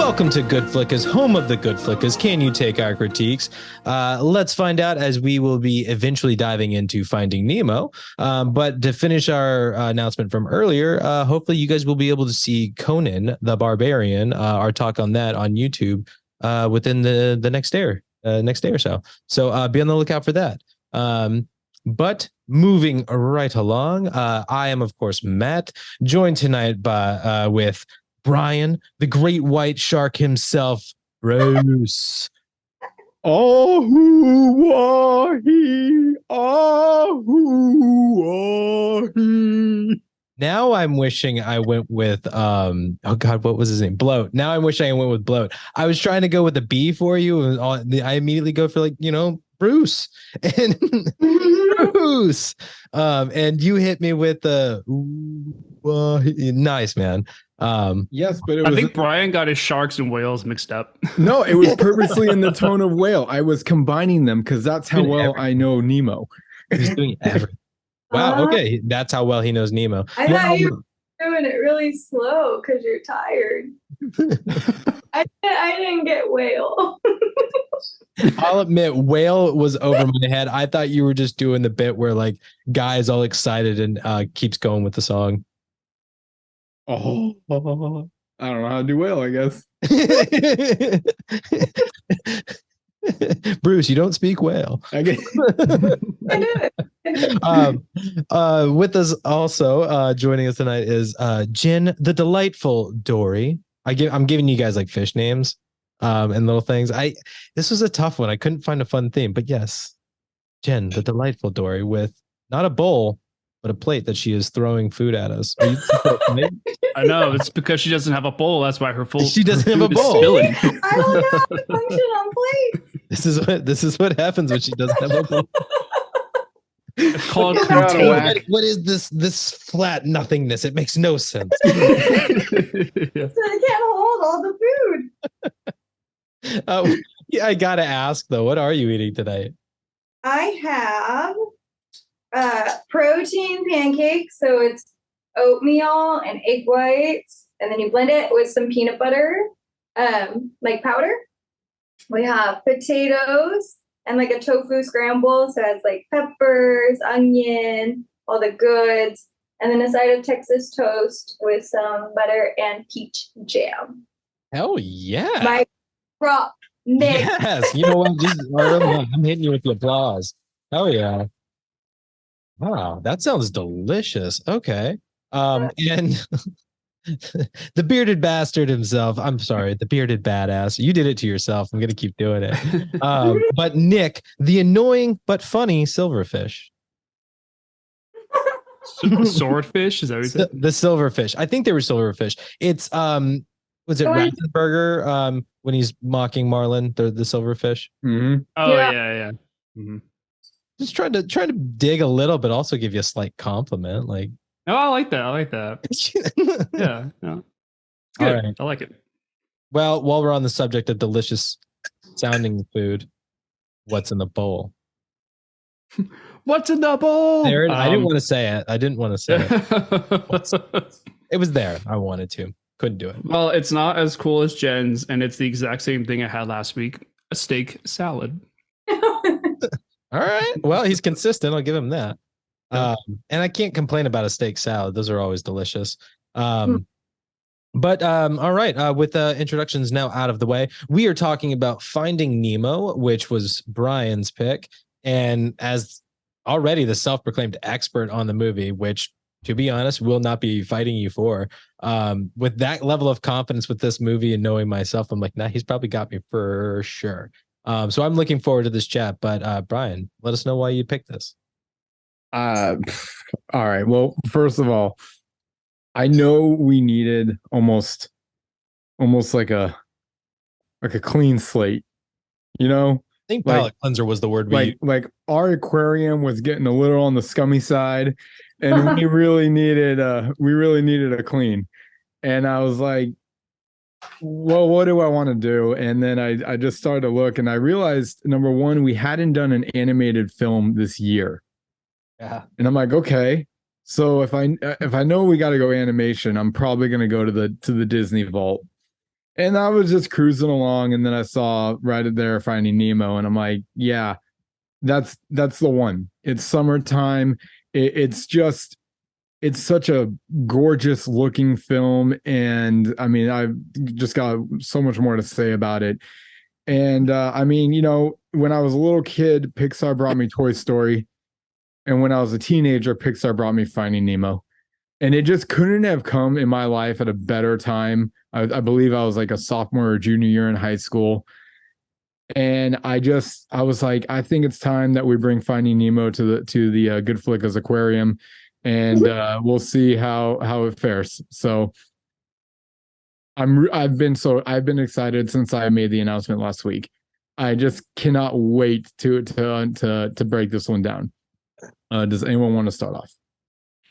Welcome to GoodFlickas, home of the GoodFlickas. Can you take our critiques? Let's find out, as we will be eventually diving into Finding Nemo. But to finish our announcement from earlier, hopefully you guys will be able to see Conan the Barbarian, our talk on that on YouTube within the next day or so. So be on the lookout for that. But moving right along, I am, of course, Matt, joined tonight by with Brian, the great white shark himself, Bruce. Ahu ahi, ahu ahi. Now I'm wishing I went with oh god, what was his name? Bloat. Now I'm wishing I went with Bloat. I was trying to go with a B for you, and I immediately go for Bruce and Bruce. And you hit me with the nice, man. Yes, but it was, I think Brian got his sharks and whales mixed up. no, it was purposely in the tone of whale. I was combining them because that's how well I know Nemo. He's doing everything. Wow, okay, that's how well he knows Nemo. I thought you were doing it really slow because you're tired. I didn't get whale. I'll admit, whale was over my head. I thought you were just doing the bit where like guy's all excited and keeps going with the song. Oh, I don't know how to do whale, I guess. Bruce, you don't speak whale. I guess. With us also joining us tonight is Jen, the delightful Dory. I'm giving you guys like fish names and little things. This was a tough one. I couldn't find a fun theme, but yes, Jen, the delightful Dory, with not a bowl but a plate that she is throwing food at us. Are you I know, it's because she doesn't have a bowl. That's why her she doesn't have a bowl. I don't know how to function on plates. This is what happens when she doesn't have a bowl. It's called What is this flat nothingness? It makes no sense. So I can't hold all the food. Yeah, I gotta ask though, what are you eating tonight? I have protein pancakes, so it's oatmeal and egg whites, and then you blend it with some peanut butter, like powder. We have potatoes and like a tofu scramble, so it's like peppers, onion, all the goods, and then a side of Texas toast with some butter and peach jam. Hell yeah. My prop mix. Yes, you know what? I'm hitting you with the applause. Hell yeah. Wow, that sounds delicious. Okay. And the bearded bastard himself. I'm sorry, the bearded badass. You did it to yourself. I'm gonna keep doing it. But Nick, the annoying but funny silverfish. Swordfish? Is that what you said? The silverfish. I think they were silverfish. It's was it Ratzenberger when he's mocking Marlin, the silverfish? Mm-hmm. Oh yeah. Mm-hmm. Just trying to dig a little, but also give you a slight compliment. Like, oh, I like that. Yeah. Good. All right. I like it. Well, while we're on the subject of delicious sounding food, what's in the bowl? What's in the bowl? There, I didn't want to say it. It was there. I wanted to. Couldn't do it. Well, it's not as cool as Jen's, and it's the exact same thing I had last week. A steak salad. All right. Well, he's consistent. I'll give him that. And I can't complain about a steak salad. Those are always delicious. But all right. With introductions now out of the way, we are talking about Finding Nemo, which was Brian's pick. And as already the self-proclaimed expert on the movie, which, to be honest, will not be fighting you for. With that level of confidence with this movie and knowing myself, I'm like, nah, he's probably got me for sure. So I'm looking forward to this chat. But Brian, let us know why you picked this. All right. Well, first of all, I know we needed almost like a clean slate. You know, I think palate cleanser was the word we used. Like our aquarium was getting a little on the scummy side, and we really needed a clean. And I was like, well, what do I want to do? And then I just started to look, and I realized, number one, we hadn't done an animated film this year. Yeah. And I'm like, okay, so if I know we got to go animation, I'm probably going to go to the Disney vault. And I was just cruising along, and then I saw right there Finding Nemo, and I'm like, yeah, that's the one. It's summertime. It's such a gorgeous looking film, and I mean, I've just got so much more to say about it. And I mean, when I was a little kid, Pixar brought me Toy Story, and when I was a teenager, Pixar brought me Finding Nemo. And it just couldn't have come in my life at a better time. I believe I was like a sophomore or junior year in high school. And I was like, I think it's time that we bring Finding Nemo to the GoodFlickas aquarium, and we'll see how it fares. So I've been excited since I made the announcement last week. I just cannot wait to break this one down. Does anyone want to start off?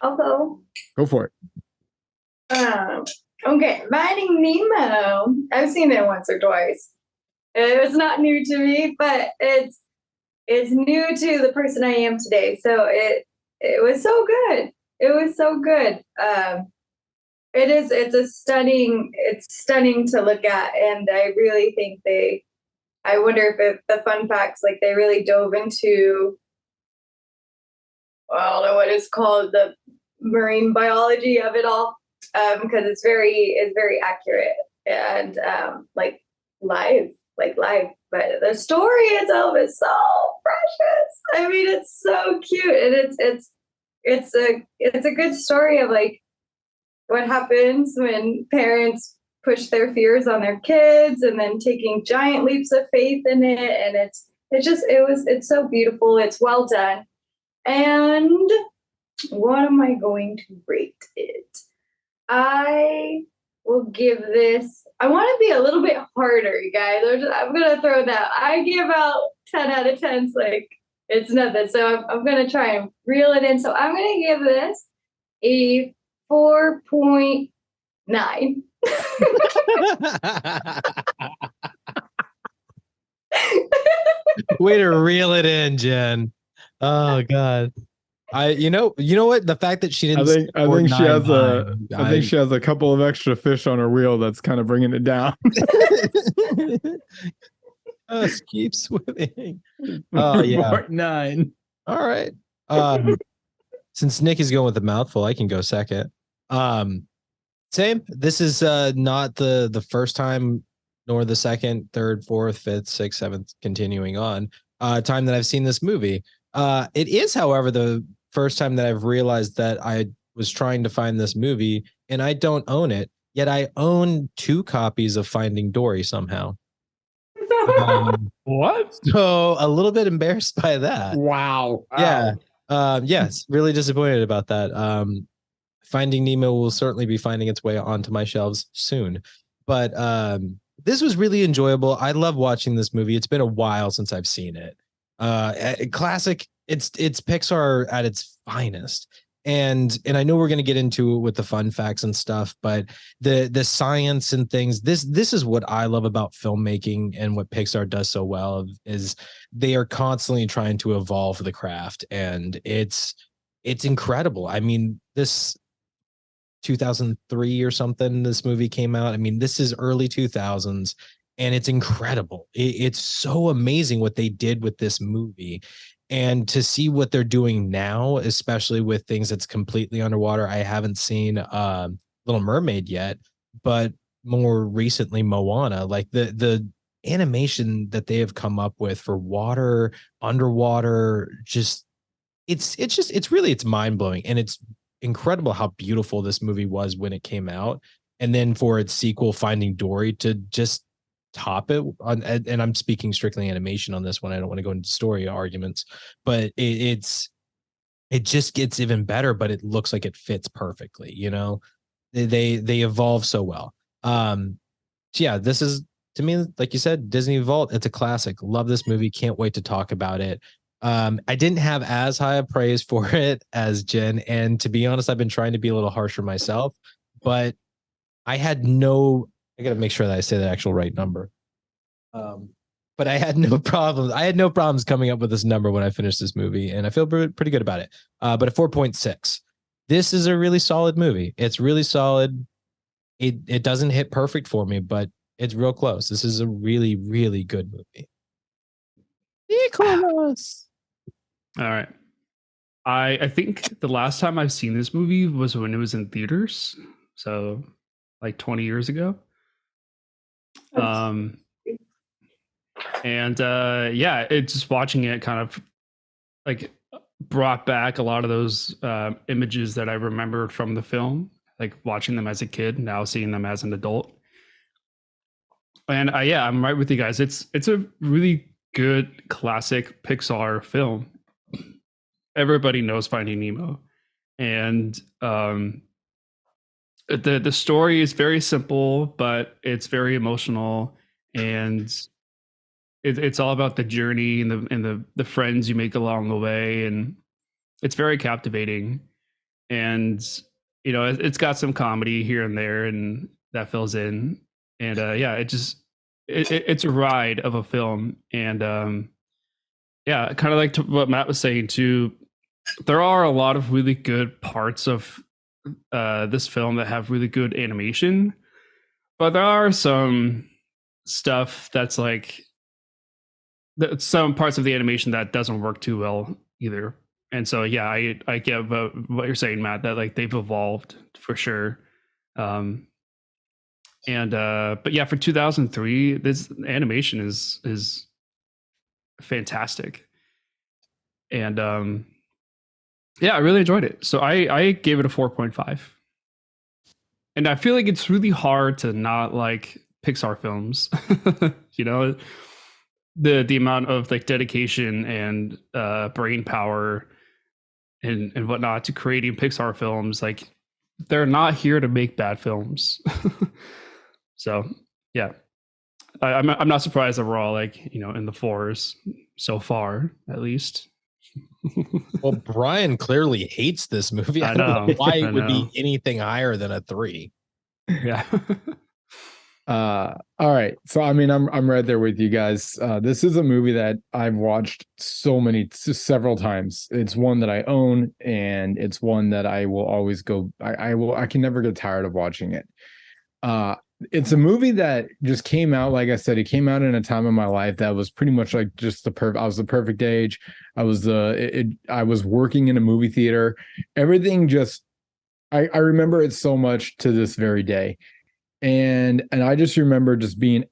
I'll go. Go for it. Okay, Finding Nemo. I've seen it once or twice. It was not new to me, but it's new to the person I am today. So it was so good. It was so good. It's stunning to look at, and I really think I wonder if the fun facts, like they really dove into, I don't know what it's called, the marine biology of it all, because it's very accurate and like live, but the story itself is so precious. I mean, it's so cute, and it's a good story of like what happens when parents push their fears on their kids, and then taking giant leaps of faith in it, and it's so beautiful. It's well done. And what am I going to rate it? I will give this, I want to be a little bit harder, you guys. I'm going to throw that. I give out 10 out of 10s like it's nothing. So I'm going to try and reel it in. So I'm going to give this a 4.9. Way to reel it in, Jen. Oh God. You know what? The fact that she didn't. I think she has a couple of extra fish on her reel that's kind of bringing it down. Just keep swimming. Oh yeah. 9. All right. Since Nick is going with a mouthful, I can go second. Same. This is not the first time, nor the second, third, fourth, fifth, sixth, seventh, continuing on time that I've seen this movie. It is, however, the first time that I've realized that I was trying to find this movie and I don't own it, yet I own 2 copies of Finding Dory somehow. What? So a little bit embarrassed by that. Wow. Yeah. Yes, really disappointed about that. Finding Nemo will certainly be finding its way onto my shelves soon. But this was really enjoyable. I love watching this movie. It's been a while since I've seen it. Classic. It's Pixar at its finest. And I know we're going to get into it with the fun facts and stuff, but the science and things, this is what I love about filmmaking, and what Pixar does so well is they are constantly trying to evolve the craft, and it's incredible. I mean, this 2003 or something, this movie came out. I mean, this is early 2000s, and it's incredible. It's so amazing what they did with this movie. And to see what they're doing now, especially with things that's completely underwater. I haven't seen Little Mermaid yet, but more recently Moana, like the animation that they have come up with for water, underwater, it's mind-blowing. And it's incredible how beautiful this movie was when it came out. And then for its sequel, Finding Dory, to just top it on, and I'm speaking strictly animation on this one. I don't want to go into story arguments, but it just gets even better, but it looks like it fits perfectly. They evolve so well. So yeah, this is, to me, like you said, Disney Vault. It's a classic. Love this movie. Can't wait to talk about it. I didn't have as high a praise for it as Jen, and to be honest, I've been trying to be a little harsher myself, but I got to make sure that I say the actual right number. But I had no problems. I had no problems coming up with this number when I finished this movie, and I feel pretty good about it. But a 4.6. This is a really solid movie. It's really solid. It doesn't hit perfect for me, but It's real close. This is a really, really good movie. Nicholas. All right. I think the last time I've seen this movie was when it was in theaters. So like 20 years ago. And yeah, it's just watching it kind of like brought back a lot of those images that I remembered from the film, like watching them as a kid, now seeing them as an adult. And yeah, I'm right with you guys. It's a really good classic Pixar film. Everybody knows Finding Nemo, and the story is very simple, but it's very emotional, and it's all about the journey and the friends you make along the way, and it's very captivating. And you know, it's got some comedy here and there, and that fills in. And yeah, it's a ride of a film. And yeah, kind of like what Matt was saying too. There are a lot of really good parts of this film that have really good animation, but there are some stuff that's like some parts of the animation that doesn't work too well either. And so yeah, I get what you're saying, Matt, that like they've evolved for sure. But yeah, for 2003, this animation is fantastic. And yeah, I really enjoyed it. So I gave it a 4.5. And I feel like it's really hard to not like Pixar films. You know, the amount of like dedication and brain power and whatnot to creating Pixar films, like they're not here to make bad films. So yeah, I'm not surprised that we're all like, you know, in the fours so far, at least. Well, Brian clearly hates this movie. I know. Why I it would be know. anything higher than a 3. Yeah. All right. So I mean, I'm right there with you guys. This is a movie that I've watched several times. It's one that I own, and it's one that I will always go. I can never get tired of watching it. It's a movie that just came out, like I said, it came out in a time in my life that was pretty much like just I was the perfect age. I was I was working in a movie theater. Everything just I remember it so much to this very day. And I just remember just being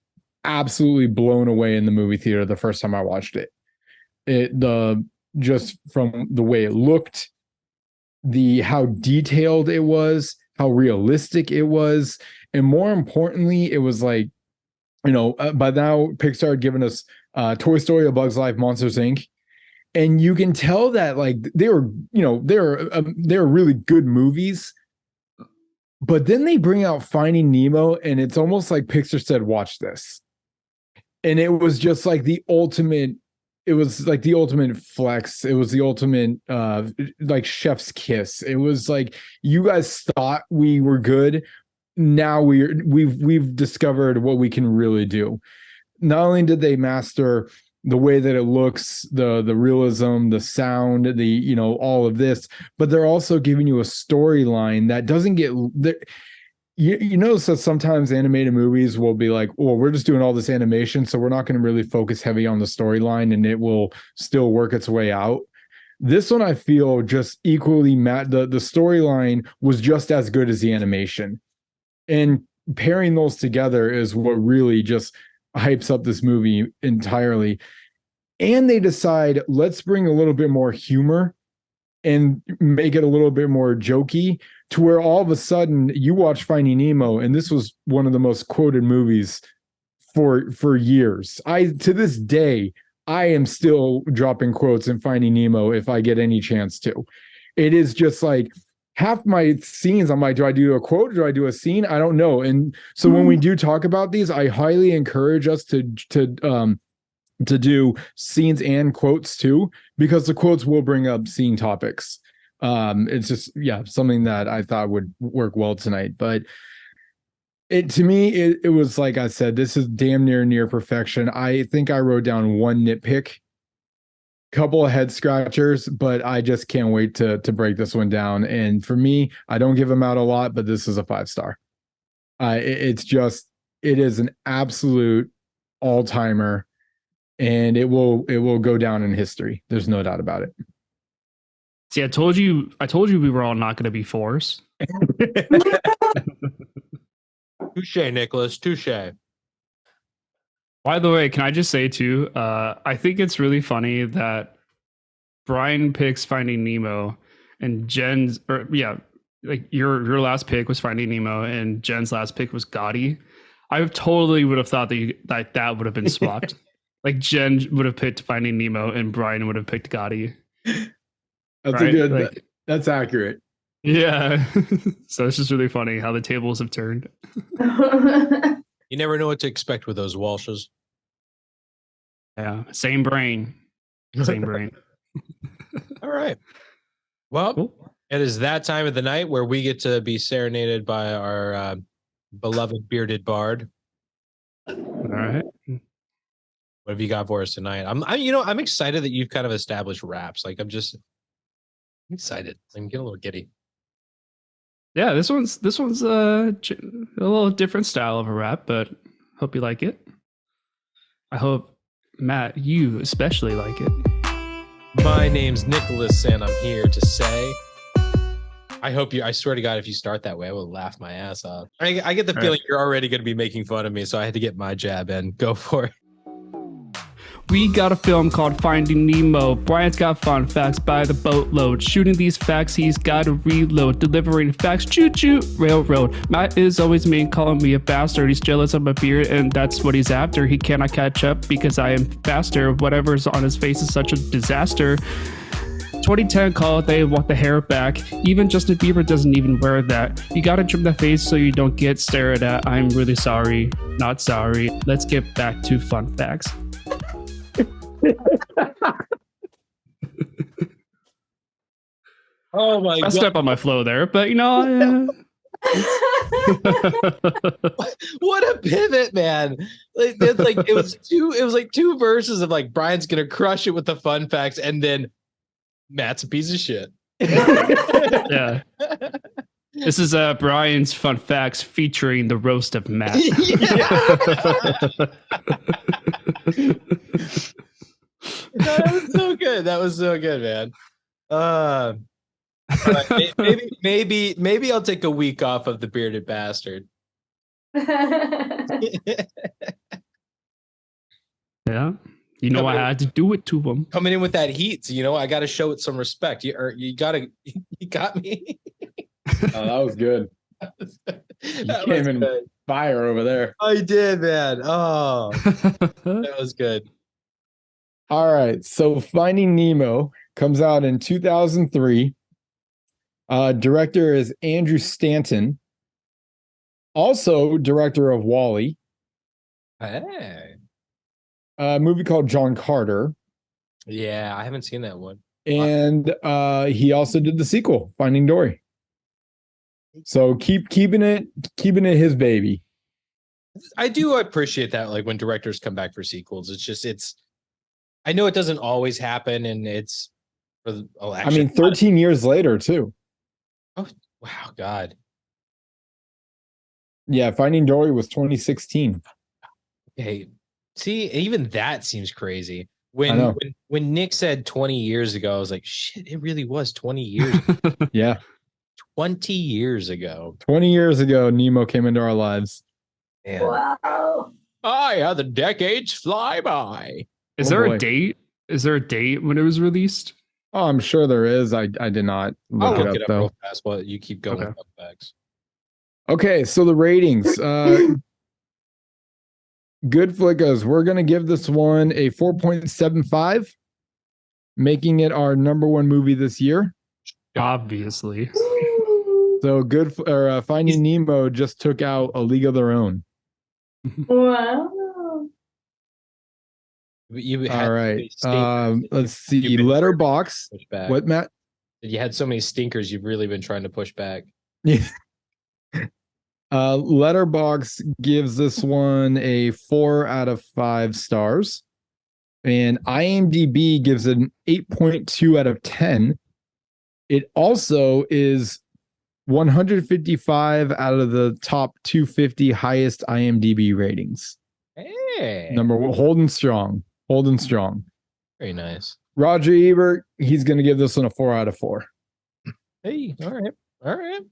absolutely blown away in the movie theater the first time I watched it. Just from the way it looked, how detailed it was, how realistic it was, and more importantly, it was like, you know, by now Pixar had given us Toy Story, A Bug's Life, Monsters Inc. And you can tell that like they were really good movies. But then they bring out Finding Nemo, and it's almost like Pixar said, watch this. And it was just like the ultimate, it was like the ultimate flex. It was the ultimate like chef's kiss. It was like, you guys thought we were good. Now we've discovered what we can really do. Not only did they master the way that it looks, the realism, the sound, you know, all of this, but they're also giving you a storyline that doesn't get you notice that sometimes animated movies will be like, well, we're just doing all this animation, so we're not going to really focus heavy on the storyline, and it will still work its way out. This one, I feel, just equally the storyline was just as good as the animation, and pairing those together is what really just hypes up this movie entirely. And they decide, let's bring a little bit more humor and make it a little bit more jokey, to where all of a sudden you watch Finding Nemo, and this was one of the most quoted movies for years. To this day, I am still dropping quotes in Finding Nemo if I get any chance to. It is just like, half my scenes, I'm like, do I do a quote? Do I do a scene? I don't know. And so when we do talk about these, I highly encourage us to do scenes and quotes too, because the quotes will bring up scene topics. It's just, yeah, something that I thought would work well tonight. But to me, it was, like I said, this is damn near perfection. I think I wrote down one nitpick, couple of head scratchers, but I just can't wait to break this one down. And for me, I don't give them out a lot, but this is a 5-star. It's just it is an absolute all-timer, and it will go down in history. There's no doubt about it. See, I told you we were all not going to be fours. Touche, Nicholas. Touche. By the way, can I just say too, I think it's really funny that Brian picks Finding Nemo and Jen's, or yeah, like your last pick was Finding Nemo and Jen's last pick was Gotti. I totally would have thought that would have been swapped. Like Jen would have picked Finding Nemo and Brian would have picked Gotti. That's right? a good. Like, that's accurate. Yeah. So it's just really funny how the tables have turned. You never know what to expect with those Walshes. Yeah. Same brain. Same brain. All right. Well, Cool. It is that time of the night where we get to be serenaded by our beloved bearded bard. All right. What have you got for us tonight? I'm excited that you've kind of established raps. Like I'm excited. I'm getting a little giddy. Yeah, this one's a little different style of a rap, but hope you like it. I hope, Matt, you especially like it. My name's Nicholas, and I'm here to say, I swear to God, if you start that way, I will laugh my ass off. I get the feeling you're already going to be making fun of me, so I had to get my jab in. Go for it. We got a film called Finding Nemo. Brian's got fun facts by the boatload. Shooting these facts, he's got to reload. Delivering facts, choo-choo, railroad. Matt is always mean, calling me a bastard. He's jealous of my beard, and that's what he's after. He cannot catch up because I am faster. Whatever's on his face is such a disaster. 2010 call, they want the hair back. Even Justin Bieber doesn't even wear that. You gotta trim the face so you don't get stared at. I'm really sorry. Not sorry. Let's get back to fun facts. Oh my I God. step on my flow there, but you know, What a pivot, man. It was like two verses of like Brian's gonna crush it with the fun facts, and then Matt's a piece of shit. yeah. This is Brian's fun facts featuring the roast of Matt. That was so good. That was so good, man. Right, maybe I'll take a week off of the bearded bastard. Yeah. You know, I had to do it to him. Coming in with that heat, so I got to show it some respect. You got me. Oh, that was good. You came in fire over there. I did, man. Oh, that was good. All right. So Finding Nemo comes out in 2003. Director is Andrew Stanton. Also director of Wall-E. Hey. A movie called John Carter. Yeah, I haven't seen that one. And he also did the sequel, Finding Dory. So keeping it his baby. I do appreciate that, like when directors come back for sequels. I know it doesn't always happen, and it's I mean 13 years later too. Oh wow, God. Yeah, Finding Dory was 2016. Okay. See, even that seems crazy. When Nick said 20 years ago, I was like, shit, it really was 20 years. Yeah. 20 years ago. 20 years ago, Nemo came into our lives. Man. Wow. How the decades fly by. Is there a date? Is there a date when it was released? Oh, I'm sure there is. I did not look it up though. Real fast while you keep going with facts. Okay, so the ratings. GoodFlickas, we're going to give this one a 4.75, making it our number one movie this year. Obviously. So Finding Nemo just took out A League of Their Own. Wow. All right. Let's see. Letterbox. What, Matt? You had so many stinkers. You've really been trying to push back. Yeah. Letterbox gives this one a 4 out of 5 stars, and IMDb gives it an 8.2 out of 10. It also is 155 out of the top 250 highest IMDb ratings. Hey, Number one, holding strong. Holding strong. very nice. Roger Ebert, he's going to give this one a 4 out of 4. Hey, all right, all right.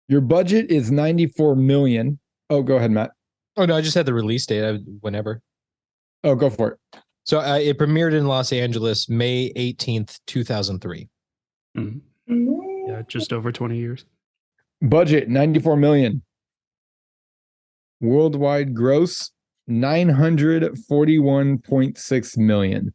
Your budget is 94 million. Oh, go ahead, Matt. Oh no, I just had the release date. Whenever. Oh, go for it. So it premiered in Los Angeles May 18th, 2003. Yeah, just over 20 years. Budget 94 million. Worldwide gross 941.6 million.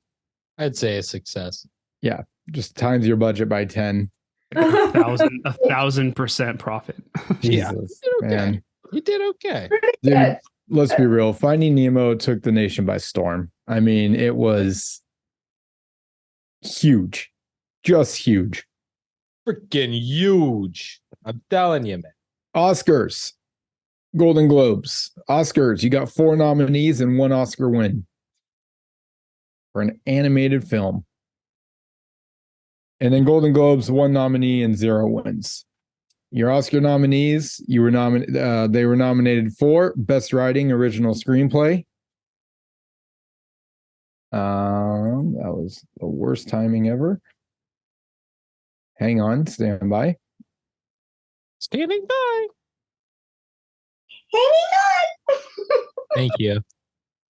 I'd say a success. Yeah, just times your budget by 10. Like 1,000% profit. Jesus, Okay. man. You did okay. Dude, let's be real. Finding Nemo took the nation by storm. I mean, it was huge. Just huge. Freaking huge. I'm telling you, man. Oscars. Golden Globes. Oscars. You got 4 nominees and 1 Oscar win for an animated film. And then Golden Globes, 1 nominee and 0 wins. Your Oscar nominees, they were nominated for Best Writing Original Screenplay. That was the worst timing ever. Hang on, stand by. Standing by. Hanging Thank you.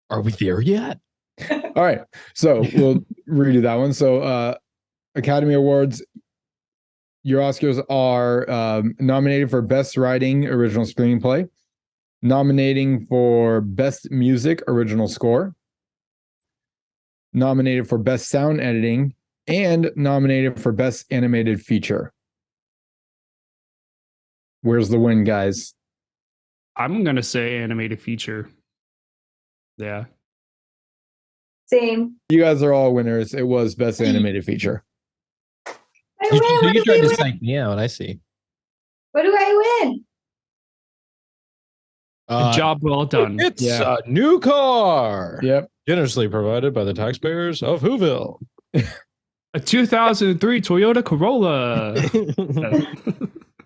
Are we there yet? All right, so we'll redo that one. So, Academy Awards. Your Oscars are nominated for Best Writing Original Screenplay, nominating for Best Music Original Score, nominated for Best Sound Editing, and nominated for Best Animated Feature. Where's the win, guys? I'm going to say animated feature. Yeah. Same. You guys are all winners. It was Best Animated Feature. I You, win. so What you do tried I to win? psych me out. I see. What do I win? Job well done. It's Yeah. a new car. Yep. Generously provided by the taxpayers of Whoville. A 2003 Toyota Corolla.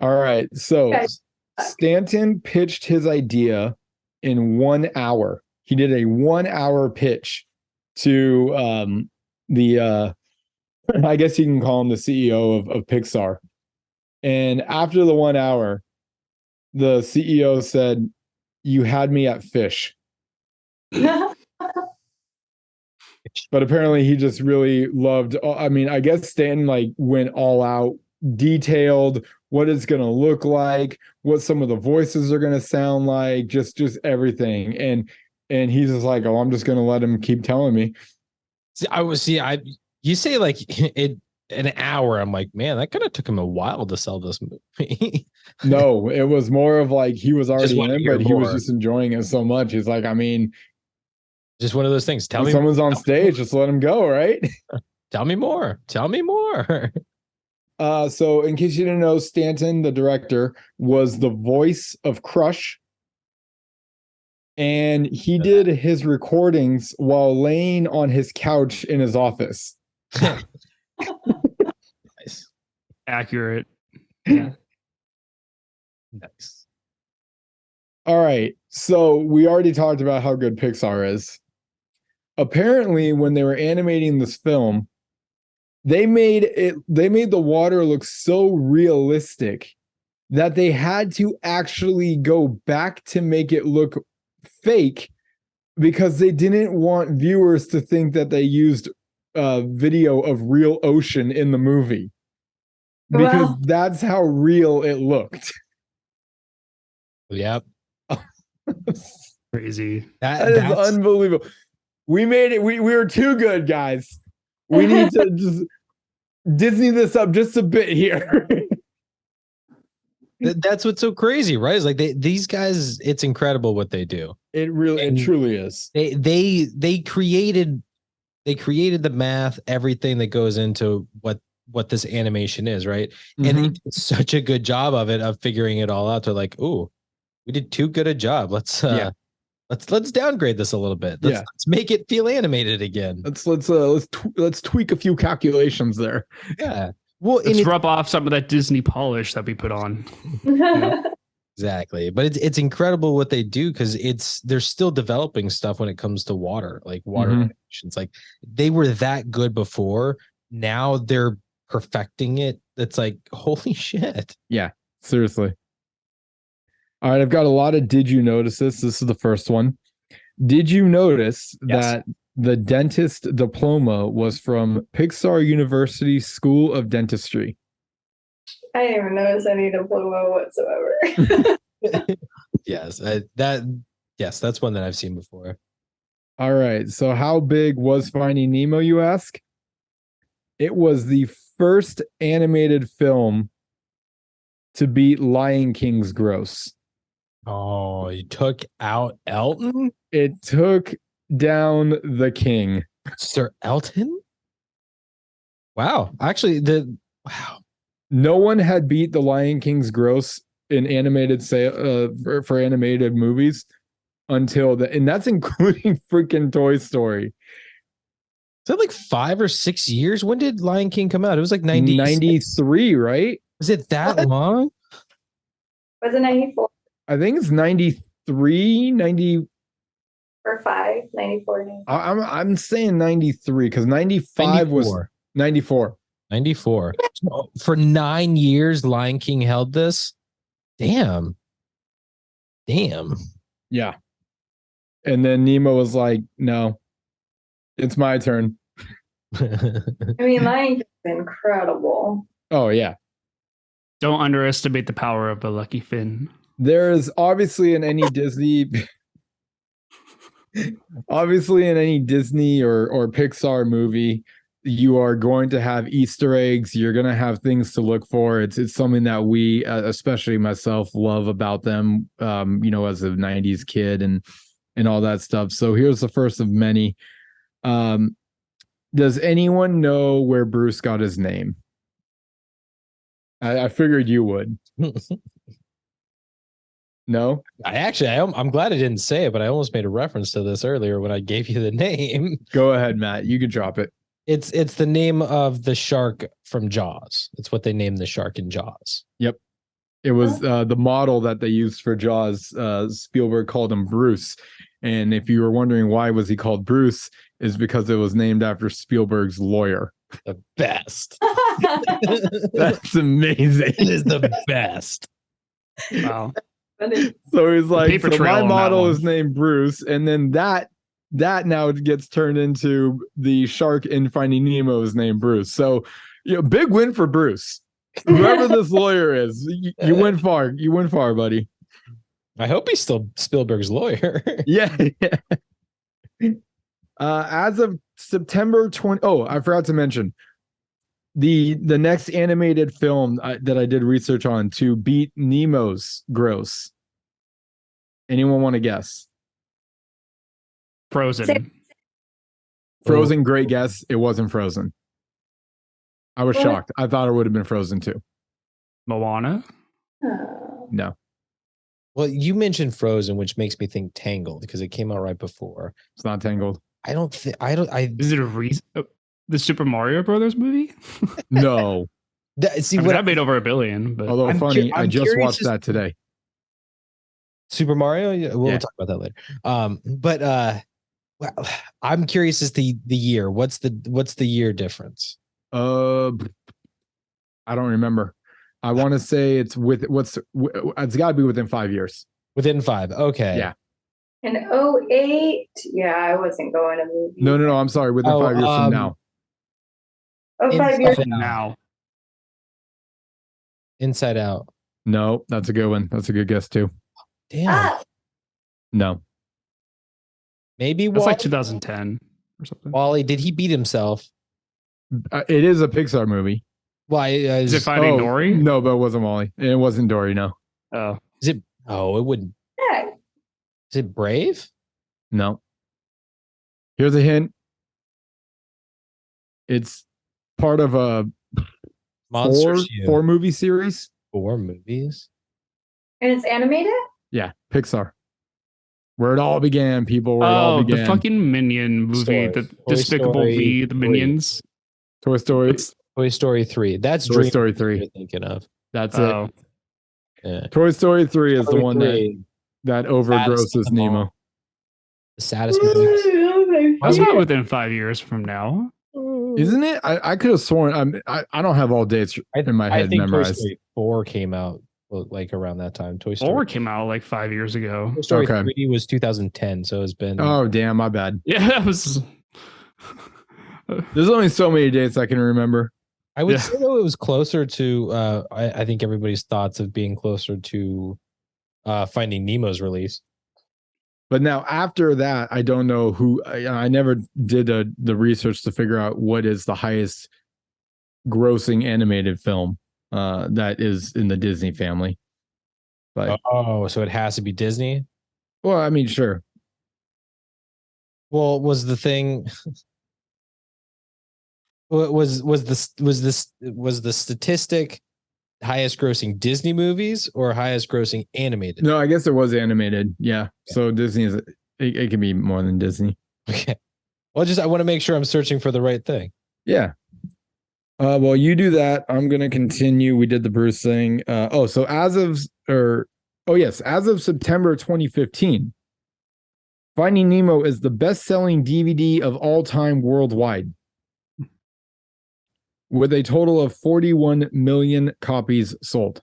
All right. So Guys. Stanton pitched his idea in 1 hour. He did a 1 hour pitch to I guess you can call him the CEO of PIXAR. And after the 1 hour, the CEO said, "You had me at fish." But apparently he just really loved, I mean, I guess Stanton like went all out, detailed what it's going to look like, what some of the voices are going to sound like, just everything. And he's just like, "Oh, I'm just going to let him keep telling me." You say like it an hour. I'm like, man, that kind of took him a while to sell this movie. No, it was more of like he was already wanted to in, hear but he was more. just enjoying it so much. He's like, I mean, Just one of those things. Tell when me someone's on stage, just let him go, right? Tell me more. Tell me more. So in case you didn't know, Stanton, the director, was the voice of Crush. And he did his recordings while laying on his couch in his office. Nice. Accurate. Yeah. Nice. All right. So we already talked about how good Pixar is. Apparently, when they were animating this film, they made the water look so realistic that they had to actually go back to make it look fake because they didn't want viewers to think that they used video of real ocean in the movie. Because Wow. that's how real it looked. Yep. Crazy. That is unbelievable. We made it. We were too good, guys. We need to just Disney this up just a bit here. That's what's so crazy, right? It's like these guys, it's incredible what they do. It truly is. They created the math, everything that goes into what this animation is, right? And they did such a good job of it, of figuring it all out. They're like, "Ooh, we did too good a job. Let's downgrade this a little bit. Let's make it feel animated again." Let's tweak a few calculations there. Yeah. Well, and Let's it's, rub off some of that Disney polish that we put on. exactly, but it's incredible what they do because they're still developing stuff when it comes to water, like water animations. Like they were that good before. Now they're perfecting it. It's like, holy shit. Yeah, seriously. All right, I've got a lot of did you notice this? This is the first one. Did you notice that the dentist diploma was from PIXAR University School of Dentistry? I didn't even notice any diploma whatsoever. Yes, that's one that I've seen before. All right, so how big was Finding Nemo, you ask? It was the first animated film to beat Lion King's gross. Oh, you took out Elton? It took down the king. Sir Elton? Wow. Actually, wow. No one had beat the Lion King's gross in animated for animated movies until and that's including freaking Toy Story. Is that like 5 or 6 years? When did Lion King come out? It was like 93, right? Was it that long? Was it 94 I think it's 93, 90. or 5? 94. I'm saying 93 because 95 was 94. 94. So for 9 years, Lion King held this. Damn. Yeah. And then Nemo was like, no, it's my turn. I mean, Lion King is incredible. Oh, yeah. Don't underestimate the power of the lucky fin. There's obviously in any Disney or Pixar movie, you are going to have Easter eggs. You're going to have things to look for. It's something that we, especially myself, love about them. As a '90s kid and all that stuff. So here's the first of many. Does anyone know where Bruce got his name? I figured you would. No? I'm glad I didn't say it, but I almost made a reference to this earlier when I gave you the name. Go ahead, Matt. You can drop it. It's the name of the shark from Jaws. It's what they named the shark in Jaws. Yep. It was the model that they used for Jaws. Spielberg called him Bruce. And if you were wondering why was he called Bruce, is because it was named after Spielberg's lawyer. The best. That's amazing. It is the best. Wow. So he's like, so my model is one. named Bruce, and then that now gets turned into the shark in Finding Nemo is named Bruce. So, big win for Bruce. Whoever this lawyer is, you went far. You went far, buddy. I hope he's still Spielberg's lawyer. Yeah. As of September 20. Oh, I forgot to mention the next animated film that I did research on to beat Nemo's gross. Anyone want to guess? Frozen. Frozen, great guess. It wasn't Frozen. I was shocked. I thought it would have been Frozen too. Moana. No. Well, you mentioned Frozen, which makes me think Tangled because it came out right before. It's not Tangled. Is it a reason? The Super Mario Brothers movie? No. That made over $1 billion. But Although I just watched that today. Super Mario? Yeah, we'll talk about that later. Well, I'm curious as the year. What's the year difference? I don't remember. I want to say it's it's got to be within 5 years. Within 5. Okay. Yeah. In 08, yeah, I wasn't going to movies. No, I'm sorry. Within 5 years from now. Oh, 5 years from now. Inside Out. No, that's a good one. That's a good guess too. Damn. No. Maybe That's like 2010 or something. Wally, did he beat himself? It is a Pixar movie. Why is it Finding Dory? No, but it wasn't Wally. It wasn't Dory. No. Oh, is it? Oh, it wouldn't. Yeah. Is it Brave? No. Here's a hint. It's part of a four movie series. 4 movies. And it's animated? Yeah, Pixar. Where it all began, people. Where it all began. The fucking Minion movie, the Despicable Me, the Minions. Toy Story. Toy Story 3. That's Toy Story 3. you're thinking of. That's Oh, Yeah. Toy Story 3 is the Story one 3, that saddest overgrosses of them all. Nemo. The saddest movie. that's not within 5 years from now. Isn't it? I could have sworn. I don't have all dates in my I head think memorized. Toy Story 4 came out like around that time. Toy Story 4 came out like 5 years ago. Toy Story Okay. 3 was 2010, so it's been Oh damn, my bad. Yeah, that was. There's only so many dates I can remember. I would Yeah. say though it was closer to I think everybody's thoughts of being closer to Finding Nemo's release. But now after that, I don't know who. I never did the research to figure out what is the highest grossing animated film that is in the Disney family. But Oh, so it has to be Disney? well, I mean, sure. Well, was the thing was the statistic highest grossing Disney movies or highest grossing animated? No, I guess it was animated. Yeah. So Disney is it can be more than Disney. Okay. Well, I want to make sure I'm searching for the right thing. Yeah. Well, you do that. I'm gonna continue. We did the Bruce thing. So as of September 2015, Finding Nemo is the best-selling DVD of all time worldwide, with a total of 41 million copies sold.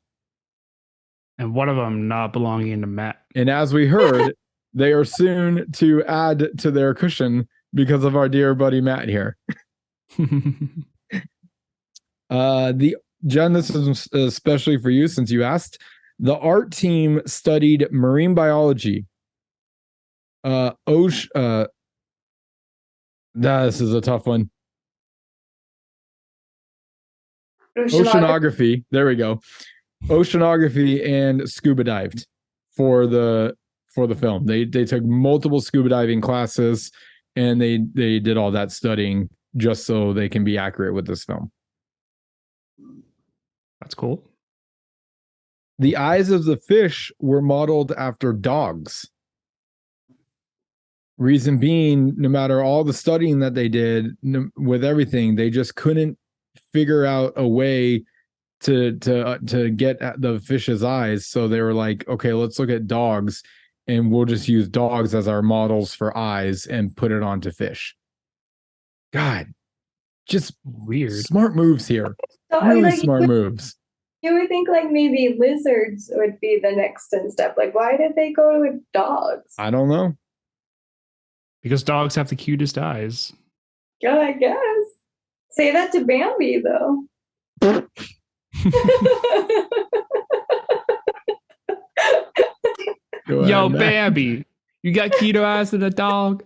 And one of them not belonging to Matt. And as we heard, they are soon to add to their cushion because of our dear buddy Matt here. Jen, this is especially for you since you asked. The art team studied marine biology. This is a tough one. Oceanography. There we go. Oceanography and scuba dived for the film. They took multiple scuba diving classes and they did all that studying just so they can be accurate with this film. That's cool. The eyes of the fish were modeled after dogs. Reason being, no matter all the studying that they did with everything, they just couldn't figure out a way to get at the fish's eyes. So they were like, okay, let's look at dogs and we'll just use dogs as our models for eyes and put it onto fish. God, just Weird. smart moves here. So, Really like, smart moves. you would think like maybe lizards would be the next in step. Like, why did they go with dogs? I don't know. Because dogs have the cutest eyes. Yeah, I guess. Say that to Bambi though. Go Yo, ahead, Matt. Bambi, you got cuter eyes than a dog.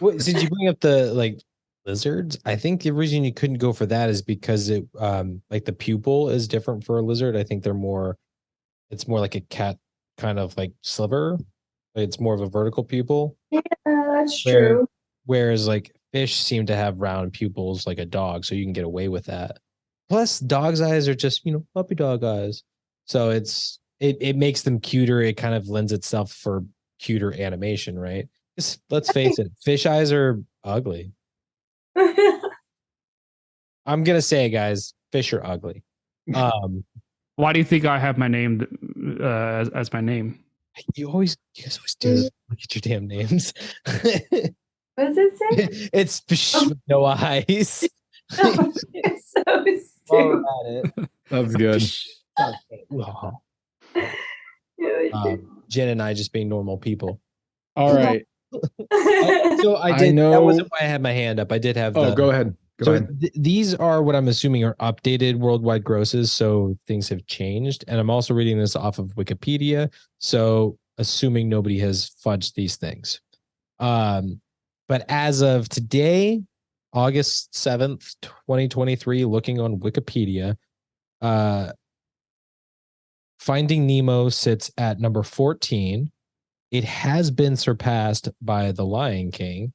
What, since you bring up the like lizards, I think the reason you couldn't go for that is because it like the pupil is different for a lizard. I think it's more like a cat kind of like sliver. It's more of a vertical pupil. Yeah, that's true. Whereas like fish seem to have round pupils like a dog, so you can get away with that. Plus, dog's eyes are just, puppy dog eyes. So it makes them cuter. It kind of lends itself for cuter animation, right? Just, let's face it, fish eyes are ugly. I'm gonna say it, guys, fish are ugly. Why do you think I have my name as my name? You guys always do this. Look at your damn names. What does it say? It's fish with no eyes. Oh, it's so While stupid. we're at it. That's good. Oh. Yeah, Jen and I just being normal people. All right. So I I did. That know- wasn't why I had my hand up. I did have. Oh, go ahead. Go ahead. These are what I'm assuming are updated worldwide grosses. So things have changed, and I'm also reading this off of Wikipedia. So assuming nobody has fudged these things. But as of today, August 7th, 2023, looking on Wikipedia, Finding Nemo sits at number 14. It has been surpassed by The Lion King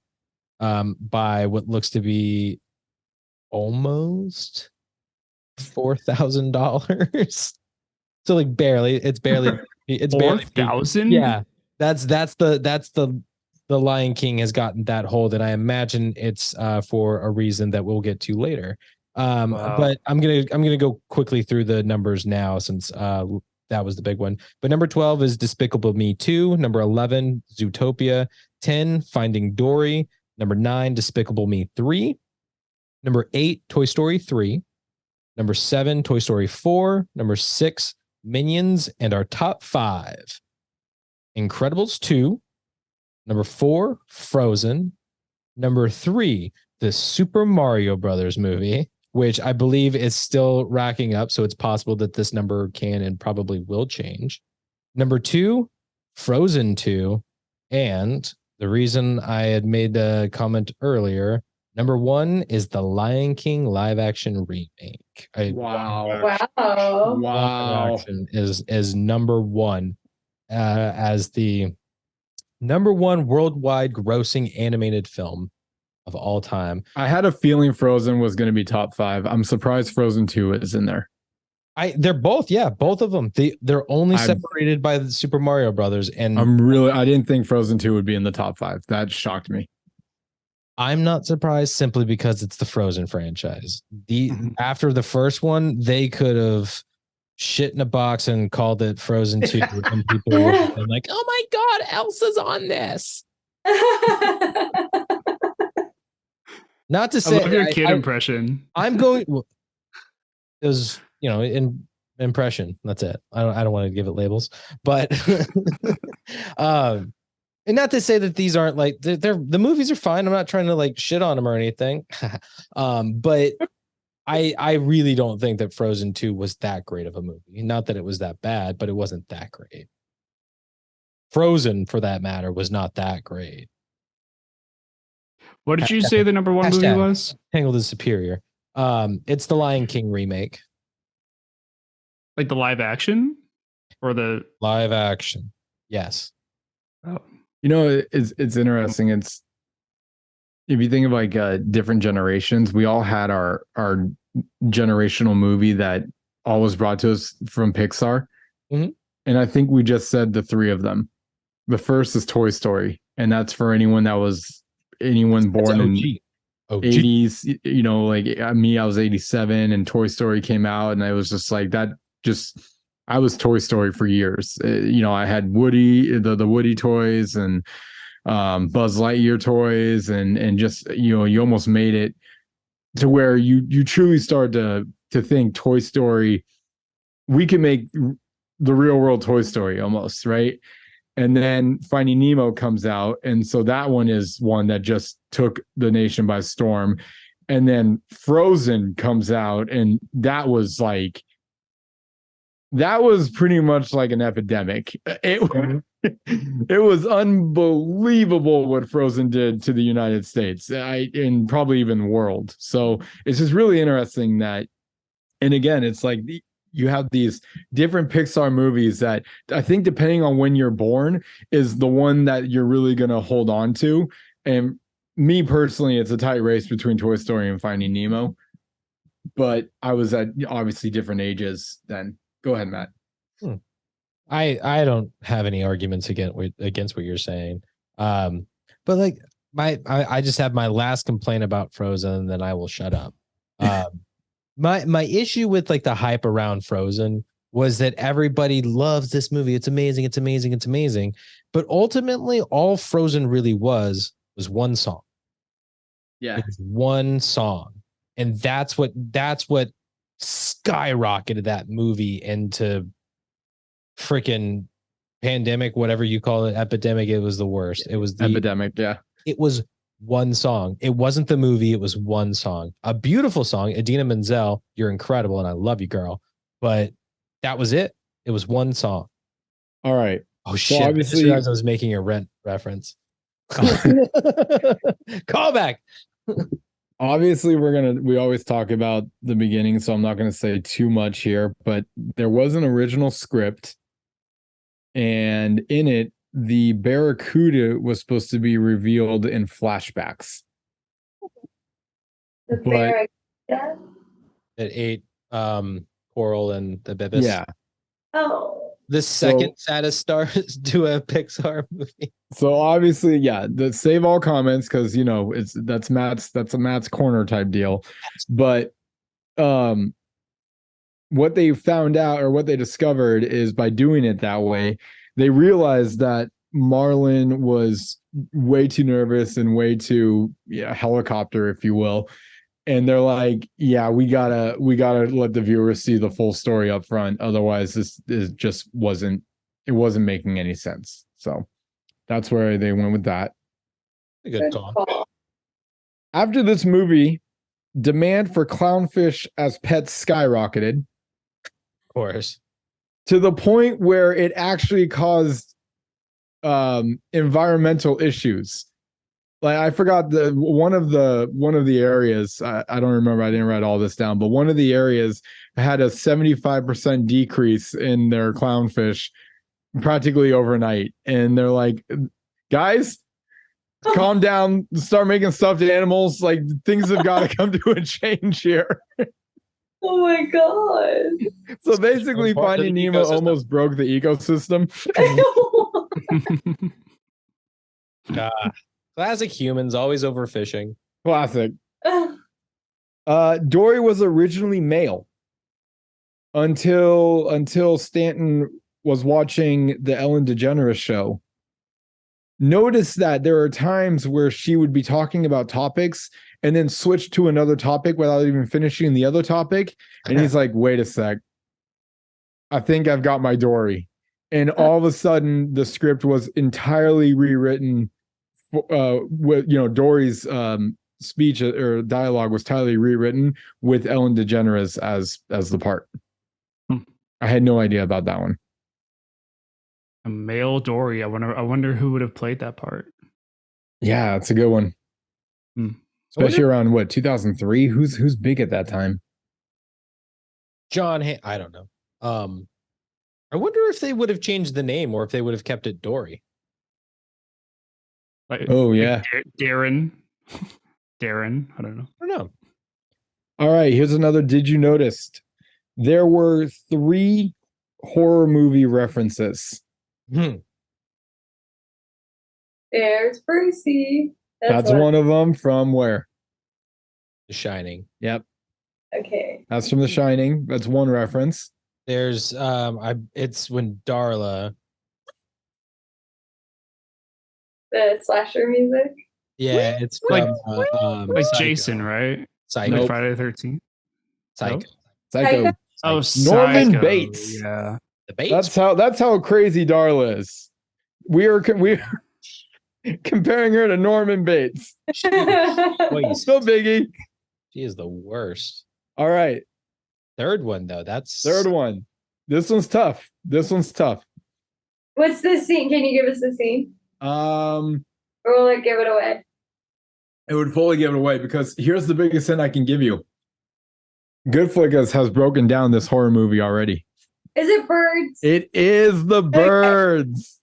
by what looks to be almost $4,000. So like barely, it's barely 4,000? Yeah. That's the the Lion King has gotten that hold, and I imagine it's for a reason that we'll get to later. Wow. But I'm gonna go quickly through the numbers now since that was the big one. But number 12 is Despicable Me 2. Number 11, Zootopia. 10, Finding Dory. Number 9, Despicable Me 3. Number 8, Toy Story 3. Number 7, Toy Story 4. Number 6, Minions. And our top 5, Incredibles 2. Number 4, Frozen. Number 3, the Super Mario Brothers movie, which I believe is still racking up. So it's possible that this number can and probably will change. Number 2, Frozen 2. And the reason I had made a comment earlier, number 1 is the Lion King live action remake. Wow. Wow. Wow. Live action is number 1 as the number 1 worldwide grossing animated film of all time. I had a feeling Frozen was going to be top 5. I'm surprised Frozen 2 is in there. They're both, yeah, both of them. They're only separated by the Super Mario Brothers, and I didn't think Frozen 2 would be in the top 5. That shocked me. I'm not surprised simply because it's the Frozen franchise. After the first one, they could have shit in a box and called it Frozen 2, and people would have been like, "Oh my God, Elsa's on this." Not to say I love your kid impression. I'm going. Well, it was, in impression. That's it. I don't want to give it labels, but and not to say that these aren't like they're the movies are fine. I'm not trying to like shit on them or anything. But I really don't think that Frozen 2 was that great of a movie. Not that it was that bad, but it wasn't that great. Frozen, for that matter, was not that great. What did you say the number 1 movie was? Tangled is superior. It's the Lion King remake. Like the live action or the live action? Yes. Oh. It's interesting. It's if you think of like different generations, we all had our generational movie that all was brought to us from Pixar. Mm-hmm. And I think we just said the 3 of them. The first is Toy Story, and that's for anyone born in 80s. Like me, I was 87 and Toy Story came out, and I was just like that. I was Toy Story for years. I had Woody, the Woody toys, and Buzz Lightyear toys, and just you almost made it to where you truly start to think Toy Story, we can make the real world Toy Story almost, right? And then Finding Nemo comes out, and so that one is one that just took the nation by storm. And then Frozen comes out, and that was pretty much like an epidemic. It was unbelievable what Frozen did to the United States, and probably even the world. So it's just really interesting that, and again, it's like you have these different Pixar movies that I think, depending on when you're born, is the one that you're really going to hold on to. And me personally, it's a tight race between Toy Story and Finding Nemo. But I was at obviously different ages then. Go ahead, Matt. I don't have any arguments against what you're saying. But like I just have my last complaint about Frozen, and then I will shut up. My issue with like the hype around Frozen was that everybody loves this movie. It's amazing. It's amazing. It's amazing. But ultimately, all Frozen really was one song. Yeah, it was one song, and that's what skyrocketed that movie into freaking pandemic, whatever you call it, epidemic. It was the worst. It was the epidemic. Yeah, it was one song. It wasn't the movie. It was one song. A beautiful song. Idina Menzel, you're incredible, and I love you, girl. But that was it. It was one song. All right. Oh shit! I just realized I was making a Rent reference. Call back. Obviously, we always talk about the beginning, so I'm not going to say too much here. But there was an original script, and in it, the Barracuda was supposed to be revealed in flashbacks. The But- Barracuda? It ate Coral and the Bibis. Yeah. Oh. The second saddest star to a Pixar movie. So obviously, yeah, the save all comments because that's a Matt's corner type deal. But what they found out or what they discovered is by doing it that way, they realized that Marlin was way too nervous and way too helicopter, if you will. And they're like, yeah, we gotta let the viewers see the full story up front. Otherwise, this just wasn't making any sense. So that's where they went with that. A good call. After this movie, demand for clownfish as pets skyrocketed. Of course. To the point where it actually caused environmental issues. Like I forgot one of the areas, I don't remember, I didn't write all this down, but one of the areas had a 75% decrease in their clownfish practically overnight. And they're like, guys, calm down, start making stuffed animals. Like things have got to come to a change here. Oh my god. So basically Finding Nemo almost broke the ecosystem. Classic humans, always overfishing. Classic. Dory was originally male until Stanton was watching the Ellen DeGeneres show. Notice that there are times where she would be talking about topics and then switch to another topic without even finishing the other topic. And he's like, wait a sec. I think I've got my Dory. And all of a sudden the script was entirely rewritten. With Dory's speech or dialogue was entirely rewritten with Ellen DeGeneres as the part. I had no idea about that one. A male Dory. I wonder who would have played that part. Yeah, it's a good one. Especially around 2003. Who's big at that time? I don't know. I wonder if they would have changed the name or if they would have kept it Dory. Oh yeah, Darren. I don't know. All right, here's another. Did you notice there were 3 horror movie references? There's Brucey. That's one of them from where? The Shining. Yep. Okay. That's from The Shining. That's one reference. There's it's when Darla. The slasher music. Yeah, it's like Psycho. Jason, right? Psycho. Like Friday the 13th. Psycho. Psycho. Oh, Norman Psycho. Bates. Yeah. The Bates. That's how crazy Darla is. We're comparing her to Norman Bates. So biggie. She is the worst. All right. Third one though. Third one. This one's tough. What's the scene? Can you give us the scene? Or will it give it away? It would fully give it away because here's the biggest hint I can give you. GoodFlickas has broken down this horror movie already. Is it birds? It is the birds.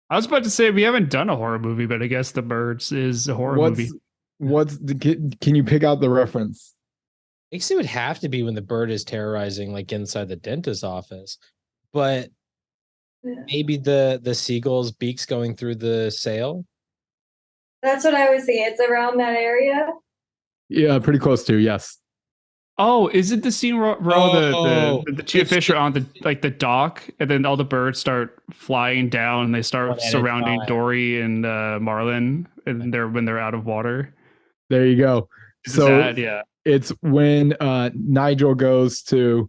I was about to say we haven't done a horror movie, but I guess the birds is a horror movie. Can you pick out the reference? I guess it would have to be when the bird is terrorizing like inside the dentist's office. But maybe the seagull's beaks going through the sail. That's what I was thinking. It's around that area. Yeah, pretty close to, yes. Oh, is it the scene where the two fish are on the dock, and then all the birds start flying down and they start surrounding Dory and Marlin, and when they're out of water? There you go. Yeah, it's when Nigel goes to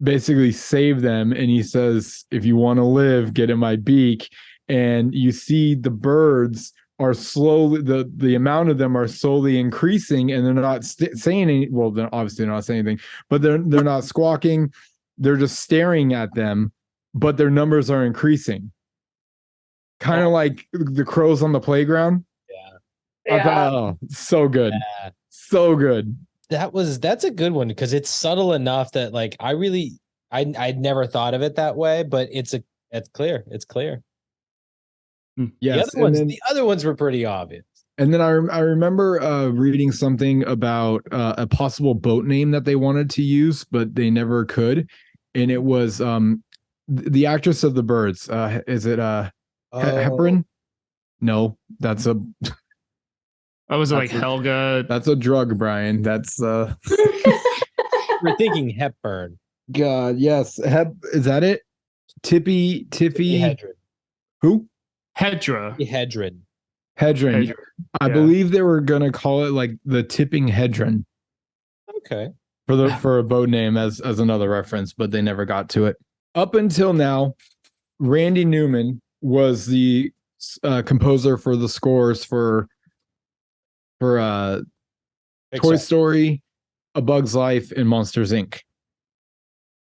basically save them, and he says, "If you want to live, get in my beak." And you see the birds are slowly, the amount of them are slowly increasing, and they're not saying any. Well, they're obviously not saying anything, but they're not squawking. They're just staring at them, but their numbers are increasing. Kind of like the crows on the playground. Yeah. So good. Yeah. So good. That's a good one because it's subtle enough that like I'd never thought of it that way, but it's clear. It's clear. Yes. The other ones were pretty obvious. And then I remember reading something about a possible boat name that they wanted to use, but they never could. And it was the actress of the birds. Is it Hepburn? No, that's a Oh, was it like That's a- Helga? that's a drug, Brian. That's We're thinking Hepburn. God, yes. Is that it? Tiffy Hedren. who? Hedra. Hedren. Hedron. Hedra. I Yeah. believe they were gonna call it like the tipping hedron Okay. for a boat name as another reference, but they never got to it. Up until now, Randy Newman was the composer for the scores for Toy Pixar. Story, A Bug's Life, and Monsters Inc.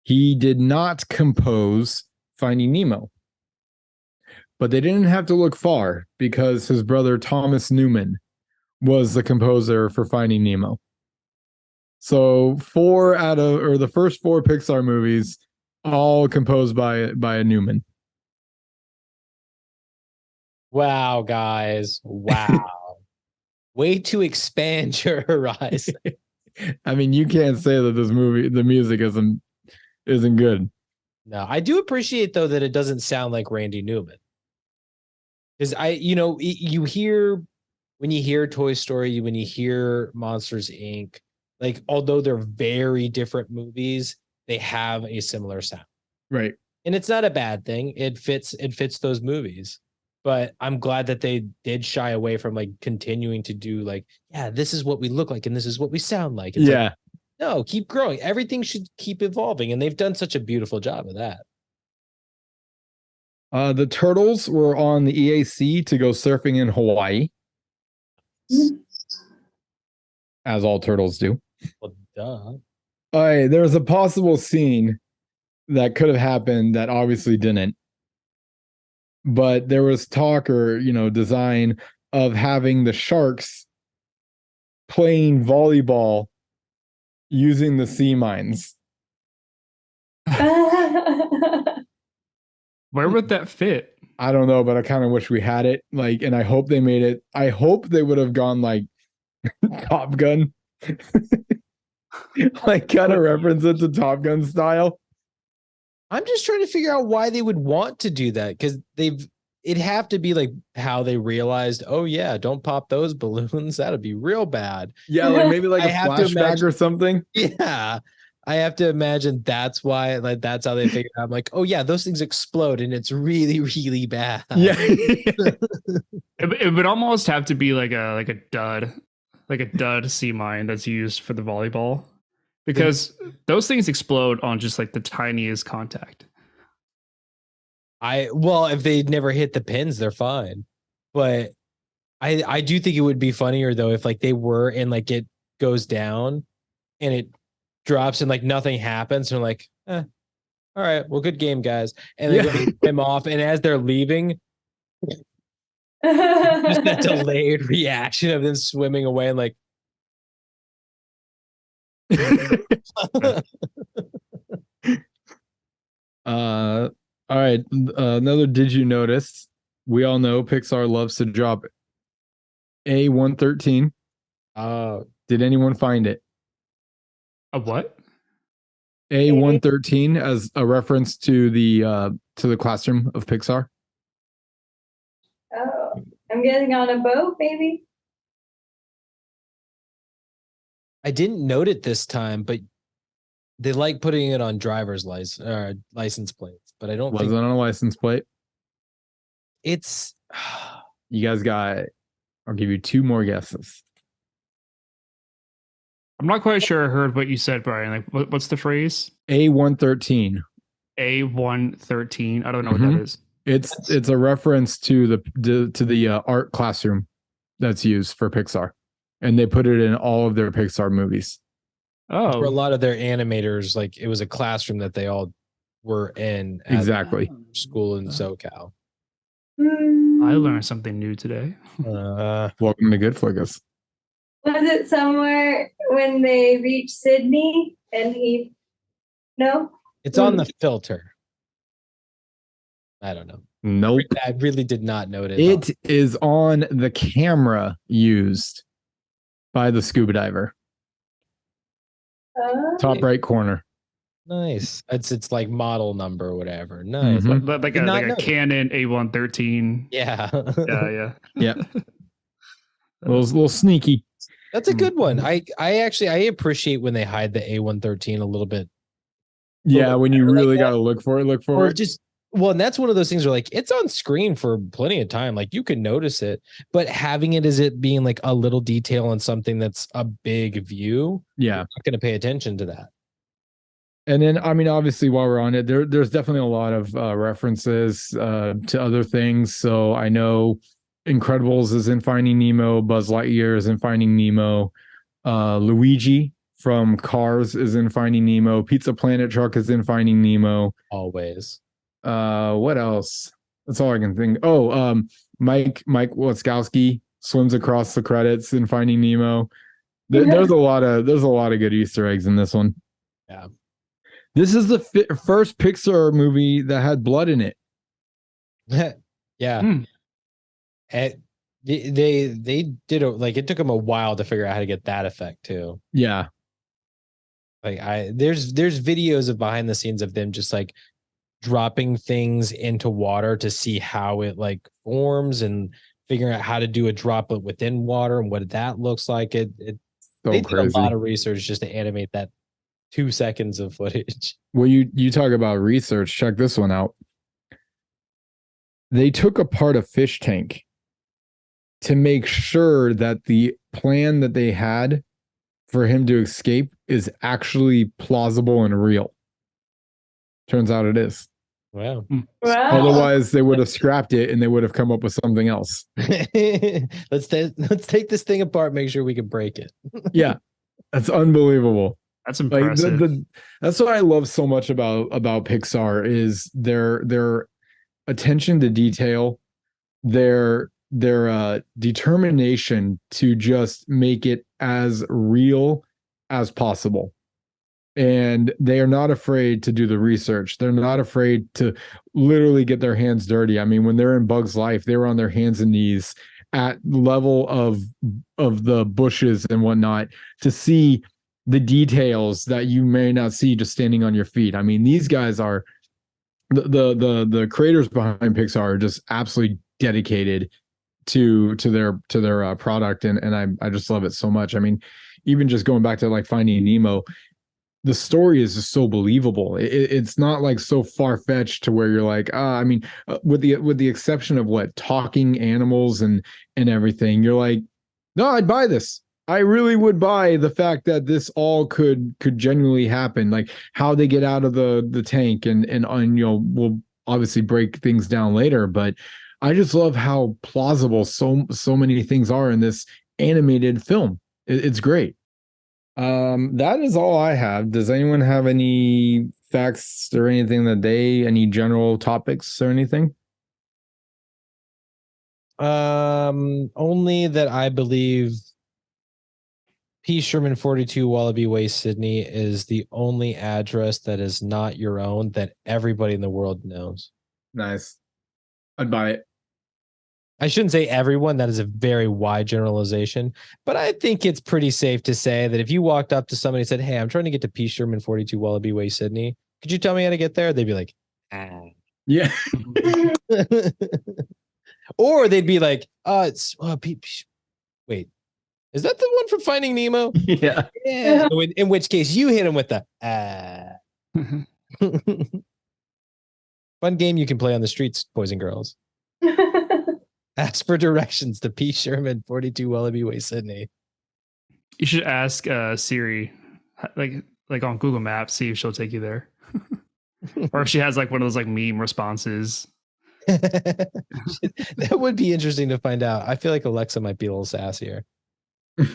He did not compose Finding Nemo. But they didn't have to look far because his brother Thomas Newman was the composer for Finding Nemo. So the first 4 Pixar movies, all composed by a Newman. Wow, guys. Wow. Way to expand your horizon. I mean, you can't say that the music isn't good. No, I do appreciate though that it doesn't sound like Randy Newman. Because you hear when you hear Toy Story, when you hear Monsters Inc., like although they're very different movies, they have a similar sound. Right. And it's not a bad thing. It fits those movies. But I'm glad that they did shy away from like continuing to do like, yeah, this is what we look like and this is what we sound like. It's like, no, keep growing. Everything should keep evolving. And they've done such a beautiful job of that. The turtles were on the EAC to go surfing in Hawaii, as all turtles do. Well, duh. There's a possible scene that could have happened that obviously didn't. But there was talk or, design of having the sharks playing volleyball using the sea mines. Where would that fit? I don't know, but I kind of wish we had it. Like, and I hope they made it. I hope they would have gone like Top Gun. Like kind of reference it to Top Gun style. I'm just trying to figure out why they would want to do that because it'd have to be like how they realized, oh yeah, don't pop those balloons. That'd be real bad. Yeah, like maybe like I a have to flashback imagine- or something. Yeah. I have to imagine that's why, like, that's how they figured out. I'm like, oh yeah, those things explode and it's really, really bad. Yeah. It would almost have to be like a dud sea mine that's used for the volleyball, because those things explode on just like the tiniest contact. If they'd never hit the pins, they're fine. But I do think it would be funnier though if like they were and like it goes down and it drops and like nothing happens. And they're like, all right, well, good game, guys. And they go swim off, and as they're leaving, just that delayed reaction of them swimming away and like. All right. Another did you notice? We all know Pixar loves to drop A113. Did anyone find it? A what? A113 as a reference to the classroom of Pixar. Oh, I'm getting on a boat, maybe. I didn't note it this time, but they like putting it on driver's license plates. But I don't Wasn't think on a license plate. it's. You guys got. I'll give you 2 more guesses. I'm not quite sure I heard what you said, Brian. Like, what's the phrase? A113. A113. I don't know what that is. It's a reference to the art classroom that's used for Pixar, and they put it in all of their Pixar movies. For a Oh, lot of their animators, like it was a classroom that they all were in at Exactly. school in SoCal. I learned something new today. Welcome to GoodFlickas. Was it somewhere when they reached Sydney and he? No. It's on the filter. I don't know. Nope. I really did not note it. It is on the camera used by the scuba diver. Top right corner. Nice. It's like model number or whatever. Nice. Mhm. Like Did not a know that. Canon A113. Yeah. Yeah. Yeah. A little sneaky. That's a good one. I appreciate when they hide the A113 a little bit. Yeah, when you like really that. got to look for it, Or just and that's one of those things where like it's on screen for plenty of time. Like you can notice it, but having it as it being like a little detail on something that's a big view, Yeah. you're not going to pay attention to that. And then, I mean, obviously, while we're on it, there's definitely a lot of references to other things. So I know Incredibles is in Finding Nemo, Buzz Lightyear is in Finding Nemo, Luigi from Cars is in Finding Nemo, Pizza Planet Truck is in Finding Nemo. Always. What else? That's all I can think. Oh, Mike Wazowski swims across the credits in Finding Nemo. There's a lot of good Easter eggs in this one. Yeah. This is the first Pixar movie that had blood in it. Yeah. Hmm. And they did like it took them a while to figure out how to get that effect too. Yeah. Like there's videos of behind the scenes of them just like dropping things into water to see how it like forms and figuring out how to do a droplet within water and what that looks like. They did a lot of research just to animate that 2 seconds of footage. Well, you talk about research. Check this one out. They took apart a fish tank to make sure that the plan that they had for him to escape is actually plausible and real. Turns out it is. Wow. Otherwise, they would have scrapped it and they would have come up with something else. Let's take this thing apart, make sure we can break it. Yeah, that's unbelievable. That's impressive. Like that's what I love so much about Pixar is their attention to detail, their determination to just make it as real as possible. And they are not afraid to do the research. They're not afraid to literally get their hands dirty. I mean, when they're in Bug's Life, they were on their hands and knees at level of the bushes and whatnot to see the details that you may not see just standing on your feet. I mean, these guys are the creators behind Pixar are just absolutely dedicated to their product, and I just love it so much. I mean, even just going back to like Finding Nemo, the story is just so believable. It's not like so far-fetched to where you're like, I mean, with the exception of what talking animals and everything, you're like, no, I'd buy this. I really would buy the fact that this all could genuinely happen, like how they get out of the tank and you know, we'll obviously break things down later, but I just love how plausible so many things are in this animated film. It's great. That is all I have. Does anyone have any facts or anything any general topics or anything? Only that I believe P. Sherman 42 Wallaby Way, Sydney is the only address that is not your own that everybody in the world knows. Nice. I'd buy it. I shouldn't say everyone. That is a very wide generalization, but I think it's pretty safe to say that if you walked up to somebody and said, "Hey, I'm trying to get to P. Sherman 42 Wallaby Way, Sydney. Could you tell me how to get there?" They'd be like, "Ah." Yeah. Or they'd be like, wait, is that the one from Finding Nemo?" Yeah. Yeah. In which case you hit him with the Fun game you can play on the streets, boys and girls. Ask for directions to P. Sherman 42 Wallaby Way, Sydney. You should ask Siri, like on Google Maps, see if she'll take you there. Or if she has like one of those like meme responses. That would be interesting to find out. I feel like Alexa might be a little sassier. But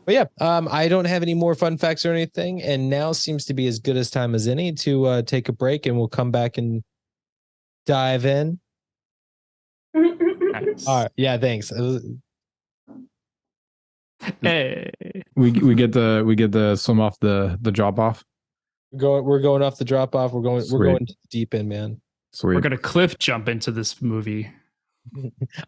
yeah, I don't have any more fun facts or anything. And now seems to be as good as time as any to take a break, and we'll come back and dive in. Nice. All right. Yeah, thanks. Hey. We get the swim off the drop off. We're going off the drop off. We're going deep in, man. Sweet. We're gonna cliff jump into this movie.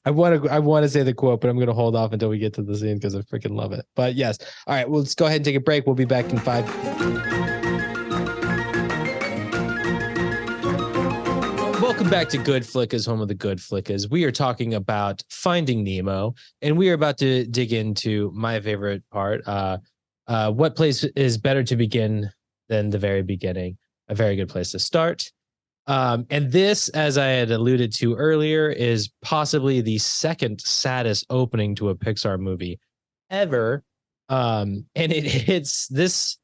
I want to say the quote, but I'm going to hold off until we get to the scene because I freaking love it. But yes. All right. Well, let's go ahead and take a break. We'll be back in 5. back to Good Flickas, home of the Good Flickas. We are talking about Finding Nemo, and we are about to dig into my favorite part. What place is better to begin than the very beginning? A very good place to start. And this, as I had alluded to earlier, is possibly the second saddest opening to a Pixar movie ever. And it's this.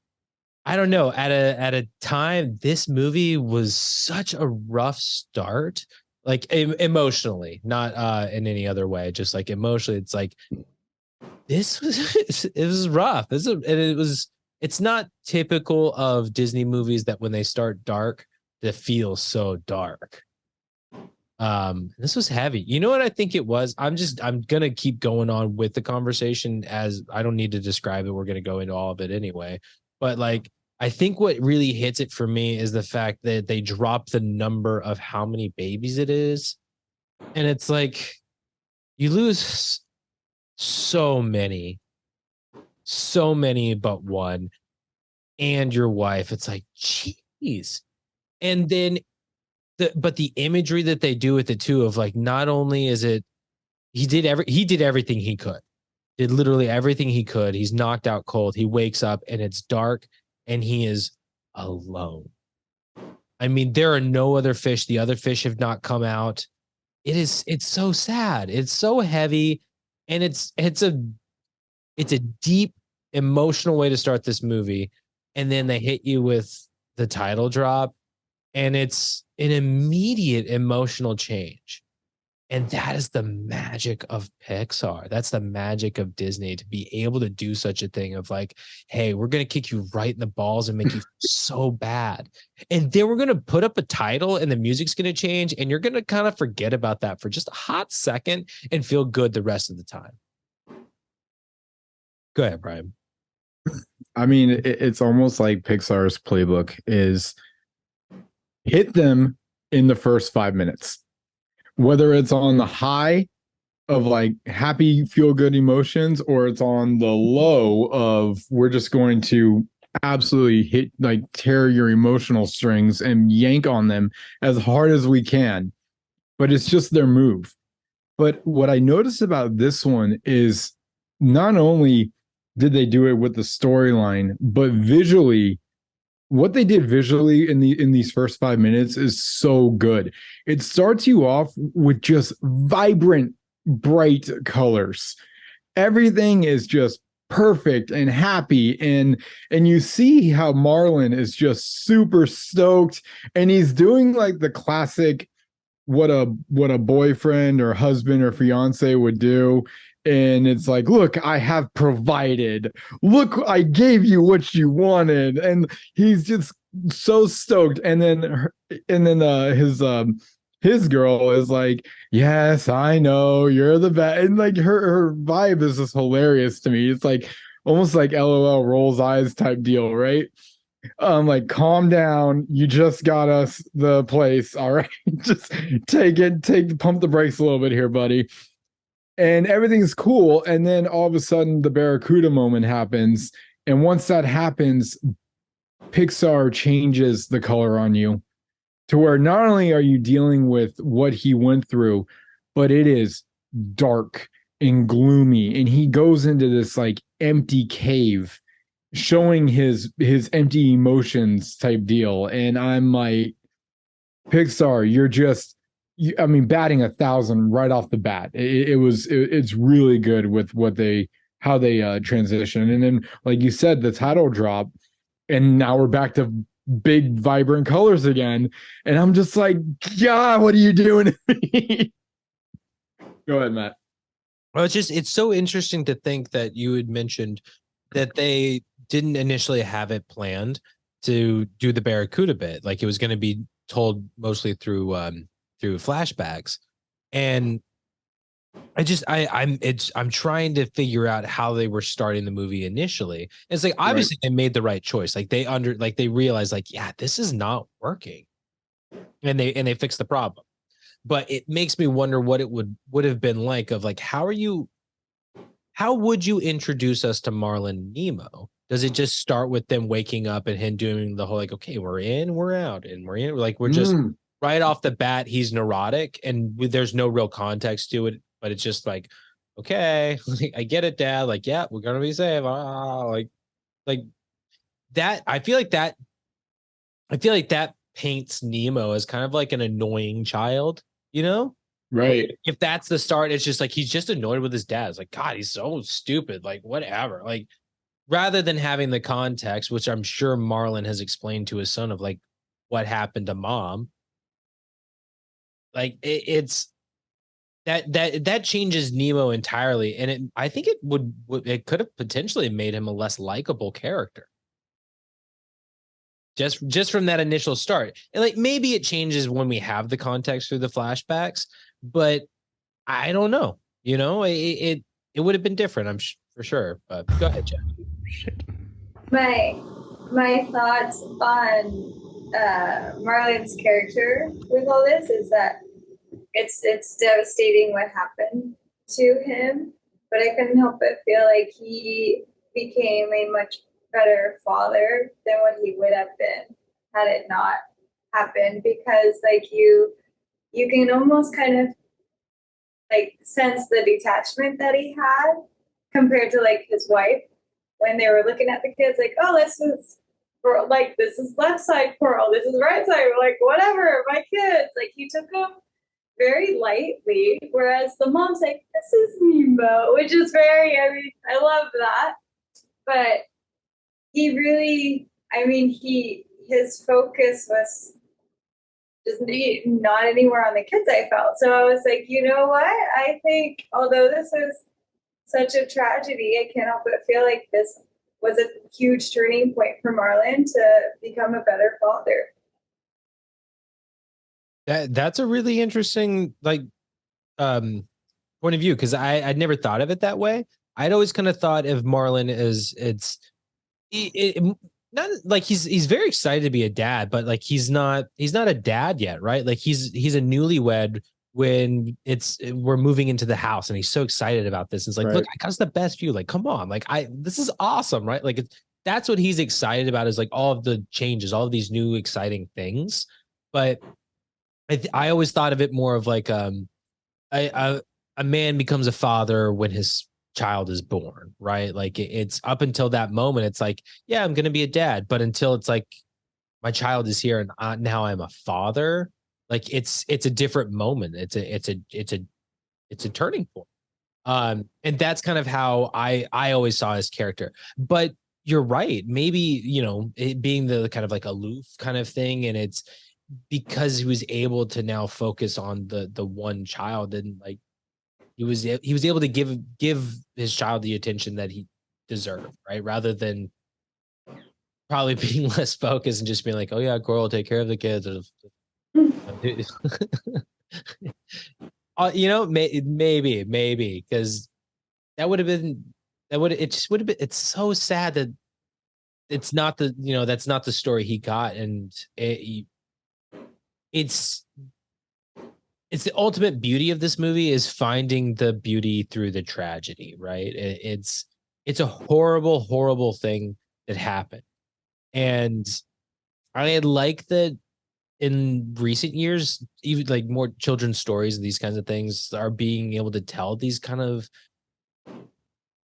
I don't know. At a time, this movie was such a rough start, like emotionally, not in any other way. Just like emotionally, it's like this was it was rough. It's not typical of Disney movies that when they start dark, they feel so dark. This was heavy. You know what I think it was? I'm gonna keep going on with the conversation, as I don't need to describe it. We're gonna go into all of it anyway. But like, I think what really hits it for me is the fact that they drop the number of how many babies it is. And it's like, you lose so many but one, and your wife. It's like, geez. And then the imagery that they do with it too, of like, not only is it, he did everything he could, did literally everything he could. He's knocked out cold. He wakes up and it's dark and he is alone. I mean, there are no other fish. The other fish have not come out. It's so sad. It's so heavy. And it's a deep emotional way to start this movie. And then they hit you with the title drop, and it's an immediate emotional change. And that is the magic of Pixar. That's the magic of Disney, to be able to do such a thing of like, hey, we're going to kick you right in the balls and make you so bad. And then we're going to put up a title and the music's going to change. And you're going to kind of forget about that for just a hot second and feel good the rest of the time. Go ahead, Brian. I mean, it's almost like Pixar's playbook is hit them in the first 5 minutes. Whether it's on the high of like happy, feel good emotions, or it's on the low of we're just going to absolutely hit, like tear your emotional strings and yank on them as hard as we can. But it's just their move. But what I noticed about this one is not only did they do it with the storyline, but visually, what they did visually in these first 5 minutes is so good. It starts you off with just vibrant, bright colors. Everything is just perfect and happy, and you see how Marlin is just super stoked, and he's doing like the classic what a boyfriend or husband or fiance would do. And it's like, look, I have provided. Look, I gave you what you wanted. And he's just so stoked. And then his girl is like, yes, I know, you're the best. And like her vibe is just hilarious to me. It's like almost like LOL rolls eyes type deal, right? Like, calm down. You just got us the place. All right. Just pump the brakes a little bit here, buddy. And everything's cool. And then all of a sudden the Barracuda moment happens. And once that happens, Pixar changes the color on you to where not only are you dealing with what he went through, but it is dark and gloomy. And he goes into this like empty cave, showing his empty emotions type deal. And I'm like, Pixar, you're just, I mean, batting 1,000 right off the bat. It's really good with how they transition. And then, like you said, the title drop, and now we're back to big, vibrant colors again. And I'm just like, God, what are you doing to me? Go ahead, Matt. Well, it's so interesting to think that you had mentioned that they didn't initially have it planned to do the Barracuda bit. Like, it was going to be told mostly through flashbacks. And I'm trying to figure out how they were starting the movie initially. And it's like, obviously they made the right choice. Like they realized like, yeah, this is not working. And they fixed the problem. But it makes me wonder what it would have been like of like, how would you introduce us to Marlin and Nemo? Does it just start with them waking up and him doing the whole like, okay, we're in, we're out, and we're in, like we're just right off the bat, he's neurotic and there's no real context to it, but it's just like, okay, I get it, Dad. Like, yeah, we're gonna be safe. Like that. I feel like that paints Nemo as kind of like an annoying child, you know? Right. If that's the start, it's just like he's just annoyed with his dad. It's like, God, he's so stupid. Like, whatever. Like, rather than having the context, which I'm sure Marlon has explained to his son of like what happened to mom, like it's that changes Nemo entirely. And I think it could have potentially made him a less likable character. Just from that initial start. And like maybe it changes when we have the context through the flashbacks, but I don't know. You know, it would have been different, for sure. But go ahead, Jeff. Shit. My thoughts on Marlon's character with all this is that it's devastating what happened to him, but I couldn't help but feel like he became a much better father than what he would have been had it not happened, because like you can almost kind of like sense the detachment that he had compared to like his wife when they were looking at the kids like, oh, this is left side Coral, this is right side, like whatever, my kids. Like he took them very lightly, whereas the mom's like, this is Nemo, which is very, I mean, I love that. But he really, I mean, his focus was just not anywhere on the kids, I felt. So I was like, you know what? I think although this was such a tragedy, I can't help but feel like this was a huge turning point for Marlon to become a better father. That's a really interesting like point of view, because I'd never thought of it that way. I'd always kind of thought of Marlon as not like he's very excited to be a dad, but like he's not a dad yet, right? Like he's a newlywed when we're moving into the house, and he's so excited about this. It's like, Right. look, I got the best view. Like, come on, like this is awesome, right? Like that's what he's excited about, is like all of the changes, all of these new exciting things. But I always thought of it more of like a man becomes a father when his child is born, right? Like it's up until that moment, it's like, yeah, I'm gonna be a dad, but until it's like my child is here and now I'm a father, like it's a different moment. It's a turning point. And that's kind of how I always saw his character. But you're right, maybe, you know, it being the kind of like aloof kind of thing, and it's because he was able to now focus on the one child, and like he was able to give his child the attention that he deserved, right? Rather than probably being less focused and just being like, oh yeah, Coral will take care of the kids. You know, maybe because it just would have been. It's so sad that it's not that's not the story he got, and it's the ultimate beauty of this movie is finding the beauty through the tragedy, right? It's a horrible thing that happened. And I like that in recent years, even like more children's stories and these kinds of things are being able to tell these kind of,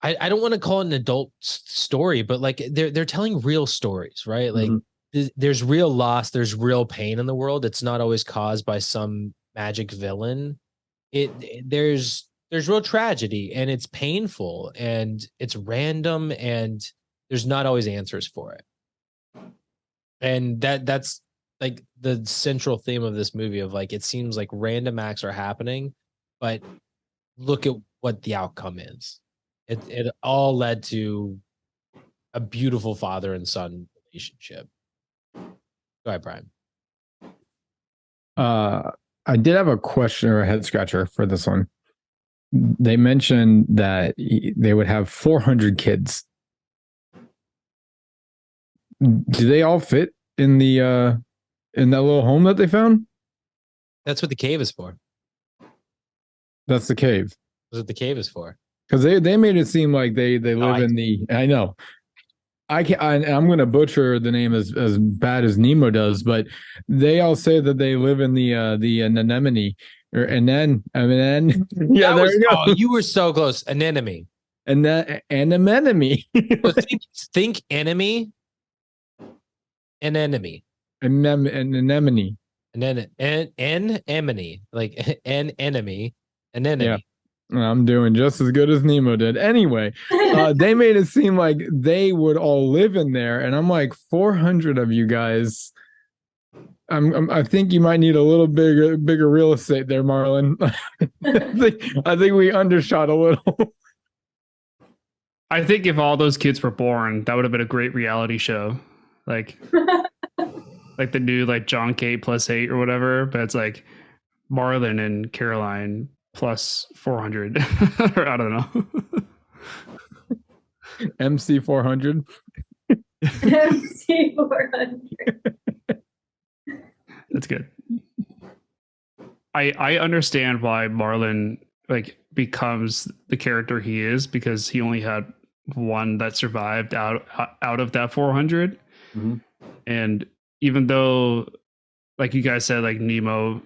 I don't want to call it an adult story, but like they're telling real stories, right? Like there's real loss, there's real pain in the world. It's not always caused by some magic villain. There's real tragedy, and it's painful, and it's random, and there's not always answers for it. And that's like the central theme of this movie, of like, it seems like random acts are happening, but look at what the outcome is. It all led to a beautiful father and son relationship. Go ahead, Brian. I did have a question or a head scratcher for this one. They mentioned that they would have 400 kids. Do they all fit in the in that little home that they found? That's what the cave is for. That's the cave. That's what the cave is for. Because they made it seem like they live in the. I know. I'm going to butcher the name as bad as Nemo does, but they all say that they live in the anemone or and then yeah, there you go. Oh, you were so close. An enemy. And that anemone. So think enemy. An enemy. Anemone. An enemy. Like an enemy. An enemy. Yeah. I'm doing just as good as Nemo did. Anyway, they made it seem like they would all live in there, and I'm like, 400 of you guys. I think you might need a little bigger real estate there, Marlon. I think we undershot a little. I think if all those kids were born, that would have been a great reality show, like the new like John K +8 or whatever. But it's like Marlon and Caroline plus 400 or I don't know. MC 400. MC 400. That's good. I understand why Marlon like becomes the character he is, because he only had one that survived out of that 400. Mm-hmm. And even though, like you guys said, like Nemo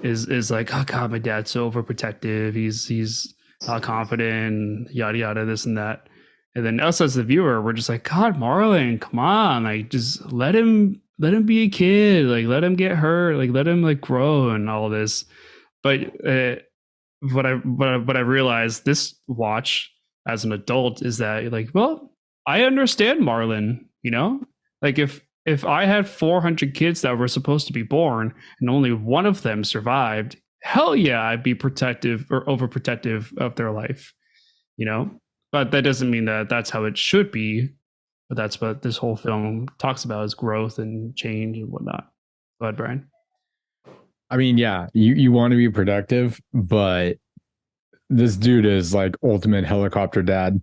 is like, oh god, my dad's so overprotective, he's not confident, yada yada, this and that. And then us as the viewer, we're just like, God, Marlon, come on, like just let him be a kid, like let him get hurt, like let him like grow and all this. But what I realized this watch as an adult is that, like, well, I understand Marlon, you know, like if I had 400 kids that were supposed to be born and only one of them survived, hell yeah, I'd be protective or overprotective of their life, you know. But that doesn't mean that that's how it should be. But that's what this whole film talks about, is growth and change and whatnot. Go ahead, Brian. I mean, yeah, you want to be productive, but this dude is like ultimate helicopter dad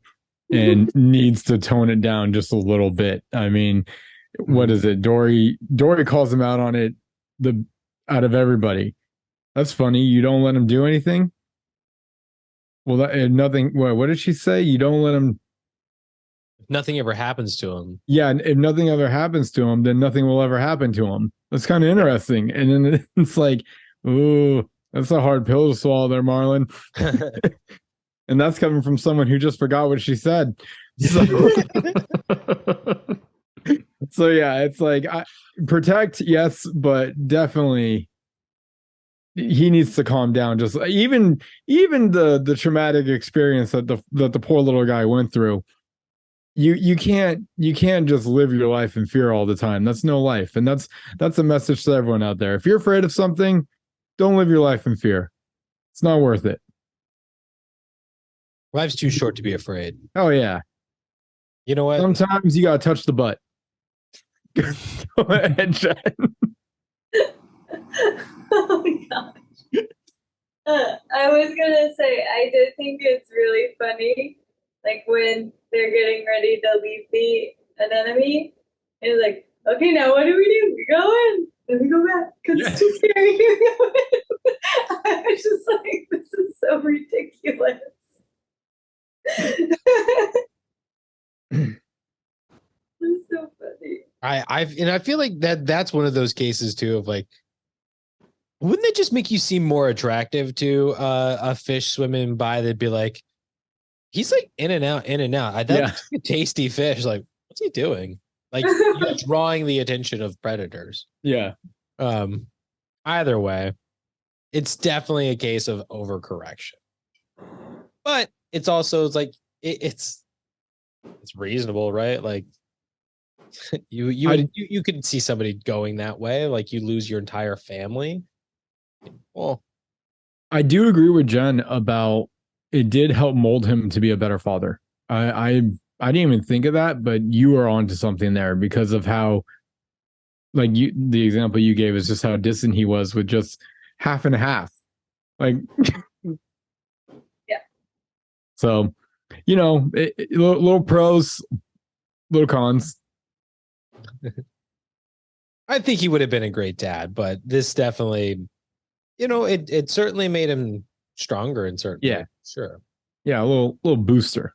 and needs to tone it down just a little bit. I mean, what is it? Dory calls him out on it, out of everybody. That's funny. You don't let him do anything. Well, nothing. What did she say? You don't let him. Nothing ever happens to him. Yeah, and if nothing ever happens to him, then nothing will ever happen to him. That's kind of interesting. And then it's like, ooh, that's a hard pill to swallow there, Marlon. And that's coming from someone who just forgot what she said. So, so yeah, it's like protect, yes, but definitely he needs to calm down. Just even the traumatic experience that the poor little guy went through. You can't just live your life in fear all the time. That's no life. And that's a message to everyone out there. If you're afraid of something, don't live your life in fear. It's not worth it. Life's too short to be afraid. Oh yeah. You know what? Sometimes you gotta touch the butt. Go ahead, Jen. Oh my gosh. I was gonna say, I did think it's really funny, like when they're getting ready to leave the anemone, and it's like, okay, now what do? We go in, then we go back because it's too scary. I was just like, this is so ridiculous. It's so funny. I feel like that's one of those cases too of like, wouldn't they just make you seem more attractive to a fish swimming by? They'd be like, he's like in and out. That's a tasty fish. Like, what's he doing? Like, you're drawing the attention of predators. Yeah. Either way, it's definitely a case of overcorrection. But it's also it's reasonable, right? Like you could see somebody going that way, like you lose your entire family. Well, I do agree with Jen about it did help mold him to be a better father. I didn't even think of that, but you are onto something there because of how, like, the example you gave is just how distant he was with just half and half. Like, yeah. So, you know, little pros, little cons. I think he would have been a great dad, but this definitely, you know, it certainly made him stronger in certain ways. Sure. Yeah, a little booster.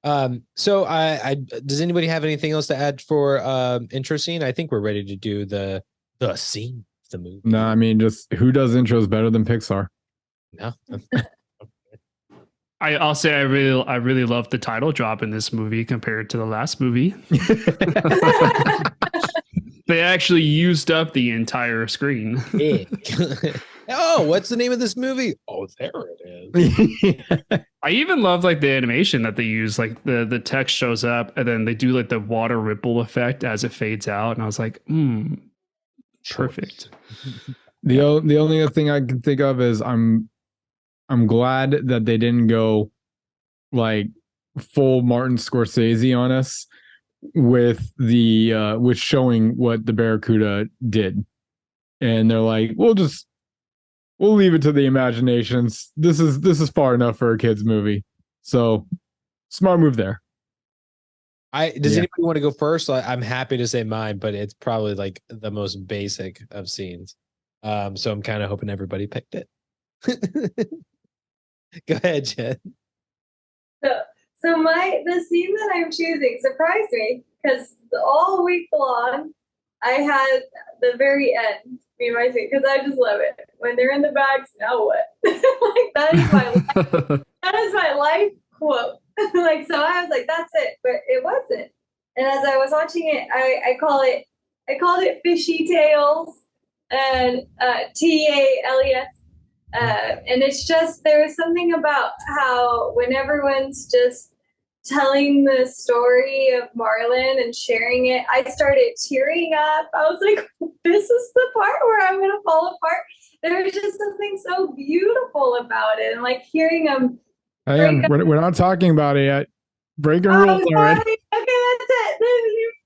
So I does anybody have anything else to add for intro scene? I think we're ready to do the scene of the movie. No, I mean, just who does intros better than Pixar? No. I'll say I really love the title drop in this movie compared to the last movie. They actually used up the entire screen. Oh, what's the name of this movie? Oh, there it is. I even love like the animation that they use. Like the text shows up and then they do like the water ripple effect as it fades out. And I was like, perfect. The only other thing I can think of is I'm glad that they didn't go like full Martin Scorsese on us with the with showing what the Barracuda did. And they're like, we'll leave it to the imaginations. This is far enough for a kids movie. So smart move there. Does anybody want to go first? I'm happy to say mine, but it's probably like the most basic of scenes. So I'm kind of hoping everybody picked it. Go ahead, Jen. So the scene that I'm choosing surprised me because all week long I had the very end be my scene because I just love it when they're in the bags. Now what? Like that is my life. That is my life quote. Like so I was like that's it, but it wasn't. And as I was watching it, I called it fishy tails and TALES. And it's just there was something about how when everyone's just telling the story of Marlin and sharing it, I started tearing up. I was like, this is the part where I'm gonna fall apart. There's just something so beautiful about it, and like hearing them. We're not talking about it yet. Breaking rules already. Okay, that's it.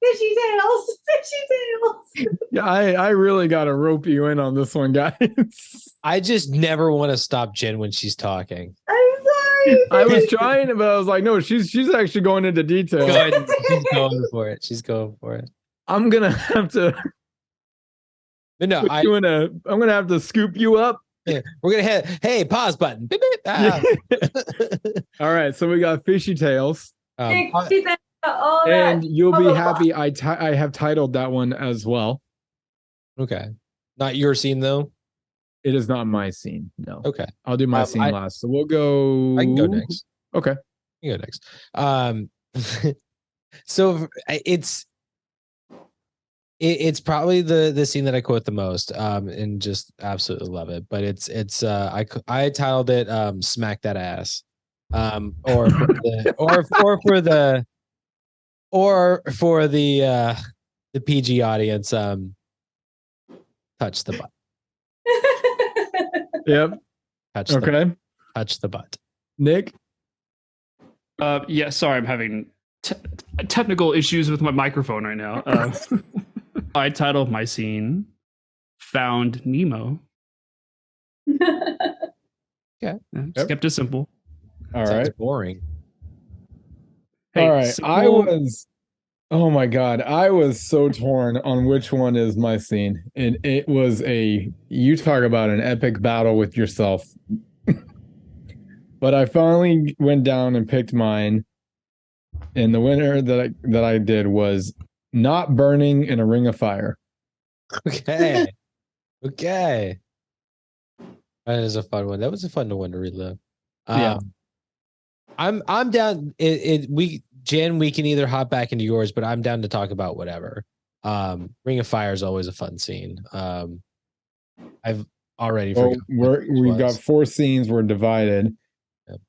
Fishy tails. Fishy tails. Yeah, I really got to rope you in on this one, guys. I just never want to stop Jen when she's talking. I'm sorry. I was trying, but I was like, no, she's actually going into detail. She's going for it. She's going for it. I'm gonna have to. No, I'm gonna have to scoop you up. Yeah, we're gonna hit. Hey, pause button. Beep, beep. Ah. All right, so we got fishy tails. And you'll be happy. I have titled that one as well. Okay, not your scene though. It is not my scene. No. Okay, I'll do my scene last. So we'll go. I can go next. Okay, you go next. So it's probably the scene that I quote the most, and just absolutely love it. But I titled it "Smack That Ass," or for the PG audience, touch the butt. Yep. Touch the butt. Nick. Yeah, sorry, I'm having technical issues with my microphone right now. I titled my scene "Found Nemo." Okay, just kept it simple. All right. Boring. Hey, all right. simple. Oh my God. I was so torn on which one is my scene. And it was you talk about an epic battle with yourself. But I finally went down and picked mine. And the winner that I did was not burning in a ring of fire. Okay. Okay. That is a fun one. That was a fun one to relive. Yeah. I'm down. Jen, we can either hop back into yours, but I'm down to talk about whatever. Ring of Fire is always a fun scene. I've already forgotten. We've got 4 scenes. We're divided. Yep.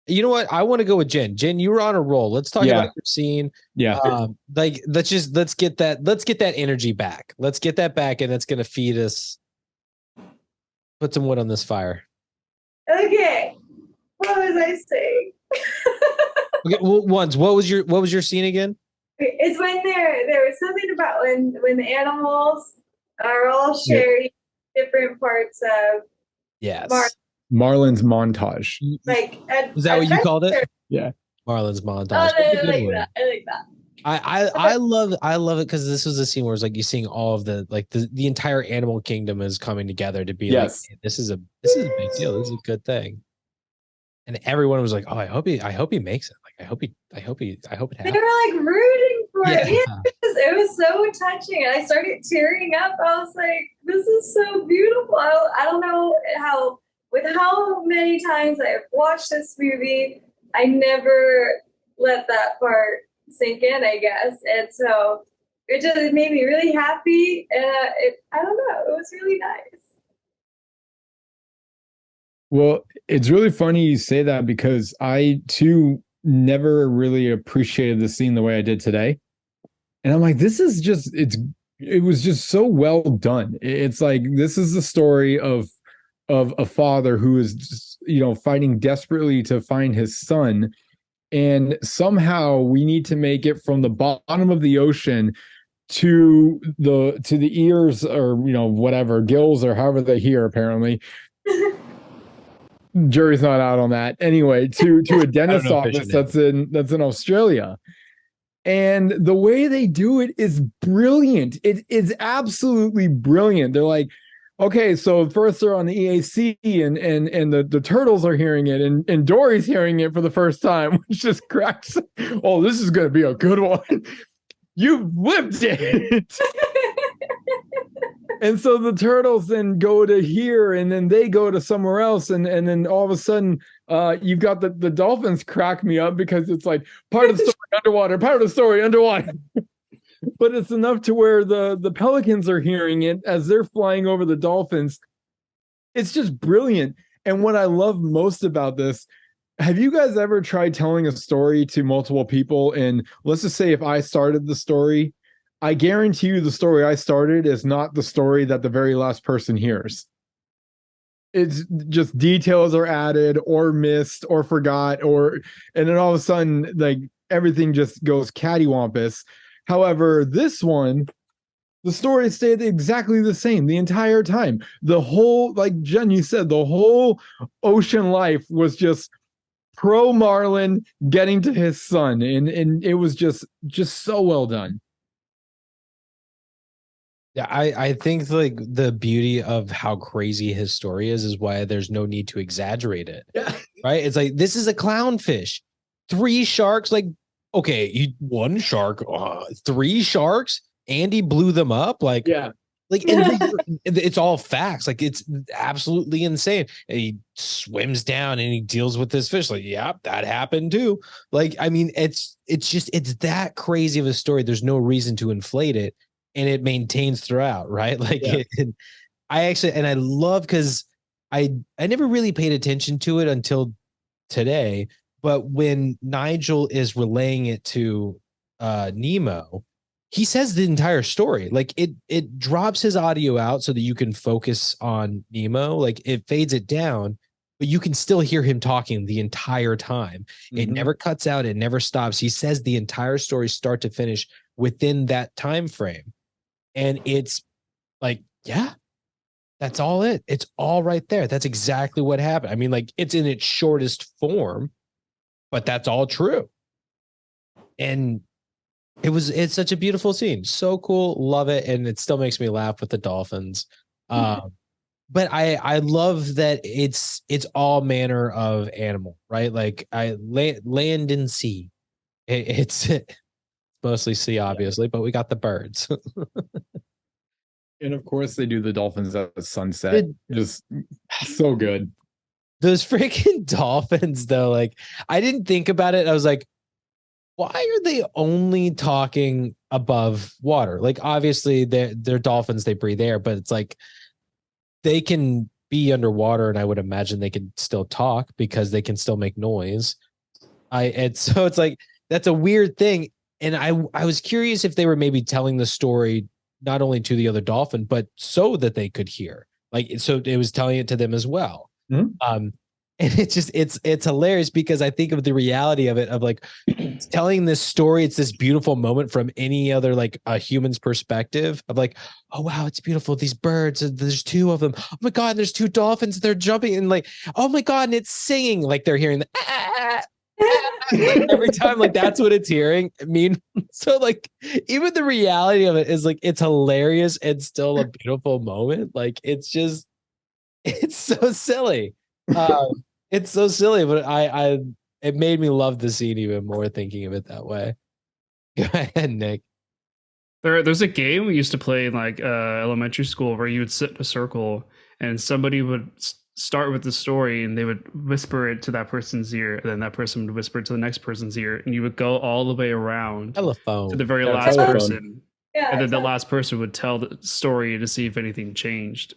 You know what? I want to go with Jen. Jen, you were on a roll. Let's talk about your scene. Yeah. Let's get that energy back. Let's get that back, and it's gonna feed us. Put some wood on this fire. Okay. What was I saying? Okay, well, what was your scene again? It's when there was something about when the animals are all sharing different parts of Marlin's montage. Like is that what you called it? Yeah. Marlin's montage. Oh, I like that. I like that. I love it because this was a scene where it's like you're seeing all of the entire animal kingdom is coming together to be like, hey, this is a big deal. This is a good thing. And everyone was like, "Oh, I hope he makes it. Like, I hope it They happens." were like rooting for it. Yeah. Yeah, it was so touching. And I started tearing up. I was like, this is so beautiful. I don't know how many times I've watched this movie, I never let that part sink in, I guess. And so it just made me really happy. And I don't know, it was really nice. Well, it's really funny you say that because I too never really appreciated the scene the way I did today. And I'm like, this is just it was just so well done. It's like this is the story of a father who is just, fighting desperately to find his son. And somehow we need to make it from the bottom of the ocean to the ears or whatever gills or however they hear apparently. Jury's not out on that. Anyway, to a dentist office that's in Australia. And the way they do it is brilliant. It is absolutely brilliant. They're like, okay, so first they're on the EAC and the turtles are hearing it and Dory's hearing it for the first time, which just cracks. Oh, this is gonna be a good one. You've lived it. And so the turtles then go to here and then they go to somewhere else. And then all of a sudden, you've got the dolphins crack me up because it's like part of the story underwater, part of the story underwater. But it's enough to where the pelicans are hearing it as they're flying over the dolphins. It's just brilliant. And what I love most about this, have you guys ever tried telling a story to multiple people? And let's just say if I started the story, I guarantee you the story I started is not the story that the very last person hears. It's just details are added or missed or forgot, and then all of a sudden, like everything just goes cattywampus. However, this one, the story stayed exactly the same the entire time. The whole, like Jen, you said, the whole ocean life was just pro Marlin getting to his son, and it was just so well done. Yeah, I think like the beauty of how crazy his story is why there's no need to exaggerate it. Yeah. Right? It's like this is a clownfish. 3 sharks, like, okay, one shark, 3 sharks, and he blew them up. Like, Yeah. Like, and it's all facts. Like, it's absolutely insane. And he swims down and he deals with this fish. Like, yeah, that happened too. Like, I mean, it's that crazy of a story. There's no reason to inflate it, and it maintains throughout, right? Like, Yeah. I love because I never really paid attention to it until today. But when Nigel is relaying it to Nemo, he says the entire story. Like it drops his audio out so that you can focus on Nemo. Like it fades it down, but you can still hear him talking the entire time. Mm-hmm. It never cuts out. It never stops. He says the entire story, start to finish, within that time frame. And it's like, yeah, that's all it. It's all right there. That's exactly what happened. I mean, like it's in its shortest form, but that's all true. And it's such a beautiful scene. So cool. Love it. And it still makes me laugh with the dolphins. But I love that it's all manner of animal, right? Like land and sea. It's mostly sea, obviously, but we got the birds. And of course they do the dolphins at sunset. Just so good. Those freaking dolphins though, like I didn't think about it. I was like, why are they only talking above water? Like, obviously, they're dolphins, they breathe air, but it's like they can be underwater, and I would imagine they can still talk because they can still make noise. So it's like that's a weird thing. And I was curious if they were maybe telling the story not only to the other dolphin, but so that they could hear. Like, so it was telling it to them as well. Mm-hmm. And it's hilarious because I think of the reality of it, of like telling this story. It's this beautiful moment from any other, like a human's perspective of like, oh, wow, it's beautiful. These birds, there's 2 of them. Oh my God, there's 2 dolphins. They're jumping and like, oh my God. And it's singing like they're hearing the, like every time, like that's what it's hearing. I mean, so like even the reality of it is like, it's hilarious and still a beautiful moment. Like, it's so silly. It's so silly, but it made me love the scene even more thinking of it that way. Go ahead, Nick. There's a game we used to play in like elementary school where you would sit in a circle and somebody would start with the story and they would whisper it to that person's ear, and then that person would whisper it to the next person's ear, and you would go all the way around Telephone. to the very Yeah, last telephone. person, Yeah. and then the last person would tell the story to see if anything changed.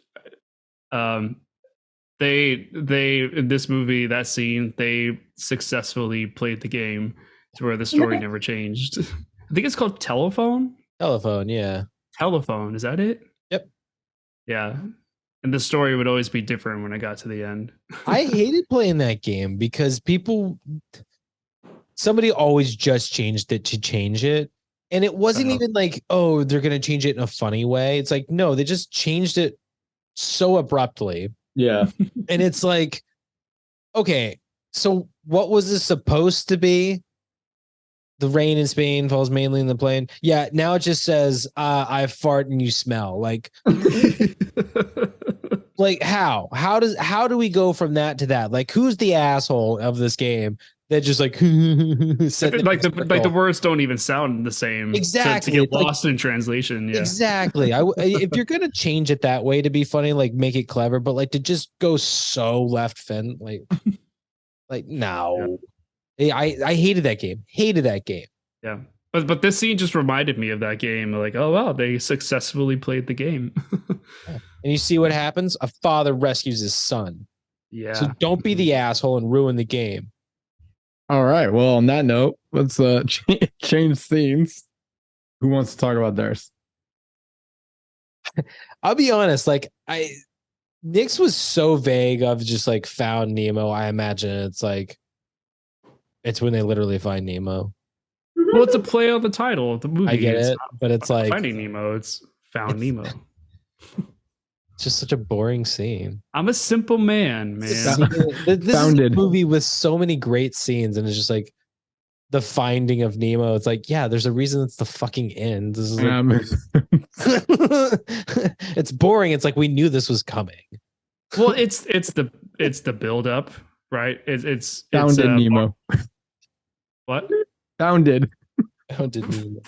They in this movie, that scene, they successfully played the game to where the story never changed. I think it's called Telephone. Telephone, yeah. Telephone, is that it? Yep. Yeah. And the story would always be different when I got to the end. I hated playing that game because somebody always just changed it to change it. And it wasn't even like, oh, they're going to change it in a funny way. It's like, no, they just changed it so abruptly. Yeah. And it's like, okay, so what was this supposed to be? The rain in Spain falls mainly in the plain. Yeah, now it just says, I fart and you smell. Like, like how? How do we go from that to that? Like, who's the asshole of this game that just like like the words don't even sound the same. Exactly. To get lost in translation. Yeah. Exactly. If you're gonna change it that way to be funny, like make it clever, but like to just go so left fin, like no. Yeah. I hated that game. Hated that game. Yeah. But this scene just reminded me of that game. Like, oh wow, they successfully played the game. And you see what happens? A father rescues his son. Yeah. So don't be the asshole and ruin the game. All right. Well, on that note, let's change scenes. Who wants to talk about theirs? I'll be honest, like Nick's was so vague of just like found Nemo. I imagine it's like it's when they literally find Nemo. Well, it's a play on the title of the movie. I get it's it, but it's like Finding Nemo. It's Found Nemo. It's just such a boring scene. I'm a simple man, man. This is a movie with so many great scenes, and it's just like the finding of Nemo. It's like, yeah, there's a reason it's the fucking end. This is like, it's boring. It's like we knew this was coming. Well, it's the build up, right? It's Founded Nemo. What? Founded Nemo.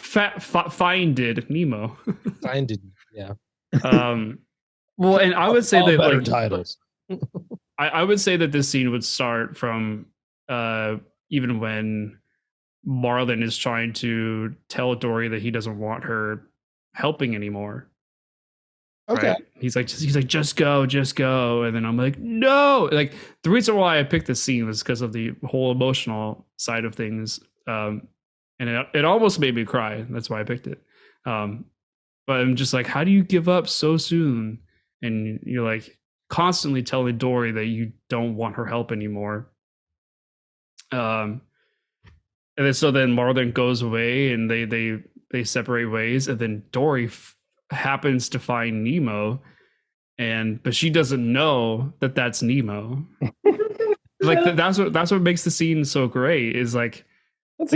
Finded Nemo. Finded, yeah. Well, and I would say all that better like titles. I would say that this scene would start from even when Marlin is trying to tell Dory that he doesn't want her helping anymore. Okay. Right? He's like, just go. And then I'm like, no. Like the reason why I picked this scene was because of the whole emotional side of things. And it almost made me cry. That's why I picked it. But I'm just like, how do you give up so soon? And you're like constantly telling Dory that you don't want her help anymore. And then so then Marlin goes away and they separate ways, and then Dory happens to find Nemo, but she doesn't know that that's Nemo. Like that's what makes the scene so great is like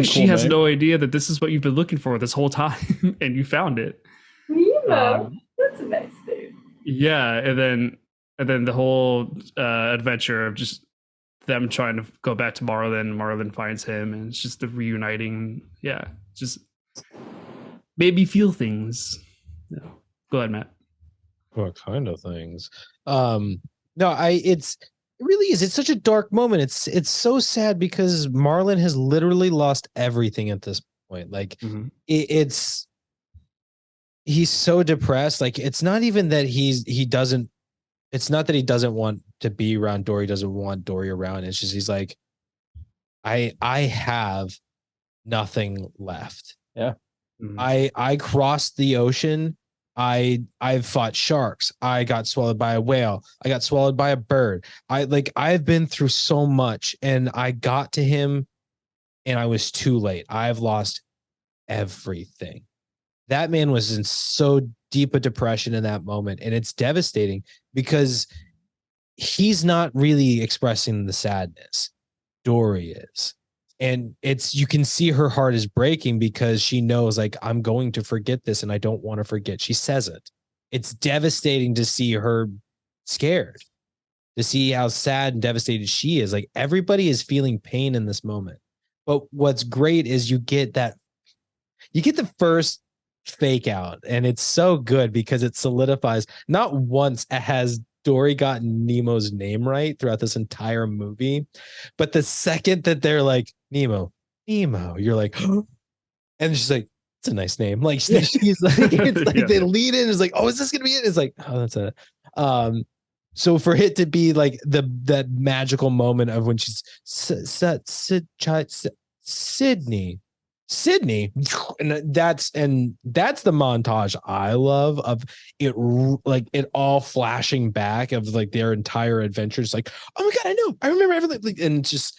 she has no idea that this is what you've been looking for this whole time and you found it. Nemo, that's a nice name. Yeah, and then the whole adventure of just them trying to go back to Marlin finds him, and it's just the reuniting. Yeah, just made me feel things. Yeah. Go ahead, Matt. What kind of things? No, it really is. It's such a dark moment. It's so sad because Marlin has literally lost everything at this point. Like he's so depressed. Like it's not even that it's not that he doesn't want to be around Dory, doesn't want Dory around. It's just he's like, I have nothing left. Yeah. I crossed the ocean. I've fought sharks. I got swallowed by a whale. I got swallowed by a bird. I've been through so much, and I got to him and I was too late. I've lost everything. That man was in so deep a depression in that moment, and it's devastating because he's not really expressing the sadness. Dory is. And you can see her heart is breaking because she knows, like, I'm going to forget this and I don't want to forget. She says it. It's devastating to see her scared. to see how sad and devastated she is. Like everybody is feeling pain in this moment. But what's great is you get the first fake out, and it's so good because it solidifies. Not once has Dory gotten Nemo's name right throughout this entire movie, but the second that they're like Nemo, you're like, and she's like, it's a nice name. Like she's like, it's like they lead in. It's like, oh, is this gonna be it? It's like, oh, that's a. So for it to be like that magical moment of when she's Sydney, and that's the montage I love of it, like it all flashing back of like their entire adventures. Like, oh my god, I remember everything, and just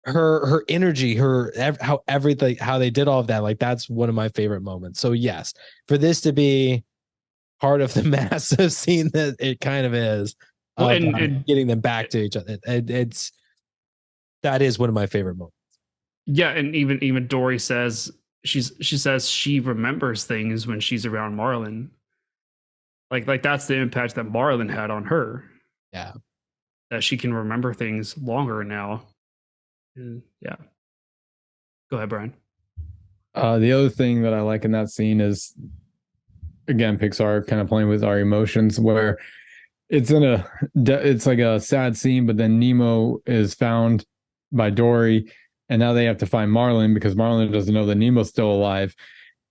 her energy, how they did all of that. Like that's one of my favorite moments. So yes, for this to be part of the massive scene that it kind of is, well, and getting them back to each other, that is one of my favorite moments. Yeah, and even Dory says she says she remembers things when she's around Marlin. Like that's the impact that Marlin had on her. Yeah, that she can remember things longer now. And yeah, go ahead, Brian. The other thing that I like in that scene is, again, Pixar kind of playing with our emotions, where it's like a sad scene, but then Nemo is found by Dory, and now they have to find Marlin because Marlin doesn't know that Nemo's still alive,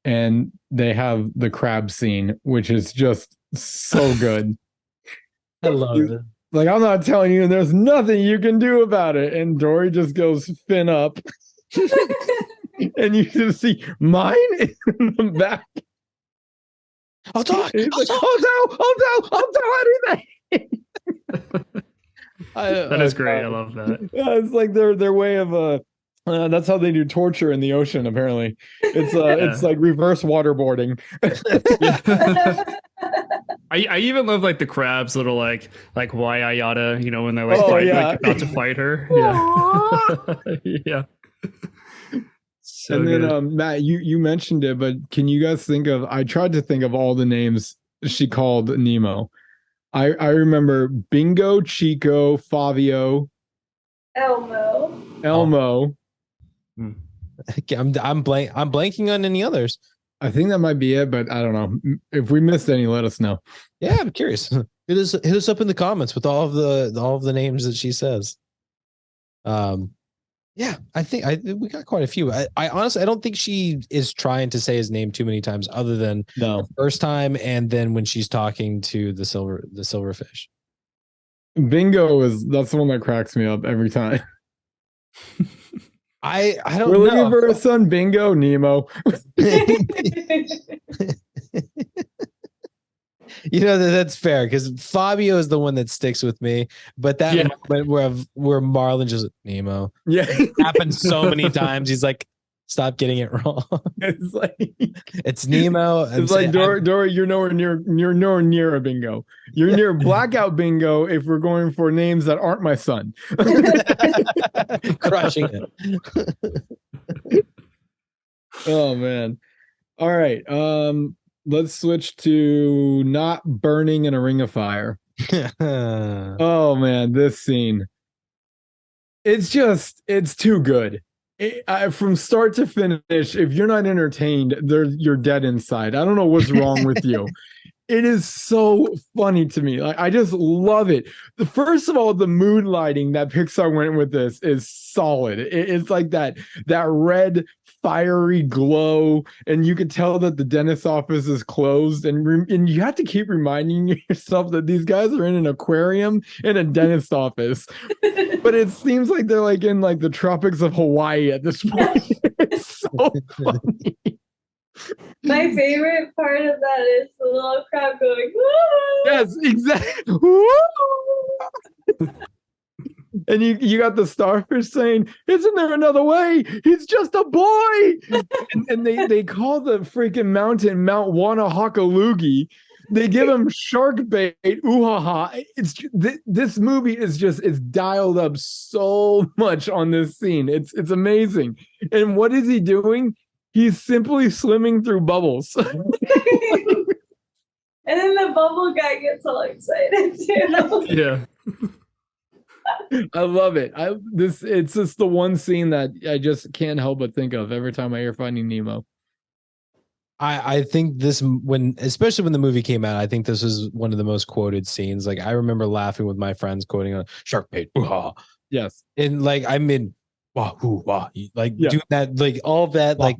and they have the crab scene, which is just so good. I love it. Like, I'm not telling you, there's nothing you can do about it, and Dory just goes fin up, and you just see mine in the back. I'll talk. He's like, I'll tell anything. That is great. I love that. Yeah, it's like their way of that's how they do torture in the ocean. Apparently, it's like reverse waterboarding. I even love like the crab's little like why yada, you know, when they're like about to fight her. Yeah. Yeah. So and then Matt, you mentioned it, but can you guys think of? I tried to think of all the names she called Nemo. I remember Bingo, Chico, Fabio, Elmo. I'm blanking on any others. I think that might be it, but I don't know. If we missed any, let us know. Yeah, I'm curious. Hit us up in the comments with all of the names that she says. Yeah, I think we got quite a few. I honestly, I don't think she is trying to say his name too many times, other than the first time, and then when she's talking to the silverfish. Bingo that's the one that cracks me up every time. I don't know. We're looking for a son, Bingo, Nemo. You know, that's fair, because Fabio is the one that sticks with me. But that moment where Marlin just Nemo, happened so many times. He's like, stop getting it wrong. It's like it's Nemo. It's like Dory, you're nowhere near a bingo. You're near blackout bingo if we're going for names that aren't my son. Crushing it. Oh man. All right. Let's switch to not burning in a ring of fire. Oh man, this scene. It's too good. From start to finish, if you're not entertained, you're dead inside. I don't know what's wrong with you. It is so funny to me. Like, I just love it. First of all, the mood lighting that Pixar went with this is solid. It's like that red fiery glow, and you could tell that the dentist's office is closed, and you have to keep reminding yourself that these guys are in an aquarium in a dentist's office. But it seems like they're like in like the tropics of Hawaii at this point. It's so funny. My favorite part of that is the little crab going, woo! Yes, exactly. And you got the starfish saying, "Isn't there another way? He's just a boy." and they call the freaking mountain Mount Wanahakalugi. They give him shark bait. Ooh-ha-ha. This movie is dialed up so much on this scene. It's amazing. And what is he doing? He's simply swimming through bubbles. And then the bubble guy gets all excited too. Yeah. I love it. It's just the one scene that I just can't help but think of every time I hear Finding Nemo. I think this especially when the movie came out, I think this was one of the most quoted scenes. Like I remember laughing with my friends quoting a shark bait. Yes. And like I'm in wah, like Yeah. doing that, like all that, like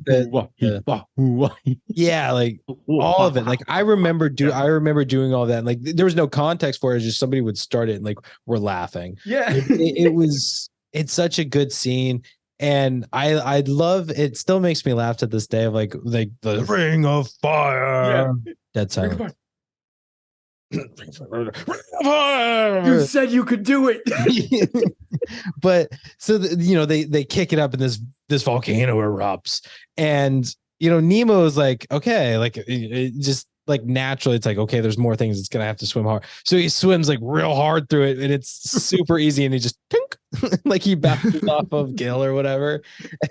yeah, like all of it. Like I remember doing all that. And like there was no context for it. It's just somebody would start it and like we're laughing. Yeah. It's such a good scene. And I love it. Still makes me laugh to this day of like the ring of fire. Yeah. Dead silence. You said you could do it. But so they kick it up and this volcano erupts, and Nemo is like, okay, like it just like naturally it's like, okay, there's more things, it's gonna have to swim hard, so he swims like real hard through it and it's super easy, and he just tink, like he bounces off of Gil or whatever.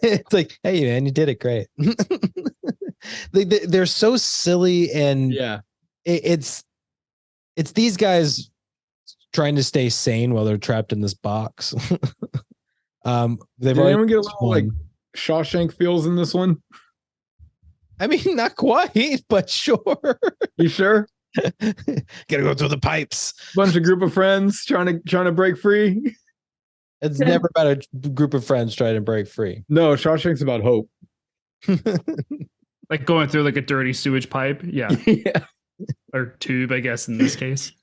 It's like, hey man, you did it great. They're so silly, and yeah, it's these guys trying to stay sane while they're trapped in this box. They've did anyone get a little like Shawshank feels in this one? I mean, not quite, but sure. You sure? Gotta go through the pipes. Bunch of group of friends trying to break free. It's never about a group of friends trying to break free. No, Shawshank's about hope. Like going through like a dirty sewage pipe. Yeah. Yeah. Or tube, I guess, in this case.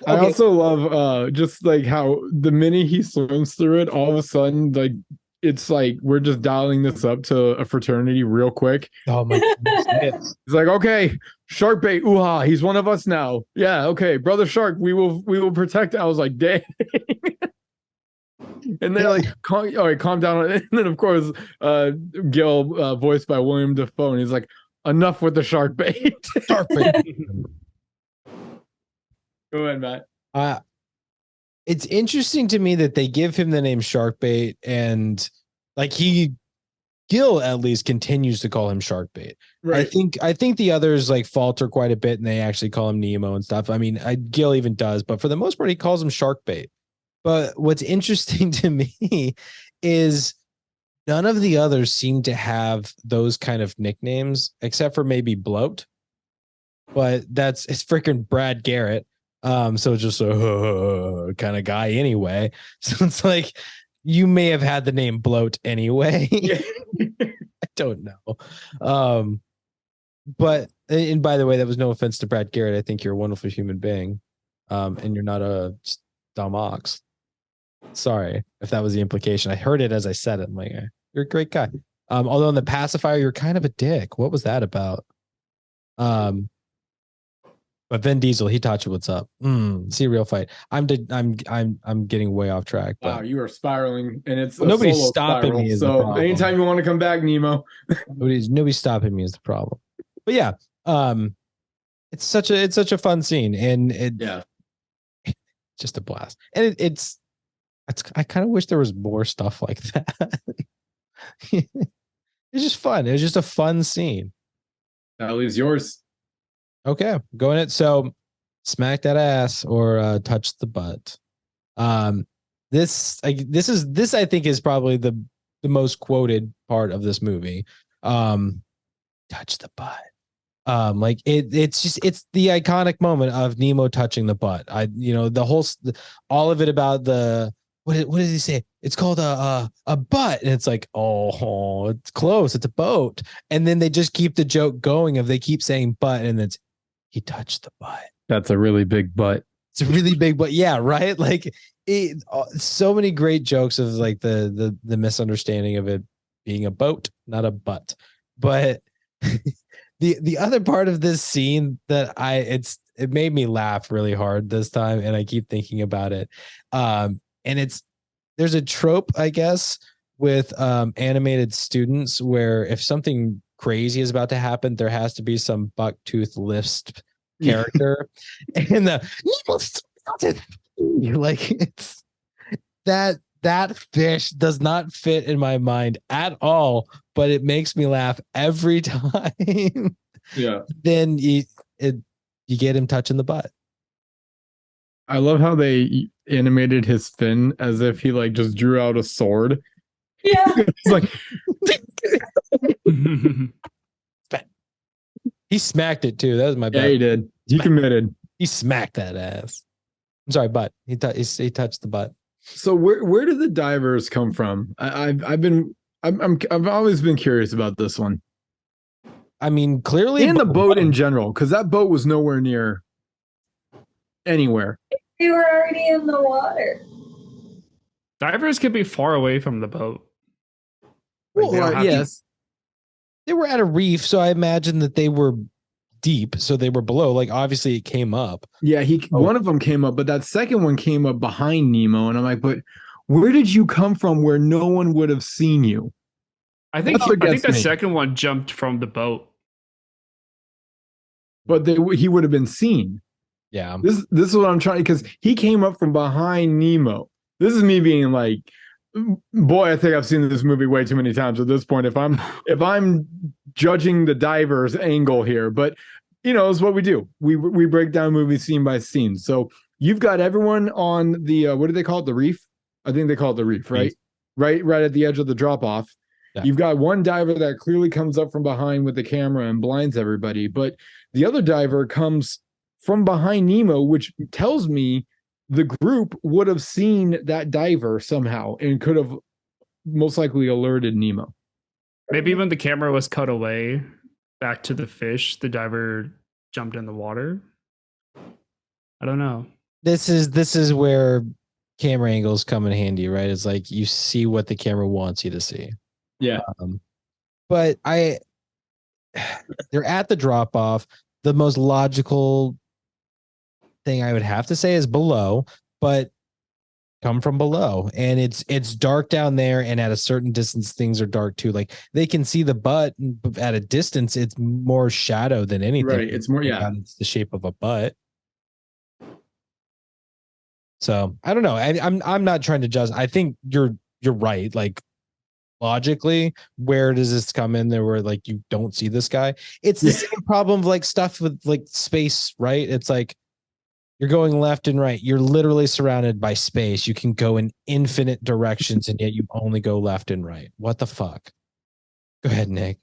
I also love just like how the minute he swims through it, all of a sudden, like it's like we're just dialing this up to a fraternity real quick. Oh my goodness. It's like, okay, shark bait, ooh-ha, he's one of us now. Yeah, okay, brother shark, we will protect. I was like, dang. And they're like, all right, calm down. And then of course, Gil, voiced by William Dafoe, and he's like, enough with the shark bait. Shark bait. Go ahead, Matt. It's interesting to me that they give him the name Sharkbait, and like Gil at least continues to call him Sharkbait. Right. I think the others like falter quite a bit, and they actually call him Nemo and stuff. I mean, Gil even does, but for the most part, he calls him Sharkbait. But what's interesting to me is none of the others seem to have those kind of nicknames, except for maybe Bloat. But it's freaking Brad Garrett. So just a kind of guy anyway. So it's like you may have had the name Bloat anyway. I don't know. But and by the way, that was no offense to Brad Garrett. I think you're a wonderful human being. And you're not a dumb ox. Sorry if that was the implication. I heard it as I said it. I'm like, you're a great guy. Although in the pacifier, you're kind of a dick. What was that about? But Vin Diesel, Hitachi, what's up? See a real fight. I'm getting way off track. But Wow, you are spiraling, and it's nobody's stopping me. Is so anytime you want to come back, Nemo, nobody's stopping me is the problem. But yeah, it's such a fun scene, and it's just a blast. And it's I kind of wish there was more stuff like that. It's just fun. It was just a fun scene. That leaves yours. Okay, go in it. So smack that ass or touch the butt. This I think is probably the most quoted part of this movie. Touch the butt. Like it's the iconic moment of Nemo touching the butt. All of it about the what did he say? It's called a butt, and it's like, oh, it's close. It's a boat, and then they just keep the joke going of they keep saying butt, and it's he touched the butt. That's a really big butt. It's a really big butt. Yeah, right. Like so many great jokes of like the misunderstanding of it being a boat, not a butt. But the other part of this scene that it made me laugh really hard this time, and I keep thinking about it. And there's a trope, I guess, with animated students where if something crazy is about to happen, there has to be some bucktooth lisp character, and like it's that fish does not fit in my mind at all, but it makes me laugh every time. Yeah. Then you get him touching the butt. I love how they animated his fin as if he like just drew out a sword. Yeah. It's like He smacked it too. That was my yeah, bad. he did. He committed. He smacked that ass. I'm sorry, butt. He touched the butt. So where did the divers come from? I've always been curious about this one. I mean, clearly, And the boat in general, because that boat was nowhere near anywhere. We were already in the water. Divers could be far away from the boat. Well, they don't have to- yes. they were at a reef, so I imagine that they were deep, so they were below. Like obviously, it came up. Yeah, one of them came up, but that second one came up behind Nemo, and I'm like, but where did you come from where no one would have seen you? I think That's what the gets me. second one jumped from the boat. But he would have been seen. Yeah. This is what I'm trying, because he came up from behind Nemo. This is me being like, boy, I think I've seen this movie way too many times at this point. If I'm judging the diver's angle here, but you know, it's what we do. We break down movies scene by scene. So you've got everyone on the what do they call it? The reef? I think they call it the reef, right? Right at the edge of the drop off. Yeah. You've got one diver that clearly comes up from behind with the camera and blinds everybody, but the other diver comes from behind Nemo, which tells me the group would have seen that diver somehow and could have most likely alerted Nemo. Maybe when the camera was cut away back to the fish, the diver jumped in the water. I don't know. This is where camera angles come in handy, right? It's like you see what the camera wants you to see. Yeah. But they're at the drop off. The most logical thing I would have to say is below, but come from below, and it's dark down there, and at a certain distance things are dark too. Like they can see the butt at a distance. It's more shadow than anything. Right. It's more, yeah. It's the shape of a butt. So I don't know. I'm not trying to judge. I think you're right. Like logically, where does this come in there where like you don't see this guy? It's the same problem of like stuff with like space, right? It's like you're going left and right. You're literally surrounded by space. You can go in infinite directions, and yet you only go left and right. What the fuck? Go ahead, Nick.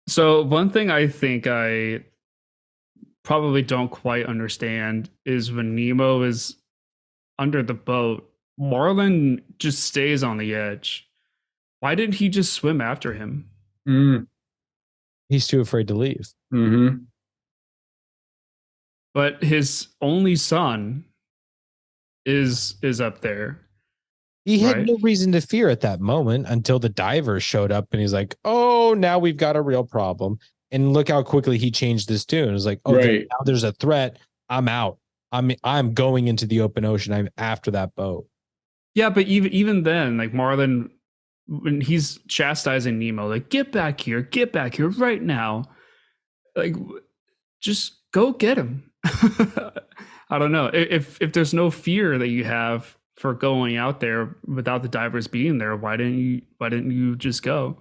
So one thing I think I probably don't quite understand is when Nemo is under the boat, Marlin just stays on the edge. Why didn't he just swim after him? He's too afraid to leave. Mm-hmm. But his only son is up there. He had right? no reason to fear at that moment until the diver showed up, and he's like, "Oh, now we've got a real problem." And look how quickly he changed his tune. It's like, "Oh, Right. now there's a threat. I'm out. I'm going into the open ocean. I'm after that boat." Yeah, but even then, like Marlin, when he's chastising Nemo, like get back here right now, like just go get him. I don't know if there's no fear that you have for going out there without the divers being there. Why didn't you just go?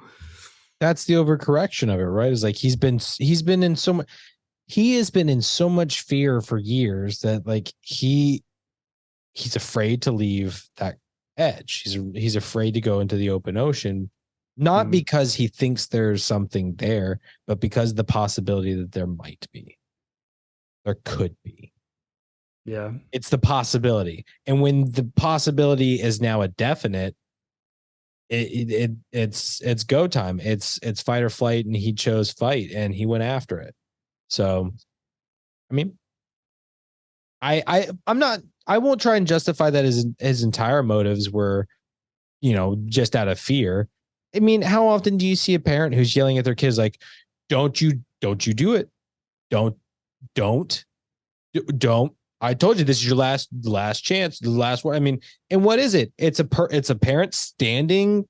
That's the overcorrection of it, right? It's like he has been in so much fear for years that like he's afraid to leave that edge. He's afraid to go into the open ocean, not because he thinks there's something there, but because the possibility that there might be, there could be. Yeah, it's the possibility, and when the possibility is now a definite, it's go time. It's fight or flight, and he chose fight, and he went after it. So, I mean, I'm not. I won't try and justify that his entire motives were, just out of fear. I mean, how often do you see a parent who's yelling at their kids like, "Don't you do it? Don't." I told you this is your last chance, the last one. I mean, and what is it? It's a parent standing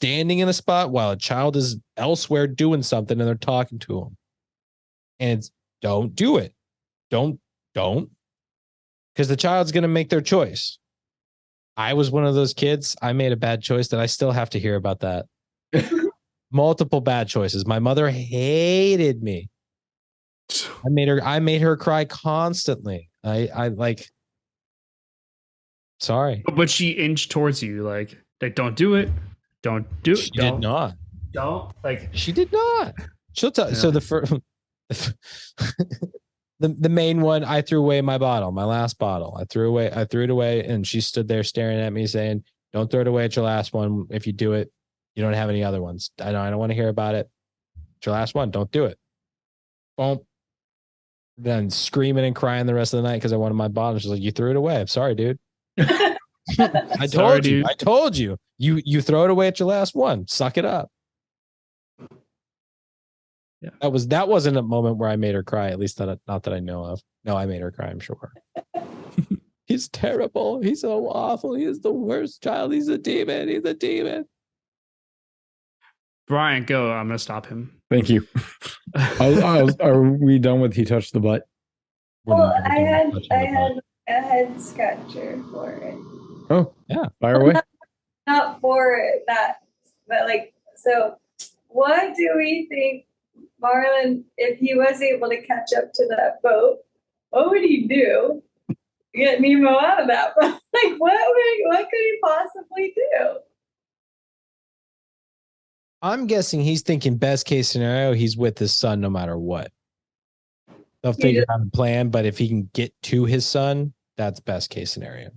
in a spot while a child is elsewhere doing something, and they're talking to him. And it's don't do it. Don't. Because the child's going to make their choice. I was one of those kids. I made a bad choice that I still have to hear about that. Multiple bad choices. My mother hated me I made her cry constantly. I like, sorry. But she inched towards you, like don't do it. Don't do it. She did not. Don't. Like, She did not. She'll tell. Yeah. So the first, the main one, I threw away my bottle, my last bottle. I threw it away, and she stood there staring at me, saying, "Don't throw it away at your last one. If you do it, you don't have any other ones. I don't want to hear about it. It's your last one. Don't do it." Boom. Then screaming and crying the rest of the night because I wanted my bottle. She's like, "You threw it away. I'm sorry, dude. I told you. Dude. I told you. You throw it away at your last one. Suck it up." Yeah. That wasn't a moment where I made her cry, at least not that I know of. No, I made her cry, I'm sure. He's terrible. He's so awful. He is the worst child. He's a demon. He's a demon. Brian, go. I'm gonna stop him. Thank you. Are we done with he touched the butt? Well, I had a head scratcher for it. Oh, yeah. Fire away. Not for that, but like, so what do we think Marlon, if he was able to catch up to that boat, what would he do to get Nemo out of that boat? Like, what could he possibly do? I'm guessing he's thinking best case scenario, he's with his son no matter what. They'll figure out a plan, but if he can get to his son, that's best case scenario.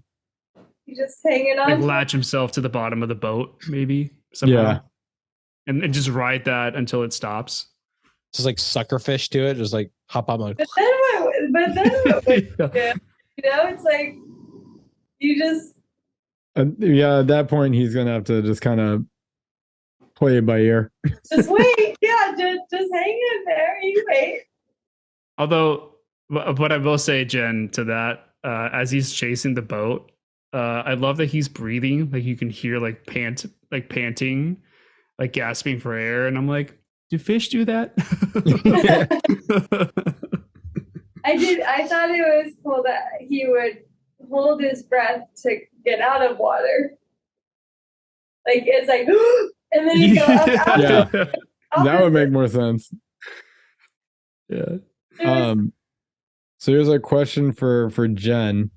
He's just hanging on. Like latch himself to the bottom of the boat, maybe somehow. Yeah. And just ride that until it stops. Just like sucker fish to it, just like hop on like. But then what would you do? You know, it's like you just. Yeah, at that point, he's gonna have to just kind of play it by ear. Just wait. Yeah, just hang in there. You wait. Although, what I will say, Jen, to that, as he's chasing the boat, I love that he's breathing. Like you can hear like panting, like gasping for air, and I'm like, do fish do that? I thought it was cool that he would hold his breath to get out of water. Like it's like, and then he go up. Yeah, that would make more sense. Yeah. So here's a question for Jen.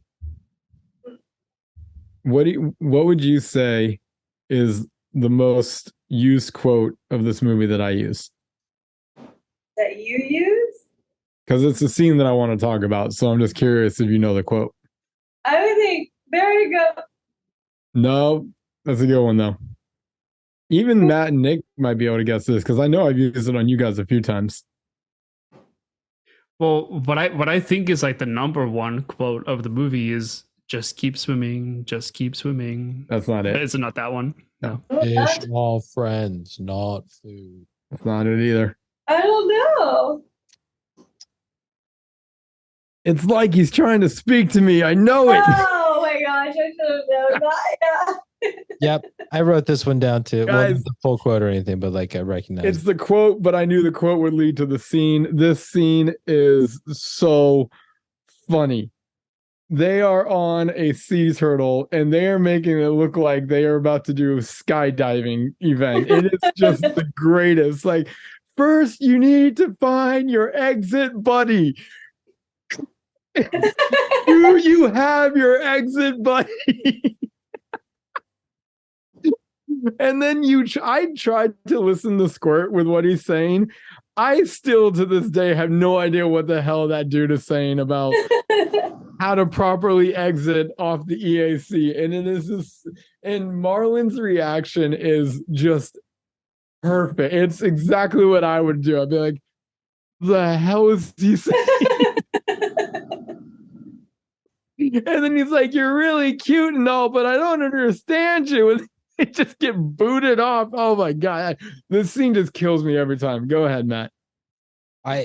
What would you say is the most used quote of this movie that I use? That you use? Because it's a scene that I want to talk about, so I'm just curious if you know the quote. I would think, there you go. No, that's a good one though. Even Matt and Nick might be able to guess this because I know I've used it on you guys a few times. Well, what I think is like the number one quote of the movie is "Just keep swimming, just keep swimming." That's not it. Is it not that one? No. Fish all friends, not food. That's not it either. I don't know. It's like he's trying to speak to me. I know it. Oh my gosh, I should have known that. Yeah. Yep, I wrote this one down too. Well, Guys, not the full quote or anything, but like I recognize. It's the quote, but I knew the quote would lead to the scene. This scene is so funny. They are on a sea turtle and they are making it look like they are about to do a skydiving event. It is just the greatest. Like, first you need to find your exit buddy. Do you have your exit buddy? And then I tried to listen to Squirt with what he's saying. I still to this day have no idea what the hell that dude is saying about how to properly exit off the EAC. And it is just, and Marlon's reaction is just perfect. It's exactly what I would do. I'd be like, the hell is he saying? And then he's like, you're really cute and all, but I don't understand you. And they just get booted off. Oh my God. This scene just kills me every time. Go ahead, Matt. I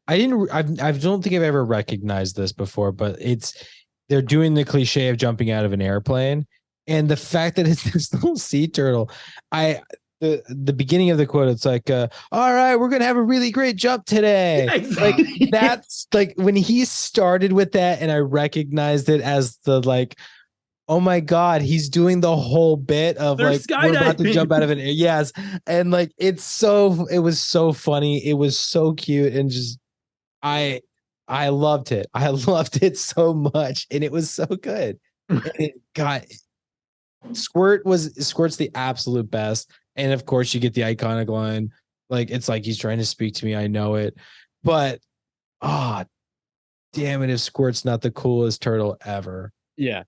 don't think I've ever recognized this before, but they're doing the cliche of jumping out of an airplane. And the fact that it's this little sea turtle, the beginning of the quote, it's like, all right, we're gonna have a really great jump today. Exactly. Like that's like when he started with that, and I recognized it as the like, oh my God, he's doing the whole bit of They're like we're about to skydiving. jump out of an yes, and like it was so funny, it was so cute, and just I loved it. I loved it so much, and it was so good. And it got Squirt's the absolute best, and of course you get the iconic line, like it's like he's trying to speak to me. I know it, but damn it, if Squirt's not the coolest turtle ever. Yeah.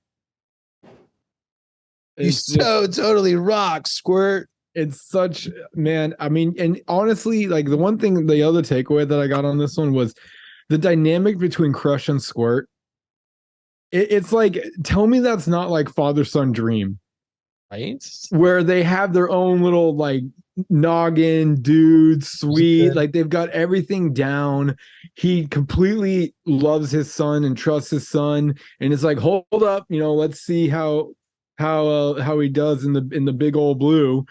You so totally rock, Squirt. It's such, man. I mean, and honestly, like the one thing, the other takeaway that I got on this one was the dynamic between Crush and Squirt. It's like, tell me that's not like father-son dream, right? Where they have their own little like noggin, dude, sweet, like they've got everything down. He completely loves his son and trusts his son, and it's like, hold up, let's see how he does in the big old blue.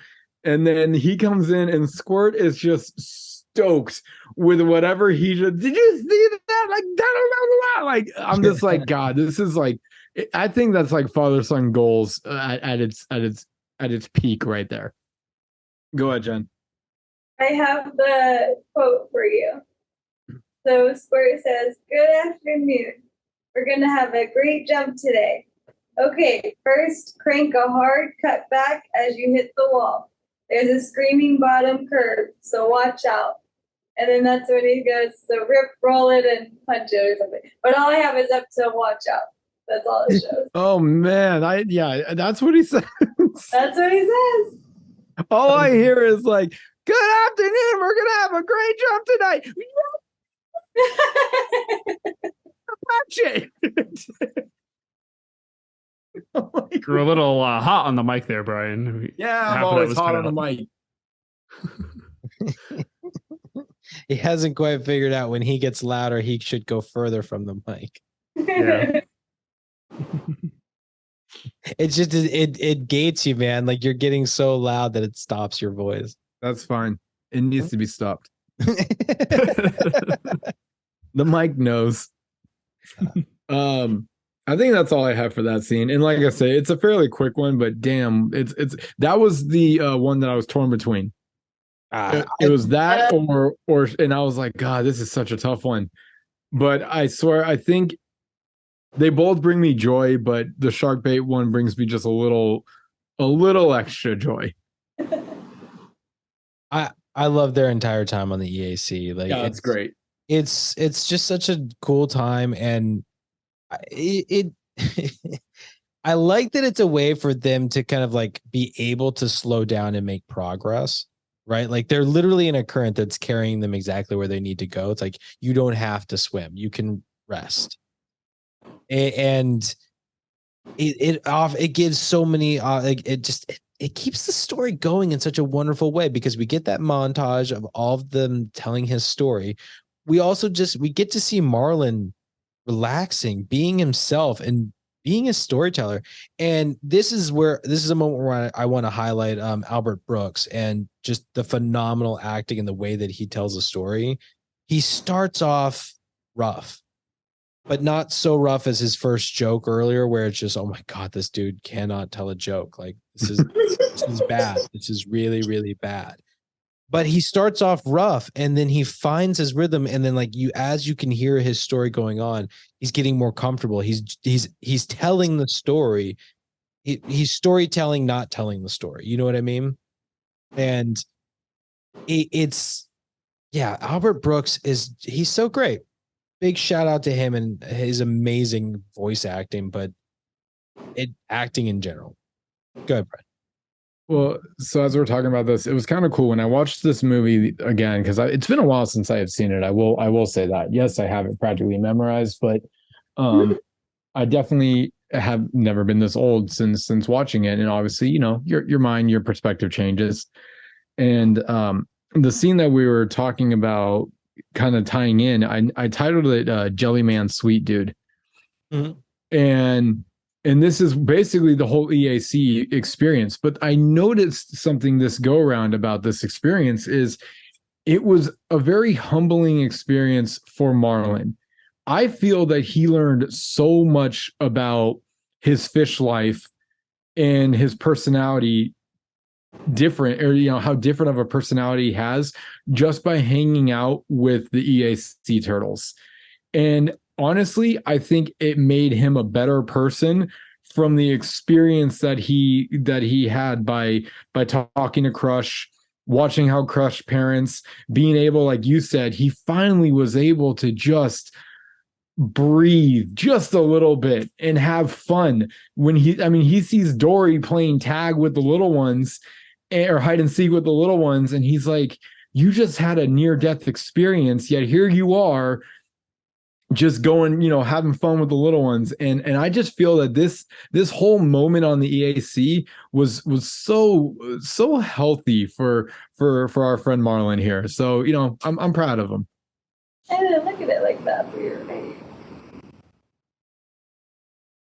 And then he comes in and Squirt is just stoked with whatever he just, did you see that? Like, da, da, da, da. Like, I'm just like, God, this is like, I think that's like father-son goals at its peak right there. Go ahead, Jen. I have the quote for you. So Squirt says, "Good afternoon. We're going to have a great jump today. Okay, first crank a hard cut back as you hit the wall. There's a screaming bottom curve, so watch out." And then that's when he goes, so rip, roll it, and punch it or something. But all I have is up to watch out. That's all it shows. Oh, man. That's what he says. That's what he says. All I hear is like, good afternoon. We're going to have a great jump tonight. Watch it. You're a little hot on the mic there, Brian. Yeah, I'm always hot on the mic. He hasn't quite figured out when he gets louder, he should go further from the mic. Yeah. It's just it gates you, man. Like you're getting so loud that it stops your voice. That's fine. It needs to be stopped. The mic knows. I think that's all I have for that scene. And like I say, it's a fairly quick one, but damn, it's that was the one that I was torn between. It was that or and I was like, God, this is such a tough one. But I swear, I think they both bring me joy, but the shark bait one brings me just a little extra joy. I love their entire time on the EAC. Like, yeah, it's great. It's just such a cool time, and it I like that it's a way for them to kind of like be able to slow down and make progress, right? Like they're literally in a current that's carrying them exactly where they need to go. It's like you don't have to swim, you can rest, and it gives so many like it keeps the story going in such a wonderful way, because we get that montage of all of them telling his story. We also we get to see Marlin relaxing, being himself, and being a storyteller. And this is a moment where I want to highlight Albert Brooks and just the phenomenal acting and the way that he tells a story. He starts off rough, but not so rough as his first joke earlier, where it's just, oh my God, this dude cannot tell a joke. Like this is bad. This is really, really bad. But he starts off rough, and then he finds his rhythm, and then like as you can hear his story going on, he's getting more comfortable. He's telling the story. He's storytelling, not telling the story. You know what I mean? And it's Albert Brooks he's so great. Big shout out to him and his amazing voice acting, but acting in general. Go ahead, Brett. Well, so as we're talking about this, it was kind of cool when I watched this movie again, because it's been a while since I have seen it. I will say that. Yes, I have it practically memorized, but I definitely have never been this old since watching it. And obviously, your mind, your perspective changes. And the scene that we were talking about, kind of tying in, I titled it "Jelly Man Sweet Dude," and this is basically the whole EAC experience. But I noticed something this go around about this experience is it was a very humbling experience for Marlin. I feel that he learned so much about his fish life and his personality different, or how different of a personality he has just by hanging out with the EAC turtles. And honestly, I think it made him a better person from the experience that he had by talking to Crush, watching how Crush parents, being able, like you said, he finally was able to just breathe just a little bit and have fun when he sees Dory playing tag with the little ones, or hide and seek with the little ones, and he's like, you just had a near death experience, yet here you are just going, having fun with the little ones. And I just feel that this whole moment on the EAC was so healthy for our friend Marlon here. So, I'm proud of him. I didn't look at it like that, but you're right.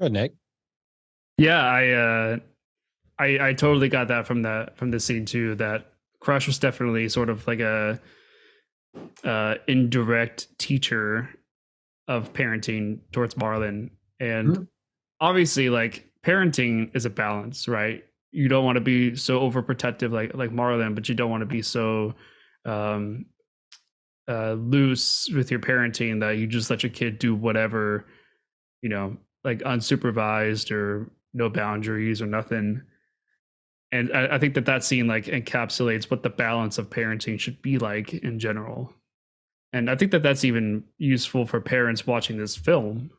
Good, Nick. Yeah, I totally got that from the scene too, that Crush was definitely sort of like a indirect teacher of parenting towards Marlon. And obviously, like, parenting is a balance, right? You don't want to be so overprotective like Marlon, but you don't want to be so loose with your parenting that you just let your kid do whatever, like unsupervised or no boundaries or nothing. And I think that scene like encapsulates what the balance of parenting should be like in general. And I think that's even useful for parents watching this film,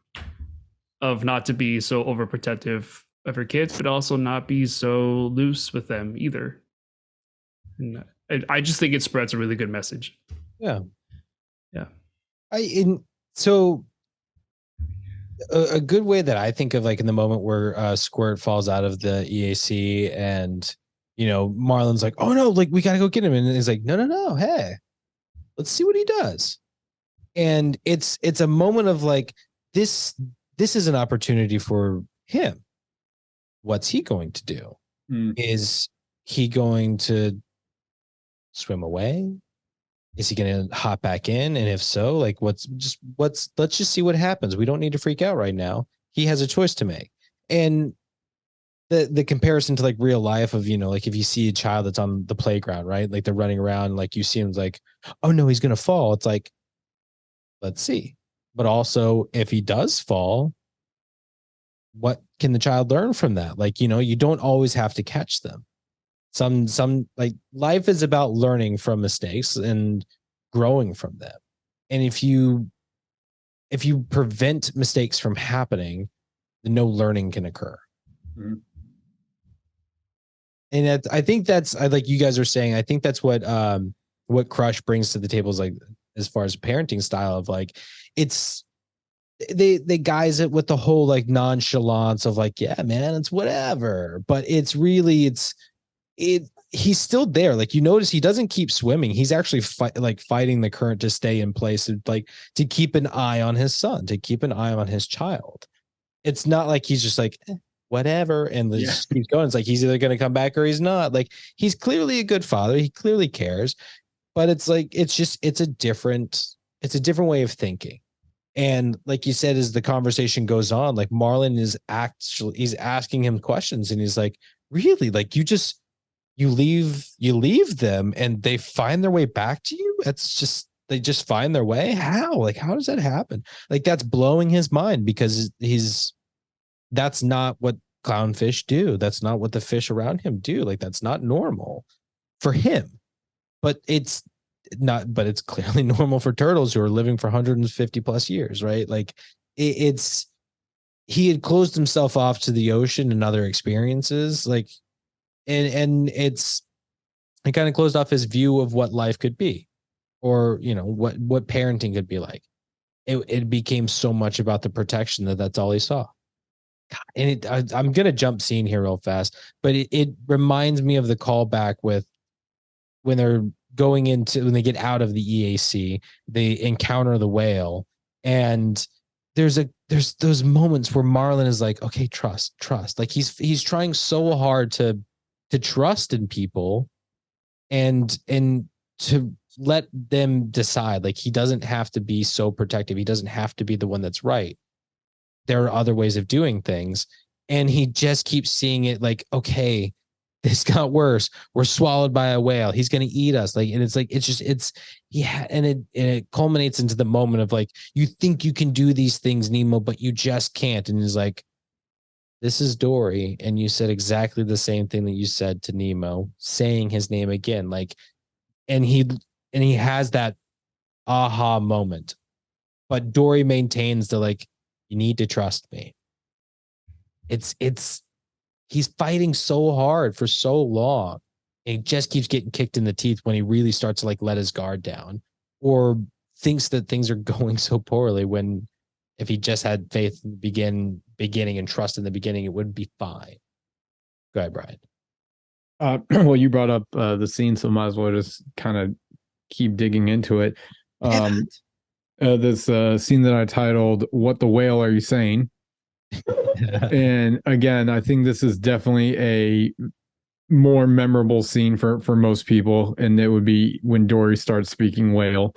of not to be so overprotective of your kids, but also not be so loose with them either. And I just think it spreads a really good message. Yeah. Yeah. So a good way that I think of, like, in the moment where Squirt falls out of the EAC and, Marlon's like, oh no, like, we got to go get him. And he's like, no, hey, let's see what he does. And it's a moment of like, this is an opportunity for him. What's he going to do? Is he going to swim away? Is he going to hop back in? And if so, like, let's just see what happens. We don't need to freak out right now. He has a choice to make. And the comparison to like real life of, like if you see a child that's on the playground, right? Like they're running around, like you see him like, oh no, he's going to fall. It's like, let's see. But also, if he does fall, what can the child learn from that? Like, you don't always have to catch them. Some like, life is about learning from mistakes and growing from them. And if you prevent mistakes from happening, then no learning can occur. Mm-hmm. And I think that's, like you guys are saying, I think that's what Crush brings to the table, is like, as far as parenting style of like, it's, they guise it with the whole like nonchalance of like, yeah, man, it's whatever. But it's really, he's still there. Like, you notice he doesn't keep swimming. He's actually fighting the current to stay in place, and like to keep an eye on his son, to keep an eye on his child. It's not like he's just like, whatever, and just keeps going. It's like he's either going to come back or he's not. Like, he's clearly a good father. He clearly cares, but it's like, it's a different way of thinking. And like you said, as the conversation goes on, like Marlon he's asking him questions, and he's like, really, like, you leave them and they find their way back to you? They just find their way? How? Like, how does that happen? Like, that's blowing his mind, because that's not what clownfish do. That's not what the fish around him do. Like, that's not normal for him. But it's clearly normal for turtles who are living for 150 plus years, right? Like, he had closed himself off to the ocean and other experiences, like, and it kind of closed off his view of what life could be, or what parenting could be like. It became so much about the protection that's all he saw. God, and I'm gonna jump scene here real fast, but it reminds me of the callback with when they get out of the EAC, they encounter the whale, and there's those moments where Marlon is like, okay, trust. Like, he's trying so hard to trust in people and to let them decide. Like, he doesn't have to be so protective. He doesn't have to be the one that's right. There are other ways of doing things. And he just keeps seeing it like, okay, this got worse. We're swallowed by a whale. He's gonna eat us. Like, and yeah, and it culminates into the moment of like, you think you can do these things, Nemo, but you just can't. And he's like, this is Dory, and you said exactly the same thing that you said to Nemo, saying his name again. Like, and he has that aha moment. But Dory maintains the like, you need to trust me. He's fighting so hard for so long. And he just keeps getting kicked in the teeth when he really starts to like let his guard down or thinks that things are going so poorly when if he just had faith in the beginning and trust in the beginning, it would be fine. Go ahead, Brian. Well, you brought up the scene, so might as well just kind of keep digging into it. This scene that I titled "What the Whale Are You Saying?" And again, I think this is definitely a more memorable scene for most people, and it would be when Dory starts speaking whale.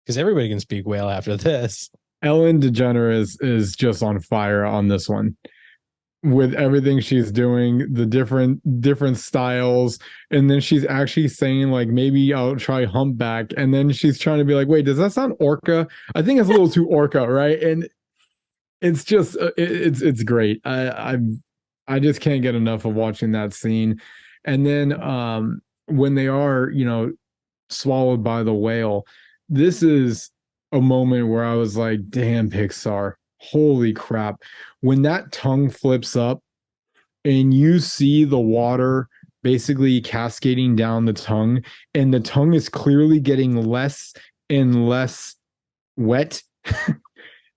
Because everybody can speak whale after this. Ellen DeGeneres is just on fire on this one. With everything she's doing, the different styles, and then she's actually saying like, maybe I'll try humpback, and then she's trying to be like, wait, does that sound orca? I think it's a little too orca, right? And it's just it's great. I just can't get enough of watching that scene. And then when they are, swallowed by the whale, this is a moment where I was like, damn, Pixar, holy crap. When that tongue flips up and you see the water basically cascading down the tongue, and the tongue is clearly getting less and less wet.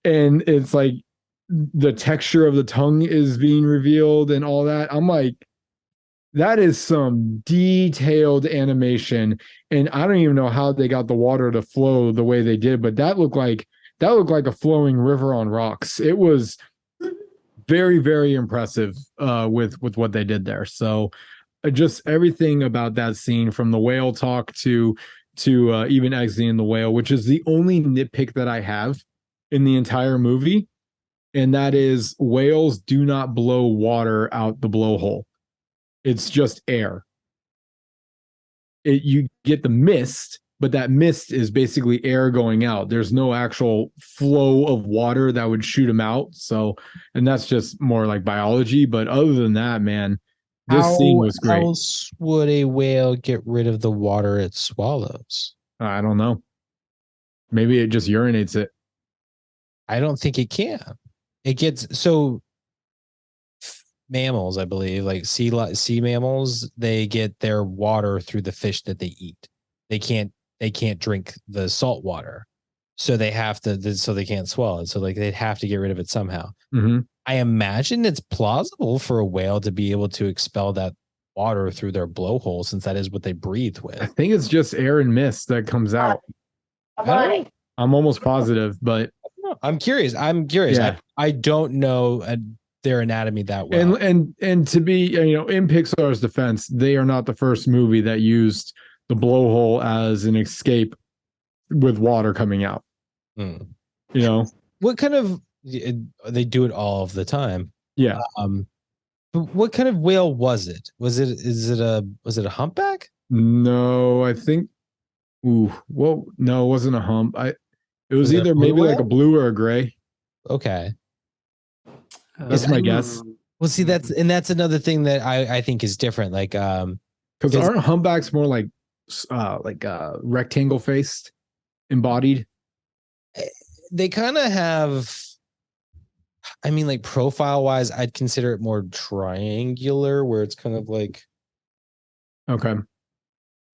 And it's like the texture of the tongue is being revealed and all that. I'm like, that is some detailed animation. And I don't even know how they got the water to flow the way they did, but that looked like a flowing river on rocks. It was very, very impressive with what they did there. So just everything about that scene, from the whale talk to even exiting the whale, which is the only nitpick that I have in the entire movie, and that is whales do not blow water out the blowhole. It's just air. You get the mist, but that mist is basically air going out. There's no actual flow of water that would shoot them out. So, and that's just more like biology. But other than that, man, this scene was great. How else would a whale get rid of the water it swallows? I don't know. Maybe it just urinates it. I don't think it can. It gets so mammals, I believe, like sea mammals, they get their water through the fish that they eat. They can't drink the salt water, so they have to. So they can't swallow it. So like they'd have to get rid of it somehow. Mm-hmm. I imagine it's plausible for a whale to be able to expel that water through their blowhole, since that is what they breathe with. I think it's just air and mist that comes out. I'm almost positive, but I'm curious. Yeah. I don't know their anatomy that well. And to be, in Pixar's defense, they are not the first movie that used the blowhole as an escape with water coming out. What kind of, they do it all of the time. Yeah. But what kind of whale was it? Was it a humpback? No, I think. No, it wasn't a hump. It was either maybe like a blue or a gray. Okay. That's my guess. Well, see, that's another thing that I think is different. Like, because aren't humpbacks more like rectangle faced, embodied? They kind of have. I mean, like profile wise, I'd consider it more triangular, where it's kind of like. Okay.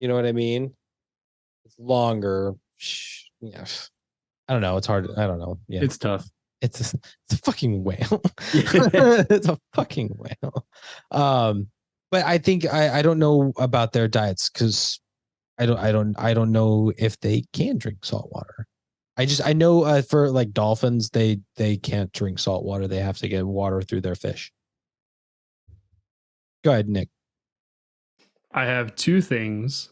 You know what I mean? It's longer. Yeah. I don't know. It's hard. I don't know. Yeah. It's tough. It's a fucking whale. It's a fucking whale. But I think I don't know about their diets, because I don't know if they can drink salt water. I know for like dolphins, they can't drink salt water. They have to get water through their fish. Go ahead, Nick. I have two things.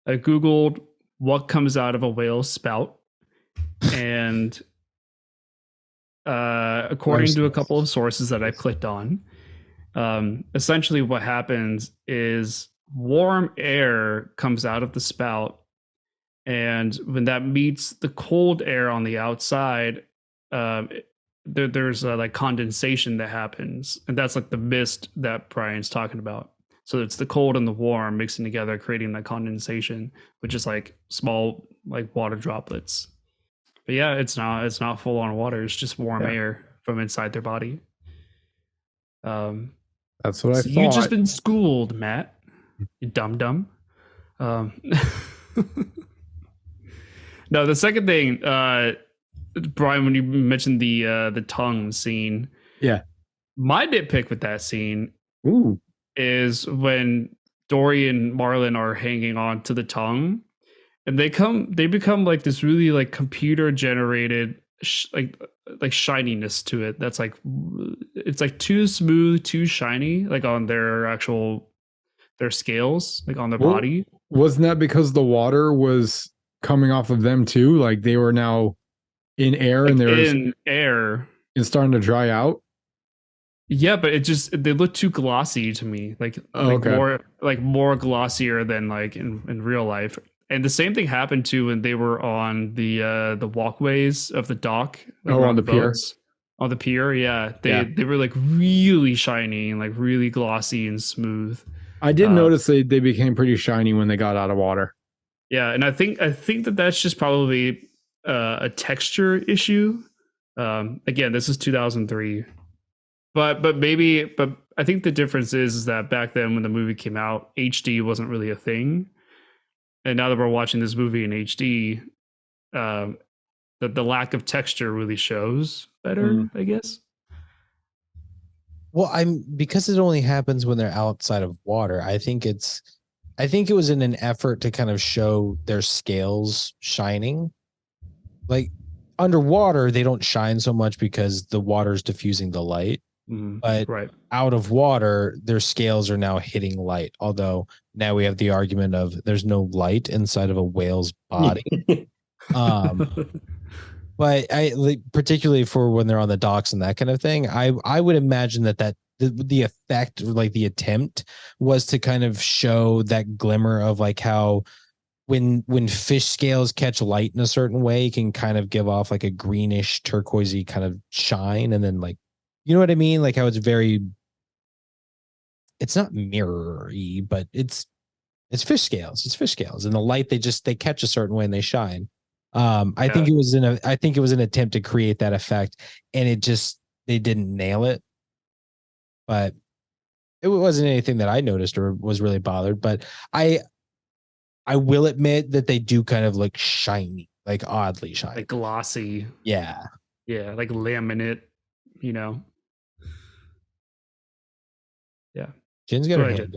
I Googled what comes out of a whale's spout, and according to a couple of sources that I clicked on, Essentially what happens is warm air comes out of the spout, and when that meets the cold air on the outside, there's like condensation that happens, and that's like the mist that Brian's talking about. So it's the cold and the warm mixing together, creating that condensation, which is like small like water droplets. But yeah, it's not full on water. It's just warm air from inside their body. That's what I thought. You've just been schooled, Matt. You dumb dumb. No, the second thing, Brian, when you mentioned the tongue scene, my nitpick with that scene is when Dory and Marlin are hanging on to the tongue, and they become like this really like computer generated like shininess to it. That's like, it's like too smooth, too shiny, like on their scales, like on their body. Wasn't that because the water was coming off of them too? Like they were now in air, like, and they were in air. It's starting to dry out. Yeah, but they look too glossy to me. Like, more glossier than like in real life. And the same thing happened too when they were on the walkways of the dock. Like on the pier. On the pier, yeah. They were like really shiny and like really glossy and smooth. I did notice they became pretty shiny when they got out of water. Yeah, and I think that's just probably a texture issue. Again, this is 2003. But I think the difference is that back then when the movie came out, HD wasn't really a thing. And now that we're watching this movie in HD, that the lack of texture really shows better, I guess. Well, because it only happens when they're outside of water. I think it was in an effort to kind of show their scales shining. Like underwater, they don't shine so much because the water's diffusing the light. But out of water, their scales are now hitting light. Although now we have the argument of there's no light inside of a whale's body. But particularly for when they're on the docks and that kind of thing, I would imagine that the effect, or like the attempt, was to kind of show that glimmer of like how when fish scales catch light in a certain way, it can kind of give off like a greenish turquoisey kind of shine, and then like, you know what I mean? Like how it's not mirror-y, but it's fish scales. It's fish scales. And the light, they catch a certain way and they shine. I think it was an attempt to create that effect, and they didn't nail it. But it wasn't anything that I noticed or was really bothered. But I will admit that they do kind of look shiny, like oddly shiny. Like glossy. Yeah. Yeah, like laminate, you know. Yeah. Jen's got her hand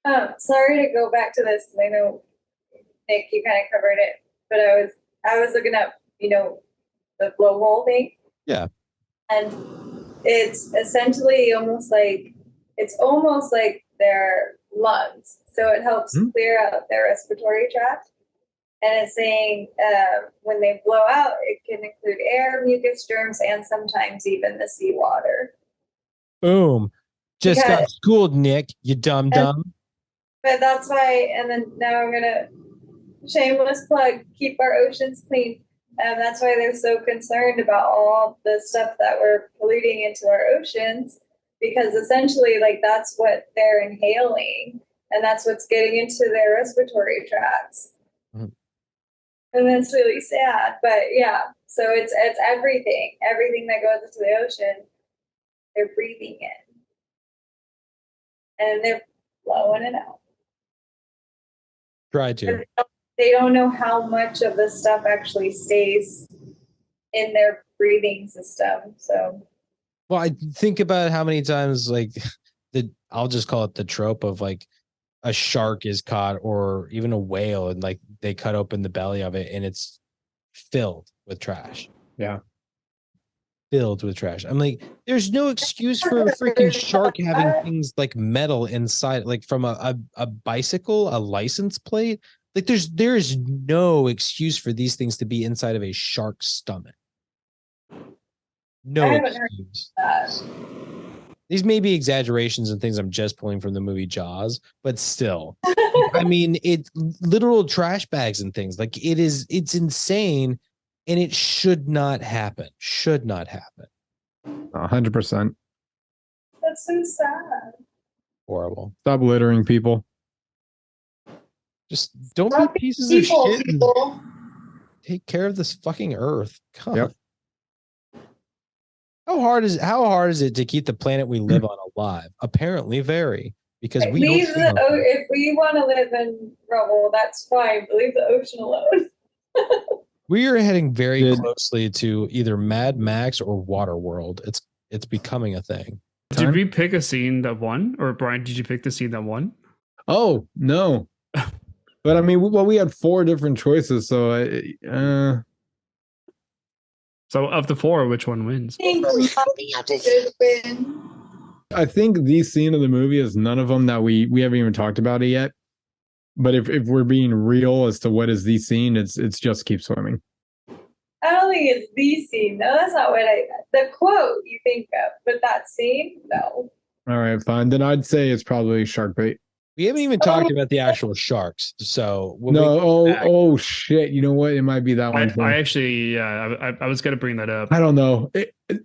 up. Sorry to go back to this, because I know, Nick, you kind of covered it, but I was looking up, the blowhole thing. Yeah. And it's essentially almost like their lungs. So it helps clear out their respiratory tract. And it's saying when they blow out, it can include air, mucus, germs, and sometimes even the seawater. Boom. Just got schooled, Nick, you dumb. But that's why, and then now I'm going to shameless plug, keep our oceans clean. That's why they're so concerned about all the stuff that we're polluting into our oceans, because essentially, like, that's what they're inhaling, and that's what's getting into their respiratory tracts. And that's really sad. But yeah, so it's everything that goes into the ocean, they're breathing in. And they're blowing it out. Try to. They don't know how much of this stuff actually stays in their breathing system. So, well, I think about how many times, like, I'll just call it the trope of like a shark is caught, or even a whale, and like they cut open the belly of it and it's filled with trash. Yeah. Filled with trash. I'm like, there's no excuse for a freaking shark having things like metal inside, like from a bicycle, a license plate. Like there is no excuse for these things to be inside of a shark's stomach. No excuse. these may be exaggerations and things I'm just pulling from the movie Jaws, but still, I mean, it's literal trash bags and things. Like it's insane, and it should not happen. Should not happen. 100%. That's so sad. Horrible. Stop littering, people. Just don't Stop be pieces people, of shit. And people. take care of this fucking earth. God. Yep. How hard is it to keep the planet we live on alive? Apparently very, because we Leave don't the if we want to live in rubble, that's fine. But leave the ocean alone. we are heading very closely to either Mad Max or Waterworld. It's becoming a thing. Did we pick a scene that won? Or Brian, did you pick the scene that won? Oh, no. But I mean, well, we had 4 different choices, so So of the 4, which one wins? I think the scene of the movie is none of them that we haven't even talked about it yet. But if we're being real as to what is the scene, it's just keep swimming. I don't think it's the scene. No, that's not what the quote you think of, but that scene, no. All right, fine. Then I'd say it's probably shark bait. We haven't even talked about the actual sharks. So oh shit! You know what? It might be that one. I actually, I was gonna bring that up. I don't know.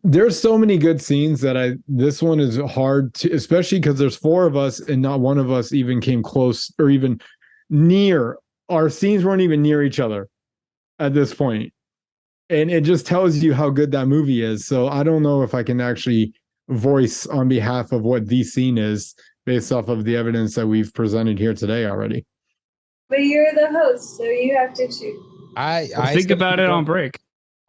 There's so many good scenes that this one is hard to, especially because there's 4 of us and not one of us even came close or even near. Our scenes weren't even near each other at this point, and it just tells you how good that movie is. So I don't know if I can actually voice on behalf of what the scene is, based off of the evidence that we've presented here today already. But you're the host, so you have to choose. I think about it on break.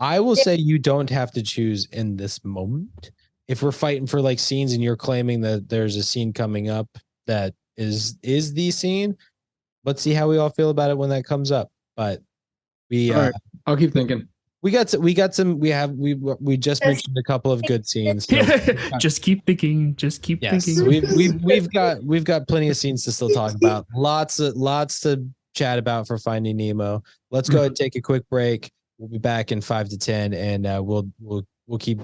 I will say you don't have to choose in this moment. If we're fighting for like scenes and you're claiming that there's a scene coming up that is the scene, let's see how we all feel about it when that comes up. But we all right, I'll keep thinking. We just mentioned a couple of good scenes. So just keep thinking. Just keep thinking. We've got plenty of scenes to still talk about. Lots to chat about for Finding Nemo. Let's go ahead and take a quick break. We'll be back in 5 to 10, and we'll keep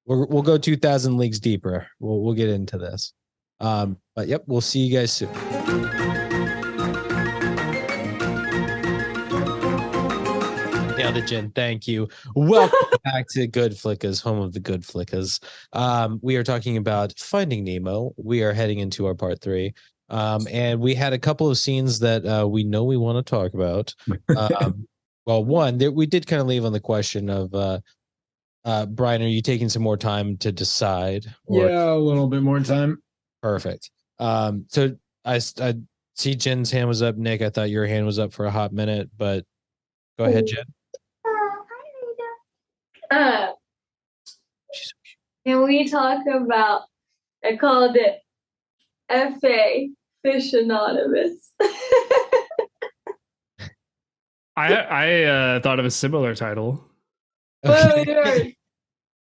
we'll go 2,000 leagues deeper. We'll get into this. But yep, we'll see you guys soon. Nailed it, Jen. Thank you. Welcome back to GoodFlickas, home of the GoodFlickas. We are talking about Finding Nemo. We are heading into our part 3. And we had a couple of scenes that we know we want to talk about. Well, one, we did kind of leave on the question of Brian, are you taking some more time to decide? Yeah, a little bit more time. Perfect. So I see Jen's hand was up. Nick, I thought your hand was up for a hot minute, but go ahead, Jen. Can we talk about, I called it FA, Fish Anonymous. I thought of a similar title. Okay.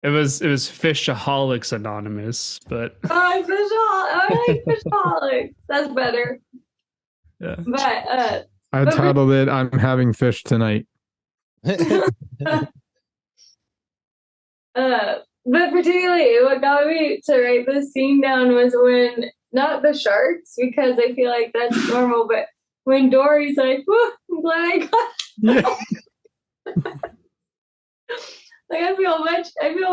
It was Fishaholics Anonymous, but I like Fishaholics. That's better. Yeah. But I titled it "I'm having fish tonight." But particularly what got me to write this scene down was when, not the sharks, because I feel like that's normal, but when Dory's like, "Whew, I'm glad I got like I feel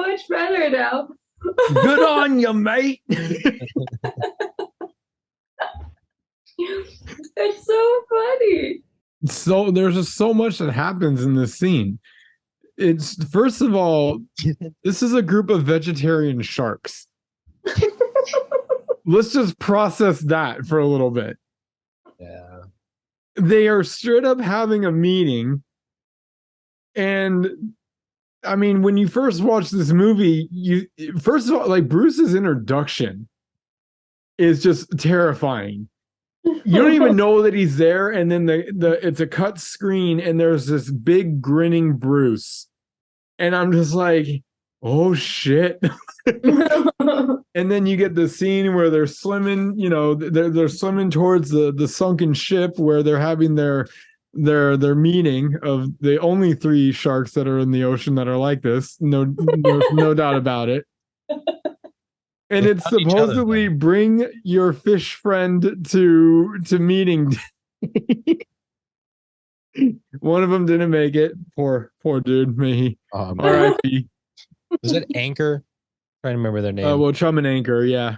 much better now." Good on you, mate. It's so funny. So there's just so much that happens in this scene. It's, first of all, this is a group of vegetarian sharks. Let's just process that for a little bit. Yeah. They are straight up having a meeting. And I mean, when you first watch this movie, first of all, like, Bruce's introduction is just terrifying. You don't even know that he's there, and then it's a cut screen, and there's this big grinning Bruce, and I'm just like, oh shit. And then you get the scene where they're swimming, they're swimming towards the sunken ship where they're having their meeting of the only 3 sharks that are in the ocean that are like this. No doubt about it. And They it's found each other supposedly then. bring your fish friend to meeting. One of them didn't make it. Poor dude. May he Man. R.I.P. Was it Anchor? Trying to remember their name. Well, Chum and Anchor, yeah.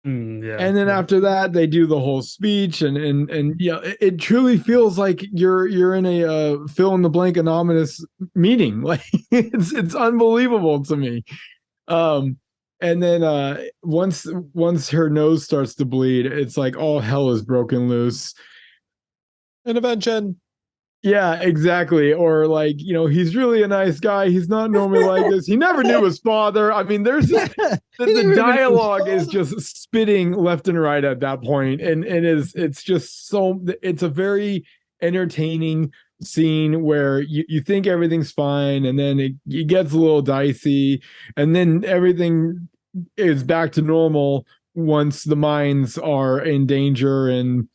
Yeah. And then after that, they do the whole speech, and yeah, it truly feels like you're in a fill in the blank anonymous meeting. Like it's unbelievable to me. And then once her nose starts to bleed, it's like all hell is broken loose. Intervention. Yeah, exactly. Or like, he's really a nice guy. He's not normally like this. He never knew his father. I mean, there's just the dialogue is just spitting left and right at that point. And it's a very entertaining scene where you think everything's fine, and then it gets a little dicey, and then everything is back to normal once the mines are in danger, and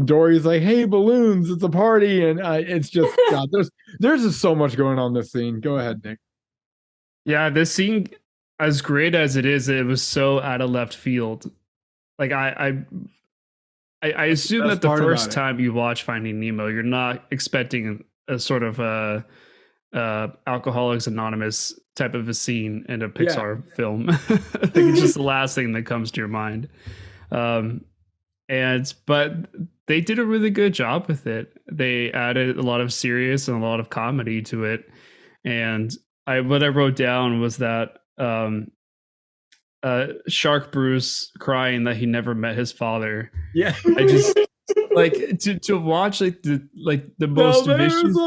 Dory's like, hey, balloons, it's a party. And it's just God, there's just so much going on in this scene. Go ahead, Nick. Yeah, this scene, as great as it is, it was so out of left field. Like I assume that the first time you watch Finding Nemo, you're not expecting a sort of Alcoholics Anonymous type of a scene in a Pixar film. I think it's just the last thing that comes to your mind. But they did a really good job with it. They added a lot of serious and a lot of comedy to it. And what I wrote down was that Shark Bruce crying that he never met his father. Yeah, I just like to watch the most vicious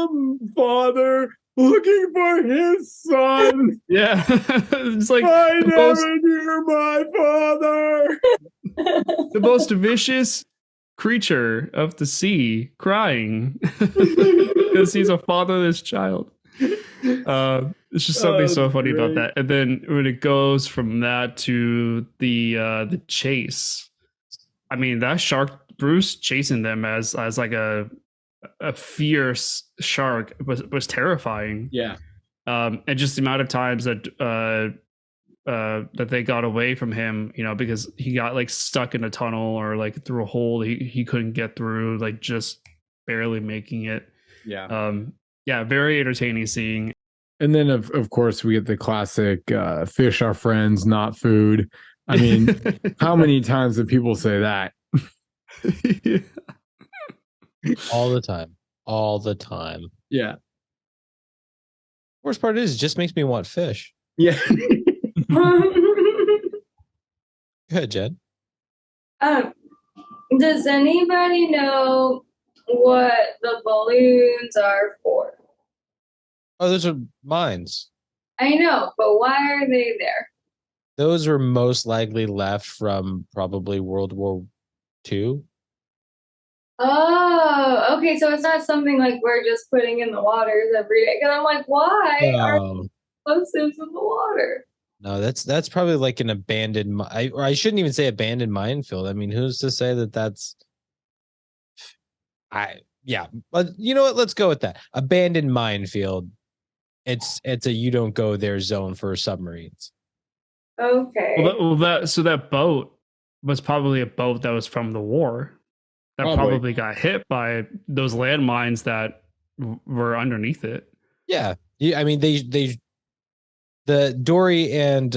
father looking for his son. Yeah, it's like I never knew my father. The most vicious creature of the sea crying because he's a fatherless child. It's just something so funny about that. And then when it goes from that to the chase, I mean, that shark Bruce chasing them as like a fierce shark was terrifying. Yeah. And just the amount of times that they got away from him, because he got like stuck in a tunnel or like through a hole he couldn't get through, like just barely making it. Yeah, very entertaining scene. And then of course we get the classic fish are friends, not food. I mean, how many times do people say that? Yeah. All the time. Yeah. Worst part is it just makes me want fish. Yeah. Go ahead, Jen. Does anybody know what the balloons are for? Oh, those are mines. I know, but why are they there? Those were most likely left from probably World War II. Oh, okay. So it's not something like we're just putting in the waters every day. Because I'm like, why are explosives in the water? No, that's probably like an abandoned. Or I shouldn't even say abandoned minefield. I mean, who's to say that that's? Yeah, but you know what? Let's go with that. Abandoned minefield. It's a you don't go there zone for submarines. Okay. Well, that boat was probably a boat that was from the war. That probably got hit by those landmines that were underneath it. Yeah, I mean the Dory and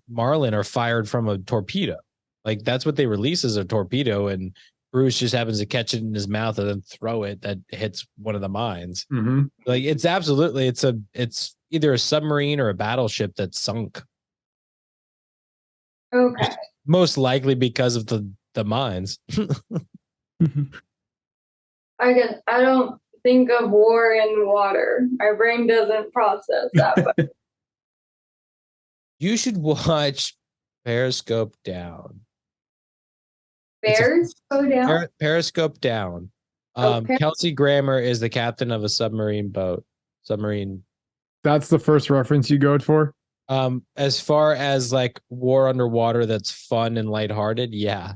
Marlin are fired from a torpedo. Like that's what they release as a torpedo, and Bruce just happens to catch it in his mouth and then throw it that hits one of the mines. Mm-hmm. Like it's absolutely it's either a submarine or a battleship that's sunk. Okay. Most likely because of the mines. I guess I don't think of war in water. My brain doesn't process that. But You should watch Periscope Down. Bears go down. Periscope Down. Okay. Kelsey Grammer is the captain of a submarine boat. That's the first reference you go for? As far as like war underwater that's fun and lighthearted, yeah.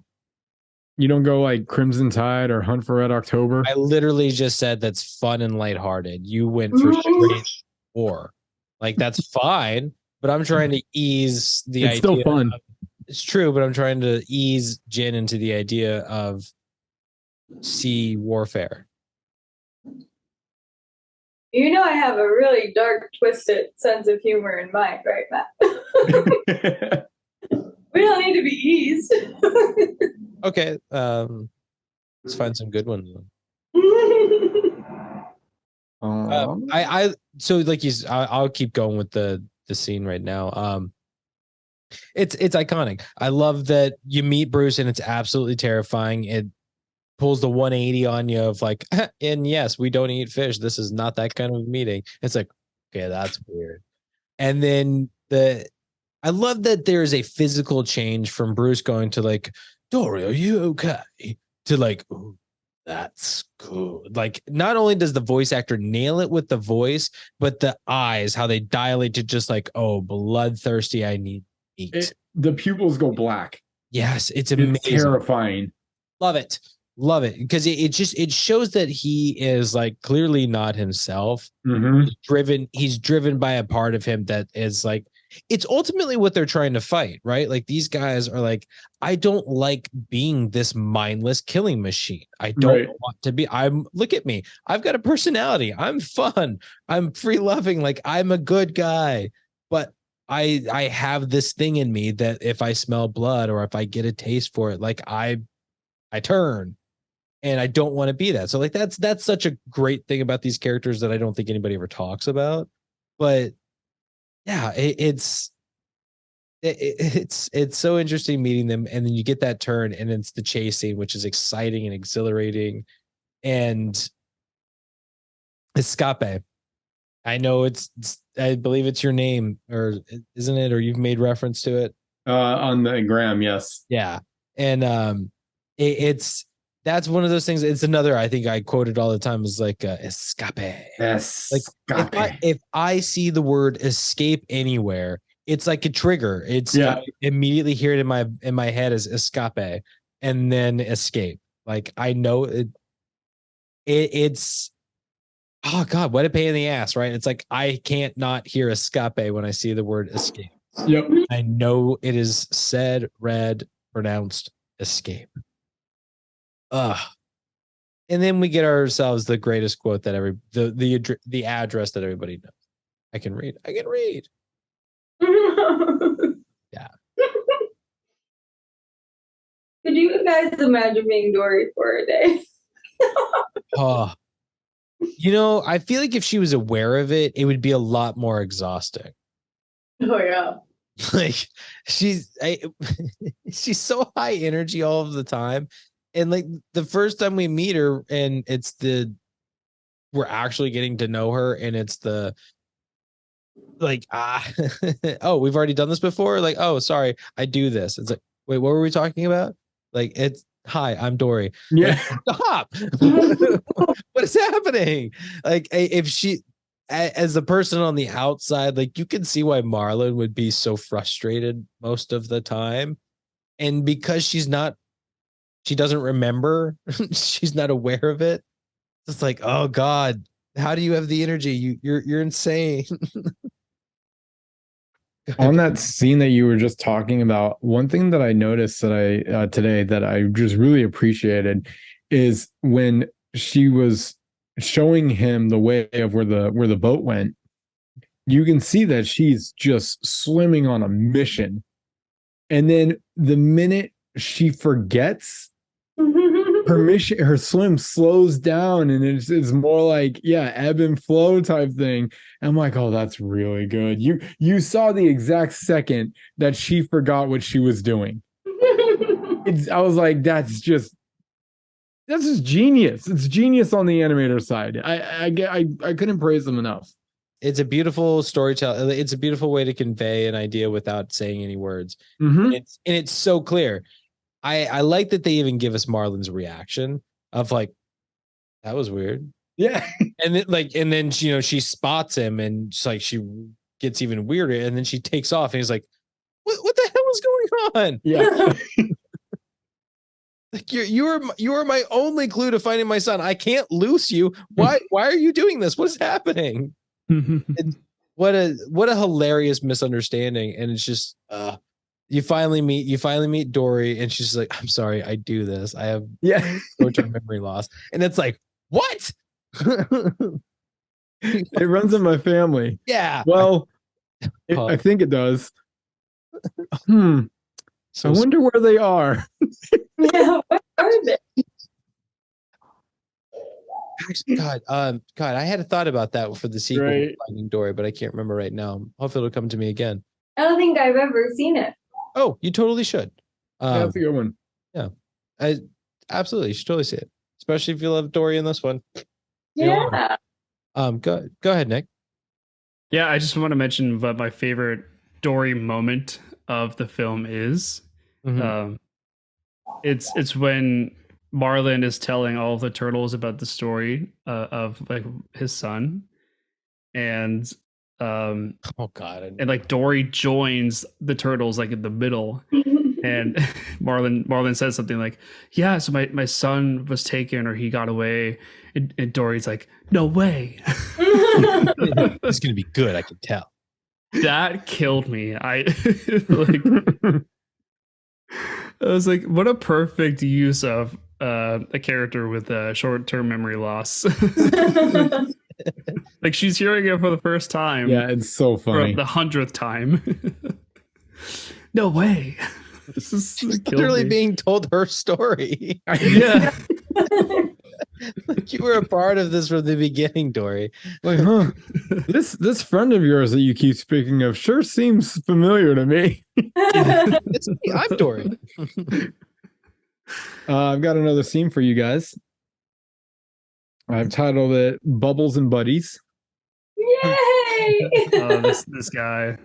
You don't go like Crimson Tide or Hunt for Red October? I literally just said that's fun and lighthearted. You went for straight war. Like that's fine, but I'm trying to ease the It's idea. still fun. It's true, but I'm trying to ease Jin into the idea of sea warfare. You know, I have a really dark, twisted sense of humor in mind, right, Matt? We don't need to be eased. Okay, let's find some good ones. So like I'll keep going with the scene right now. It's iconic. I love that you meet Bruce and it's absolutely terrifying. It pulls the 180 on you of like, and yes, we don't eat fish. This is not that kind of meeting. It's like, okay, that's weird. And then I love that there is a physical change from Bruce going to like, Dory, are you okay? To like, ooh, that's good. Like, not only does the voice actor nail it with the voice, but the eyes, how they dilate to just like, oh, bloodthirsty, I need meat. The pupils go black. Yes, it's amazing. It's terrifying. Love it. Love it. Because it shows that he is like clearly not himself. Mm-hmm. He's driven by a part of him that is like, it's ultimately what they're trying to fight, right? Like these guys are like, I don't like being this mindless killing machine. I don't want to be. Look at me. I've got a personality. I'm fun. I'm free loving. Like I'm a good guy. But I have this thing in me that if I smell blood or if I get a taste for it, like I turn. And I don't want to be that. So like that's such a great thing about these characters that I don't think anybody ever talks about. But yeah, it's so interesting meeting them, and then you get that turn, and it's the chase scene, which is exciting and exhilarating. And Escape, I know I believe it's your name, or isn't it? Or you've made reference to it on the gram, yes. Yeah, and that's one of those things. It's another, I think I quoted all the time, is like escape. Yes. Like if I see the word escape anywhere, it's like a trigger. I immediately hear it in my head as escape and then escape. Like I know it's oh God, what a pain in the ass, right? It's like I can't not hear escape when I see the word escape. Yep. I know it is said, read, pronounced escape. And then we get ourselves the greatest quote that the address that everybody knows. I can read. Yeah. Could you guys imagine being Dory for a day? Oh, I feel like if she was aware of it, it would be a lot more exhausting. Oh yeah. Like she's so high energy all of the time. And like the first time we meet her and we're actually getting to know her, and it's the like, oh, we've already done this before. Like, oh, sorry, I do this. It's like, wait, what were we talking about? Like, hi, I'm Dory. Yeah. Like, stop. What is happening? Like, if she, as the person on the outside, like you can see why Marlon would be so frustrated most of the time. And because she doesn't remember, she's not aware of it. It's like, oh God, how do you have the energy? You're insane. On that scene that you were just talking about, one thing that I noticed that today that I just really appreciated is when she was showing him the way of where the boat went. You can see that she's just swimming on a mission, and then the minute she forgets, her swim slows down, and it's more like ebb and flow type thing. I'm like, oh, that's really good. You saw the exact second that she forgot what she was doing. I was like, that's just genius. It's genius on the animator side. I couldn't praise them enough. It's a beautiful storytelling. It's a beautiful way to convey an idea without saying any words. Mm-hmm. And it's so clear. I like that they even give us Marlon's reaction of like, that was weird. Yeah. And then she spots him, and it's like she gets even weirder, and then she takes off, and he's like, what the hell is going on? Yeah. Like you are my only clue to finding my son. I can't loose you. Why are you doing this? What is happening? what a hilarious misunderstanding. And it's just you finally meet Dory, and she's like, I'm sorry, I do this. I have short-term memory loss. And it's like, what? It runs in my family. Yeah. Well, I think it does. So I wonder where they are. Yeah, what are they? God, I had a thought about that for the sequel, Right. Finding Dory, but I can't remember right now. Hopefully, it'll come to me again. I don't think I've ever seen it. Oh, you totally should. That's a good one. Yeah, I absolutely you should totally see it, especially if you love Dory in this one. Yeah. Go ahead, Nick. Yeah, I just want to mention what my favorite Dory moment of the film is. Mhm. It's when Marlin is telling all of the turtles about the story of like his son, and Oh God, and like Dory joins the turtles like in the middle, and Marlin says something like, "Yeah, so my son was taken or he got away," and Dory's like, "No way." it's gonna be good. I can tell. That killed me. I like. I was like, what a perfect use of a character with a short-term memory loss. Like she's hearing it for the first time. Yeah, it's so For funny. the 100th time. No way. This is She's literally being told her story. Yeah. Like you were a part of this from the beginning, Dory. Like, this friend of yours that you keep speaking of sure seems familiar to me. It's me. I'm Dory. I've got another scene for you guys. I've titled it "Bubbles and Buddies." Yay! Oh, this guy.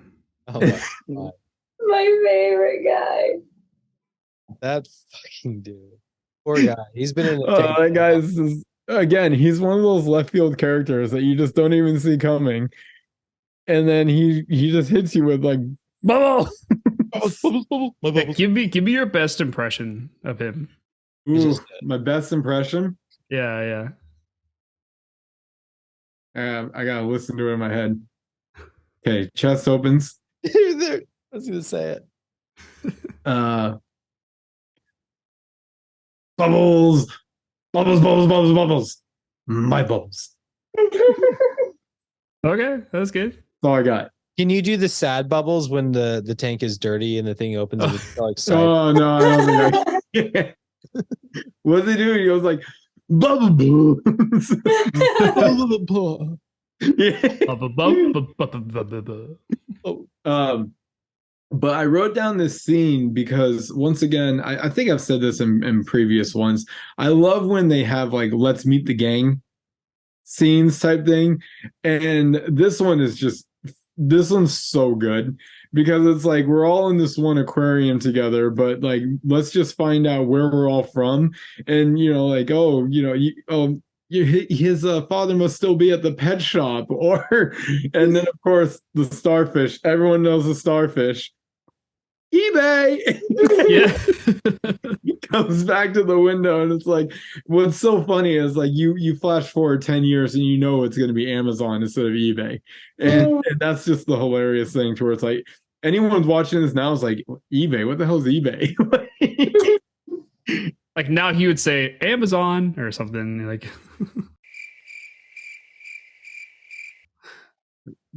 Oh my God. My favorite guy. That fucking dude. Poor guy. He's been in That guy's again. He's one of those left field characters that you just don't even see coming, and then he just hits you with like bubble. Yeah, give me your best impression of him. Ooh, my best impression. Yeah. I gotta listen to it in my head. Okay, chest opens. I was gonna say it. Bubbles, bubbles. My bubbles. Okay, that's good. That's all I got. Can you do the sad bubbles when the tank is dirty and the thing opens and it's like side? Oh no, I don't think I can. What's he doing? He was like bubbles. But I wrote down this scene because once again, I think I've said this in previous ones. I love when they have like let's meet the gang scenes type thing. And this one's so good because it's like we're all in this one aquarium together, but like let's just find out where we're all from. And like, his father must still be at the pet shop, and then of course the starfish. Everyone knows the starfish. eBay. Yeah. He comes back to the window, and it's like, what's so funny is like you flash forward 10 years and it's going to be Amazon instead of eBay, and that's just the hilarious thing to where it's like anyone's watching this now is like, eBay, what the hell is eBay? Like now he would say Amazon or something like.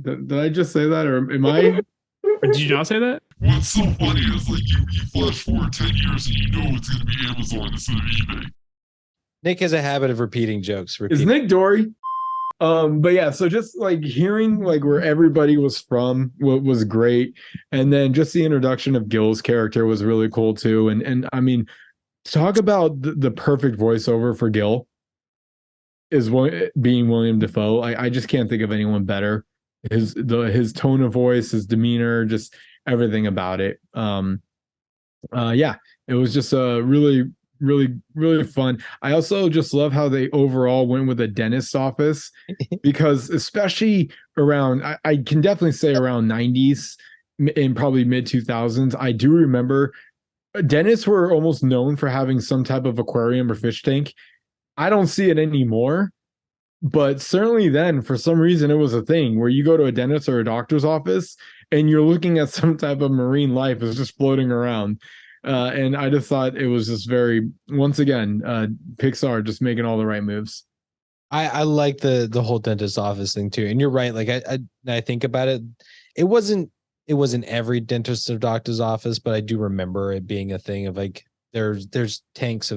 Did I just say that, or am I? Or did you not say that? What's so funny is like you flash forward 10 years and it's going to be Amazon instead of eBay. Nick has a habit of repeating jokes. Is Nick Dory? But yeah, so just like hearing like where everybody was from was great, and then just the introduction of Gil's character was really cool too. And I mean, talk about the perfect voiceover for Gil is being William Dafoe. I just can't think of anyone better. His tone of voice, his demeanor, just everything about it. Yeah, it was just a really fun. I also just love how they overall went with a dentist's office because especially around, I can definitely say around 90s and probably mid 2000s, I do remember dentists were almost known for having some type of aquarium or fish tank. I don't see it anymore. But certainly then, for some reason, it was a thing where you go to a dentist or a doctor's office and you're looking at some type of marine life is just floating around. And I just thought it was just very, once again, Pixar just making all the right moves. I like the whole dentist office thing too. And you're right. Like I think about it, it wasn't every dentist or doctor's office, but I do remember it being a thing of like there's fish tanks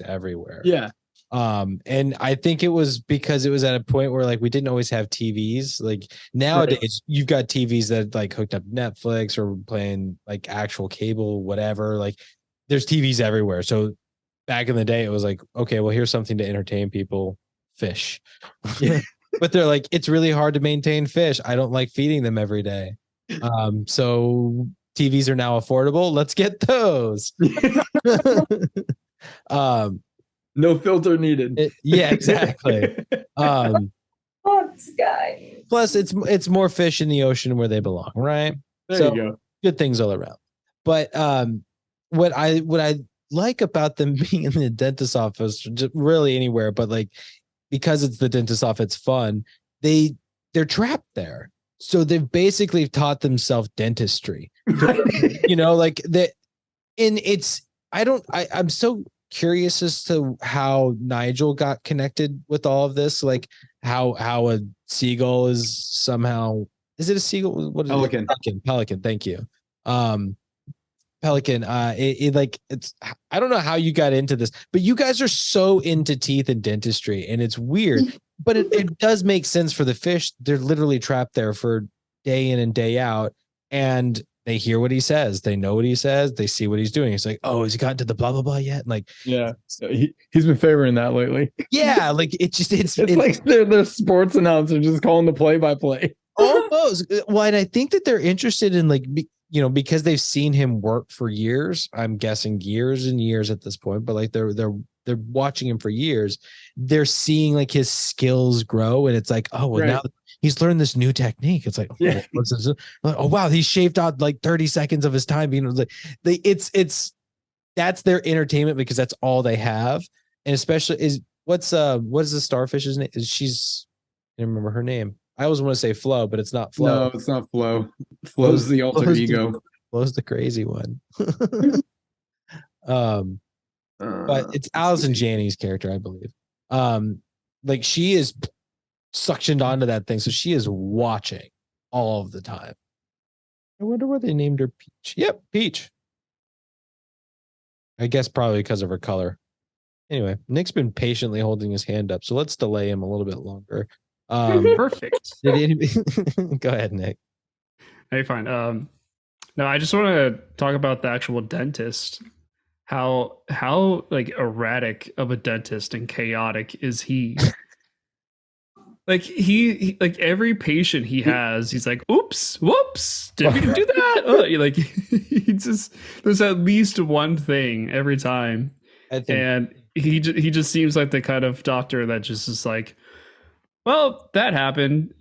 everywhere. Yeah. And I think it was because it was at a point where like we didn't always have TVs. Like nowadays you've got TVs that like hooked up Netflix or playing like actual cable, whatever. Like there's TVs everywhere. So back in the day, it was like, okay, well, here's something to entertain people. Fish. But they're like, it's really hard to maintain fish. I don't like feeding them every day. So TVs are now affordable. Let's get those. No filter needed. Yeah, exactly. Sky. Plus, it's more fish in the ocean where they belong, right? There so, you go. Good things all around. But what I like about them being in the dentist office, just really anywhere, but like because it's the dentist office, it's fun. They're trapped there, so they've basically taught themselves dentistry. You know, like that. And I'm so curious as to how Nigel got connected with all of this, like how a seagull is somehow, is it a seagull? What is Pelican. It? Pelican. Thank you. Pelican. It's I don't know how you got into this, but you guys are so into teeth and dentistry, and it's weird, but it does make sense for the fish. They're literally trapped there for day in and day out, and they hear what he says. They know what he says. They see what he's doing. It's like, oh, has he gotten to the blah, blah, blah yet? And like, yeah, he's been favoring that lately. Yeah. Like it's like they're sports announcer just calling the play-by-play. Almost. Well, and I think that they're interested in like, because they've seen him work for years, I'm guessing years and years at this point, but like they're watching him for years. They're seeing like his skills grow. And it's like, oh, well, now he's learned this new technique. It's like, yeah. Oh wow, he shaved out like 30 seconds of his time. Like that's their entertainment because that's all they have. And especially what is the starfish's name? I can't remember her name. I always want to say Flo, but it's not Flo. No, it's not Flo. Flo's the alter ego. Flo's the crazy one. But it's Allison Janney's character, I believe. Like she is suctioned onto that thing, so she is watching all of the time. I wonder why they named her Peach. Yep, Peach. I guess probably because of her color. Anyway, Nick's been patiently holding his hand up, so let's delay him a little bit longer. Perfect. Go ahead, Nick. Hey, fine. No, I just want to talk about the actual dentist. How like erratic of a dentist and chaotic is he? Like he like every patient he has, he's like, oops, whoops, did we do that? Like he just there's at least one thing every time, and he just seems like the kind of doctor that just is like, well, that happened,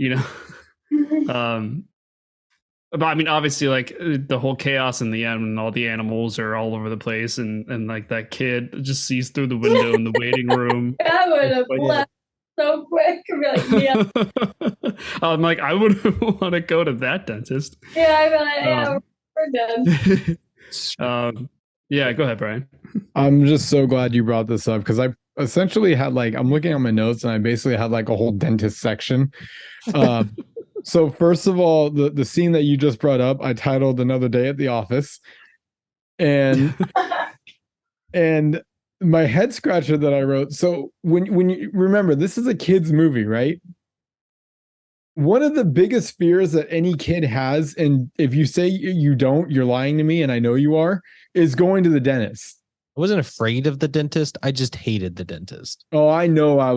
But I mean, obviously, like the whole chaos in the end, and all the animals are all over the place, and like that kid just sees through the window in the waiting room. I would have left so quick. I'd be like, yeah. I'm like, I would want to go to that dentist. Yeah, I'd be like, yeah, we're done. Yeah, go ahead, Brian. I'm just so glad you brought this up because I essentially had like, I'm looking at my notes and I basically had like a whole dentist section. So first of all, the scene that you just brought up, I titled Another Day at the Office. And my head scratcher that I wrote. So when you remember, this is a kid's movie, right? One of the biggest fears that any kid has, and if you say you don't, you're lying to me, and I know you are, is going to the dentist. I wasn't afraid of the dentist. I just hated the dentist. Oh, I know. I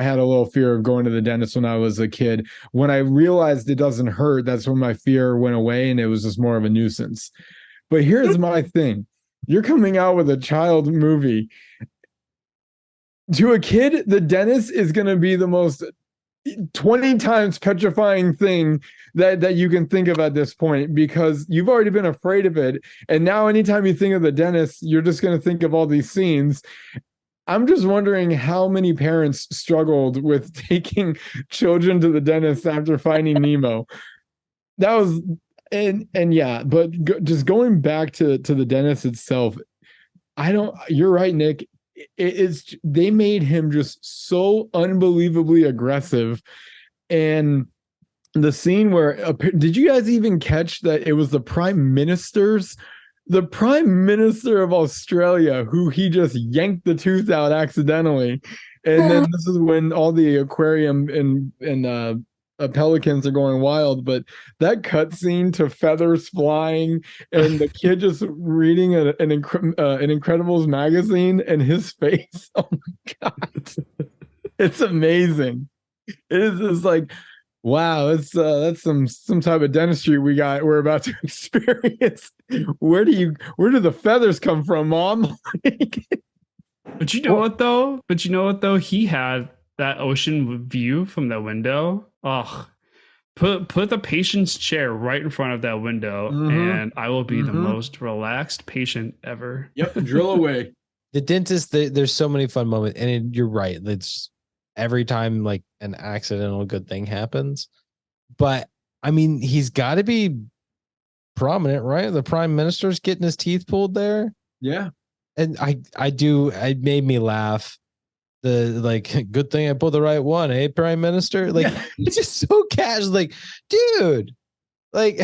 had a little fear of going to the dentist when I was a kid. When I realized it doesn't hurt, that's when my fear went away and it was just more of a nuisance. But here's my thing. You're coming out with a child movie. To a kid, the dentist is going to be the most 20 times petrifying thing that you can think of at this point, because you've already been afraid of it. And now anytime you think of the dentist, you're just going to think of all these scenes. I'm just wondering how many parents struggled with taking children to the dentist after finding Nemo. That was and yeah, but just going back to the dentist itself, I don't. You're right, Nick. It's they made him just so unbelievably aggressive, and the scene where did you guys even catch that it was the prime minister of Australia who he just yanked the tooth out accidentally, and then this is when all the aquarium and pelicans are going wild. But that cutscene to feathers flying and the kid just reading an Incredibles magazine and his face. Oh my god, it's amazing. It is just like, wow, that's some type of dentistry we're about to experience. Where do the feathers come from, Mom? But you know what though? He had that ocean view from the window. Oh, put the patient's chair right in front of that window, and I will be the most relaxed patient ever. Yep, drill away. The dentist, there's so many fun moments, and you're right. It's every time like an accidental good thing happens. But I mean, he's got to be prominent, right? The prime minister's getting his teeth pulled there. Yeah. And it made me laugh. The like, good thing I pulled the right one, eh, Prime Minister? Like, it's just so casual. Like, dude, like,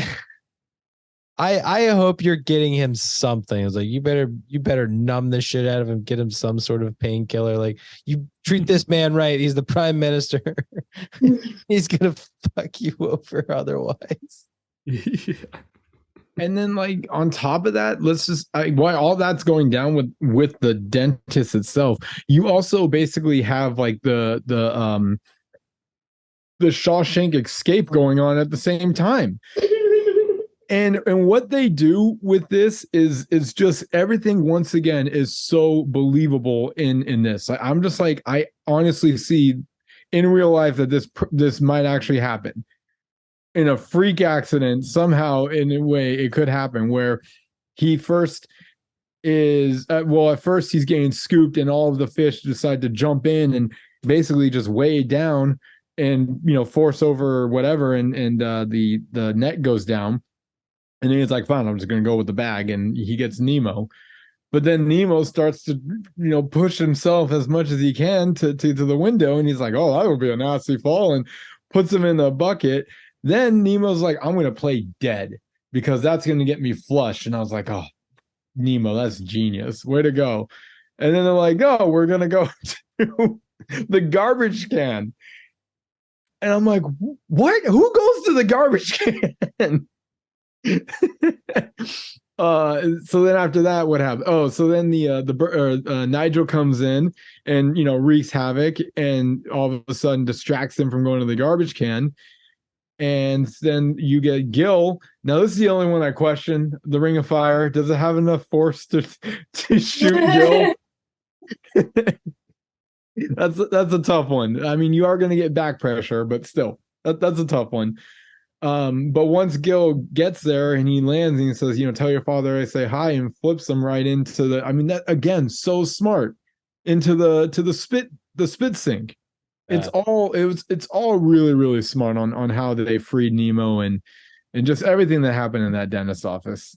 I hope you're getting him something. It's like, you better numb the shit out of him, get him some sort of painkiller. Like, you treat this man right. He's the prime minister. He's gonna fuck you over otherwise. Yeah. And then, like, on top of that, while all that's going down with the dentist itself, you also basically have like the Shawshank escape going on at the same time. And what they do with this is just everything once again is so believable in this. I'm just like, I honestly see in real life that this might actually happen. In a freak accident, somehow in a way it could happen where he first is at first he's getting scooped and all of the fish decide to jump in and basically just weigh down and force over whatever, and the net goes down, and then he's like, fine, I'm just gonna go with the bag, and he gets Nemo. But then Nemo starts to push himself as much as he can to the window, and he's like, oh, that would be a nasty fall, and puts him in the bucket. Then Nemo's like, I'm going to play dead because that's going to get me flush. And I was like, oh, Nemo, that's genius. Way to go. And then they're like, no, we're going to go to the garbage can. And I'm like, what? Who goes to the garbage can? So then after that, what happened? Oh, so then the Nigel comes in and, wreaks havoc and all of a sudden distracts him from going to the garbage can. And then you get Gil. Now, this is the only one I question. The Ring of Fire. Does it have enough force to shoot Gil? That's a tough one. I mean, you are going to get back pressure, but still, that's a tough one. But once Gil gets there and he lands and he says, tell your father I say hi, and flips him right into the. I mean, that again, so smart, into the spit sink. It's all really, really smart on how they freed Nemo and just everything that happened in that dentist office.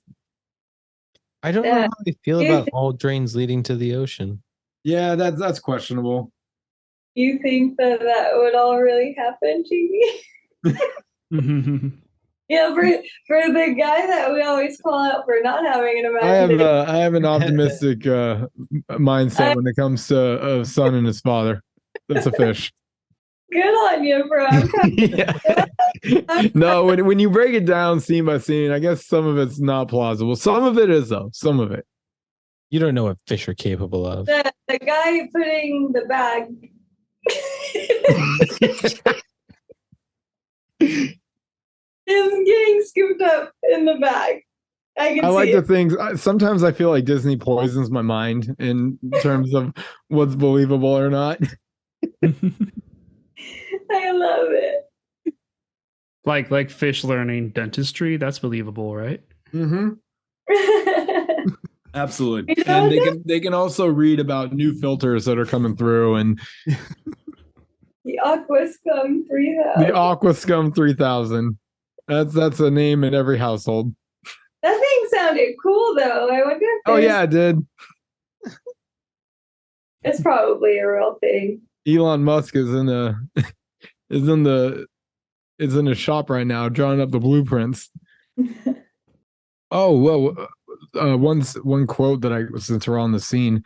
I don't know how they feel about all drains leading to the ocean. Yeah, that's questionable. You think that would all really happen, Jamie? Yeah, for the guy that we always call out for not having an imagination. I have an optimistic mindset when it comes to a son and his father. That's a fish. Good on you, bro. No, when you break it down scene by scene, I guess some of it's not plausible. Some of it is, though. Some of it. You don't know what fish are capable of. The guy putting the bag. Him getting scooped up in the bag. I like the things. Sometimes I feel like Disney poisons my mind in terms of what's believable or not. I love it. Like fish learning dentistry. That's believable, right? Mm-hmm. Absolutely. You And know they can also read about new filters that are coming through and the Aqua Scum 3000. the Aqua Scum 3000. That's a name in every household. That thing sounded cool though. I wonder if Oh there's, yeah, it did. it's probably a real thing. Elon Musk is in a shop right now drawing up the blueprints. Oh well, one quote that since we're on the scene,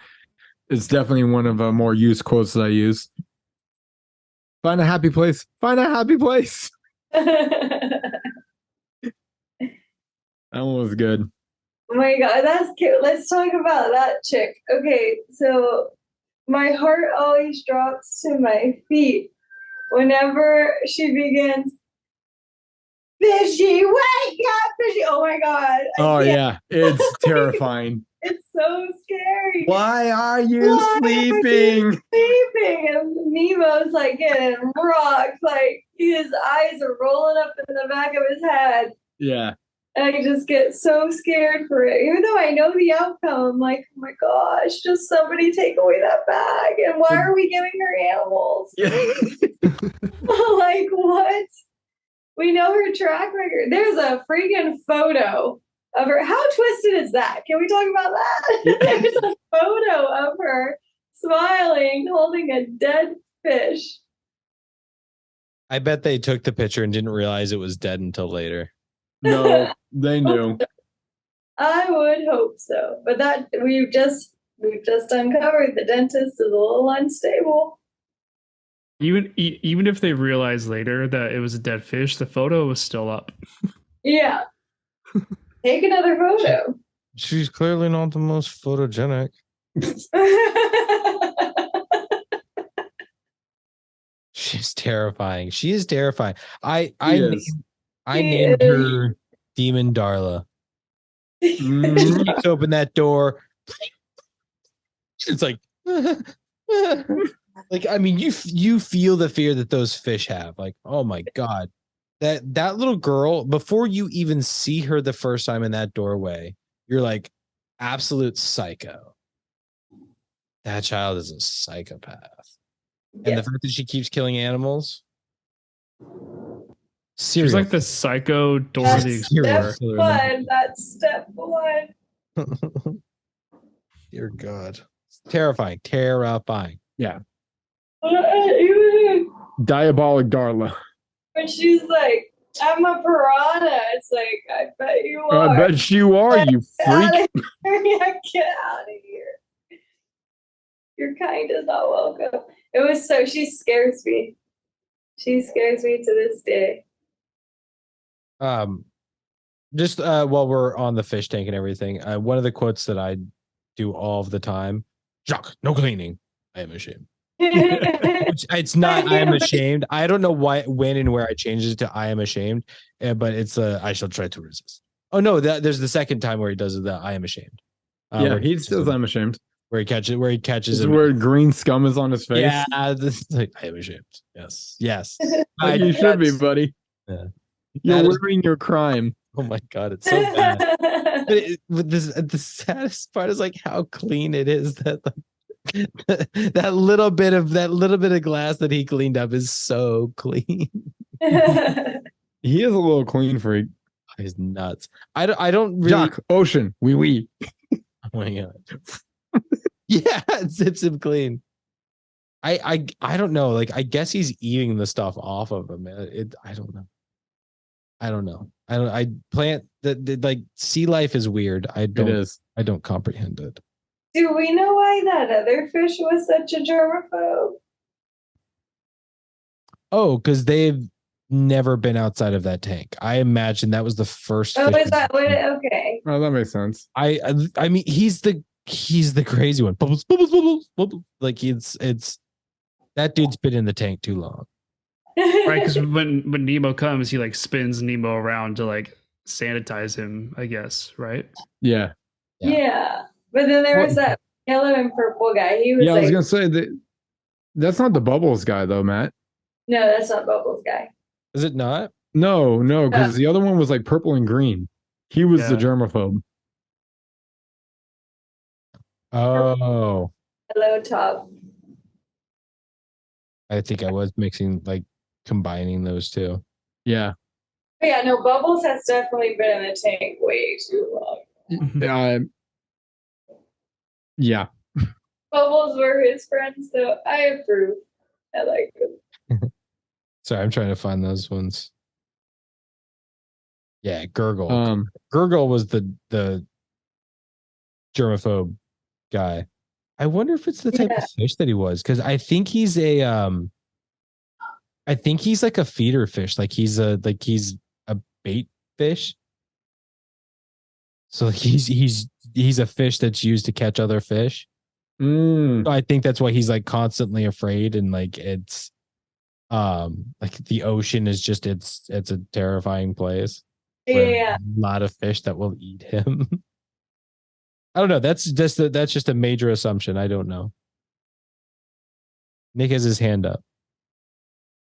it's definitely one of more used quotes that I use. Find a happy place. Find a happy place. That one was good. Oh my god, that's cute. Let's talk about that chick. Okay, so my heart always drops to my feet whenever she begins, fishy, wake up, fishy. Oh my god. Oh yeah, it's terrifying. It's so scary. Why are you Why are you sleeping? sleeping? And Nemo's like getting rocked, like his eyes are rolling up in the back of his head. Yeah. And I just get so scared for it. Even though I know the outcome, I'm like, oh my gosh, just somebody take away that bag. And why are we giving her animals? Like, what? We know her track record. There's a freaking photo of her. How twisted is that? Can we talk about that? Yeah. There's a photo of her smiling, holding a dead fish. I bet they took the picture and didn't realize it was dead until later. No, they knew. I would hope so. But that we've just uncovered the dentist is a little unstable. Even if they realized later that it was a dead fish, the photo was still up. Yeah. Take another photo. She's clearly not the most photogenic. She's terrifying. She is terrifying. I named her Demon Darla. She keeps open that door. It's like like, I mean, you feel the fear that those fish have. Like, oh my God. That little girl, before you even see her the first time in that doorway, you're like, absolute psycho. That child is a psychopath. Yeah. And the fact that she keeps killing animals. She's like the psycho Dora the Explorer. That's step one. Dear God. Terrifying. Terrifying. Yeah. Even Diabolic Darla. when she's like, I'm a piranha, it's like, I bet you are. I bet you are, you freak. Yeah, get out of here. Your kind is not welcome. She scares me. She scares me to this day. Just while we're on the fish tank and everything, one of the quotes that I do all of the time, Jacques, no cleaning. I am ashamed. It's not I am ashamed. I don't know why, when and where I changed it to I am ashamed, but it's I shall try to resist. Oh no, there's the second time where he does the I am ashamed. Yeah, he says I'm ashamed. Where he catches him. Where green scum is on his face. Yeah, this is like, I am ashamed. Yes. Like you should be, buddy. Yeah. You're wearing your crime. Oh my God, it's so bad. But the saddest part is like how clean it is that that little bit of glass that he cleaned up is so clean. He is a little clean freak. He's nuts. I don't really. Jacques, ocean, wee. Oh my God. Yeah, it zips him clean. I don't know. Like, I guess he's eating the stuff off of him. I don't know. I plant that like sea life is weird. I don't comprehend it. Do we know why that other fish was such a germaphobe? Oh, because they've never been outside of that tank. I imagine that was the first. Oh, is that what? Okay. Oh, that makes sense. I mean, he's the crazy one. Bubbles, bubbles, bubbles, bubbles. Like it's that dude's been in the tank too long. Right, because when Nemo comes, he like spins Nemo around to like sanitize him, I guess, right? Yeah. Yeah. But then there was that yellow and purple guy. He was I was gonna say that's not the Bubbles guy though, Matt. No, that's not Bubbles guy. Is it not? No, because the other one was like purple and green. He was the germaphobe. Oh, Hello, top. I think I was mixing, like, combining those two. Yeah. But yeah, no, Bubbles has definitely been in the tank way too long. Yeah. Bubbles were his friends, so I approve. I like them. Sorry, I'm trying to find those ones. Yeah, Gurgle. Gurgle was the germaphobe guy. I wonder if it's the type of fish that he was, because I think he's like a feeder fish, like he's a bait fish. So he's a fish that's used to catch other fish. So I think that's why he's like constantly afraid, and like it's like the ocean is just it's a terrifying place. Yeah. A lot of fish that will eat him. I don't know. That's just a major assumption. I don't know. Nick has his hand up.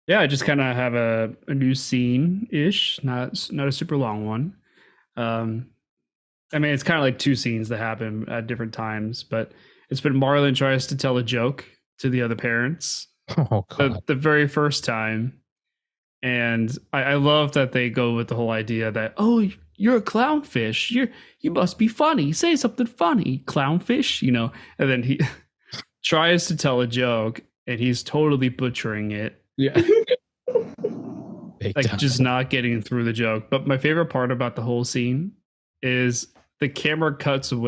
Yeah, I just kind of have a new scene ish, not a super long one. I mean, it's kind of like two scenes that happen at different times, but it's been Marlon tries to tell a joke to the other parents. Oh God. The very first time. And I love that they go with the whole idea that, oh, you're a clownfish. You must be funny. Say something funny, clownfish, you know. And then he tries to tell a joke and he's totally butchering it. Yeah. Like just not getting through the joke. But my favorite part about the whole scene is the camera cuts to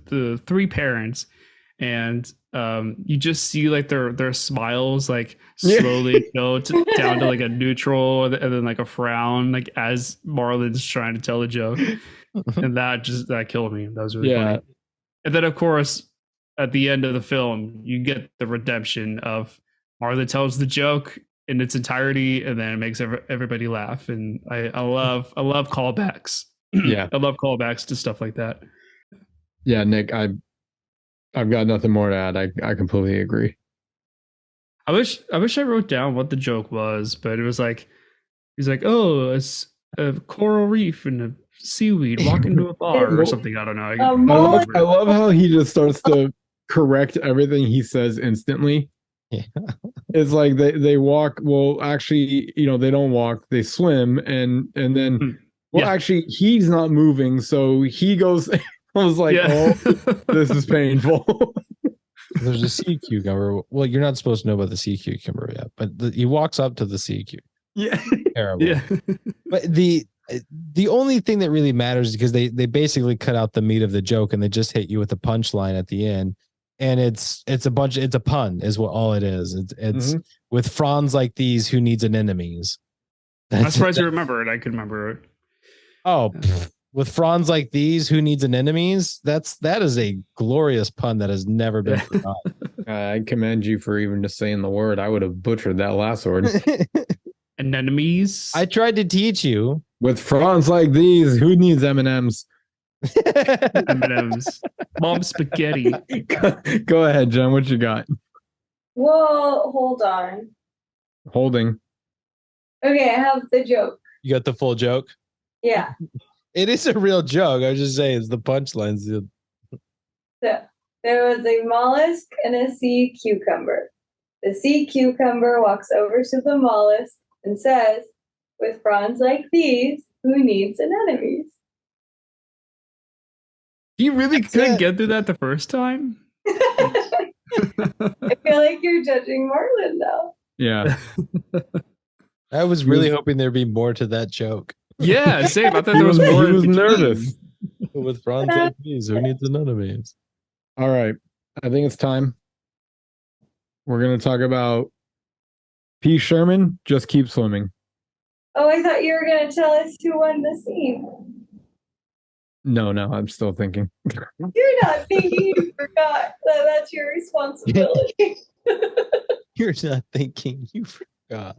the three parents, and you just see like their smiles like slowly go down to like a neutral and then like a frown, like as Marlon's trying to tell a joke. And that killed me. That was really funny. And then of course at the end of the film you get the redemption of Marlon tells the joke in its entirety, and then it makes everybody laugh. And I love callbacks. Yeah. I love callbacks to stuff like that. Yeah, Nick, I've got nothing more to add. I completely agree. I wish I wrote down what the joke was, but it was like he's like, oh, it's a coral reef and a seaweed walk into a bar or something. I don't know. I love how he just starts to correct everything he says instantly. Yeah. It's like they walk. Well, actually, you know, they don't walk. They swim, and then actually, he's not moving, so he goes. I was like, oh, this is painful. There's a sea cucumber. Well, you're not supposed to know about the sea cucumber yet, but he walks up to the sea cucumber. Yeah, terrible. Yeah. But the only thing that really matters is because they basically cut out the meat of the joke and they just hit you with a punchline at the end. And it's a pun is what all it is. It's with fronds like these, who needs an enemies? I'm surprised you remember it. I could remember it. Oh, with fronds like these, who needs an enemies? That is a glorious pun that has never been forgotten. I commend you for even just saying the word. I would have butchered that last word. Anemones. I tried to teach you. With fronds like these, who needs M&Ms? M&Ms. Mom spaghetti. Go ahead, Jen. What you got? Well, hold on. Holding. Okay, I have the joke. You got the full joke? Yeah. It is a real joke. I was just saying it's the punchlines. So there was a mollusk and a sea cucumber. The sea cucumber walks over to the mollusk and says, with fronds like these, who needs anemones? You really couldn't get through that the first time? I feel like you're judging Marlon now. Yeah. I was really hoping there'd be more to that joke. Yeah, same. I thought there was more. He was nervous. With fronds like these, who needs anemones? All right. I think it's time. We're going to talk about P. Sherman, Just Keep Swimming. Oh, I thought you were going to tell us who won the scene. No, I'm still thinking. You're not thinking, you forgot that that's your responsibility. You're not thinking, you forgot.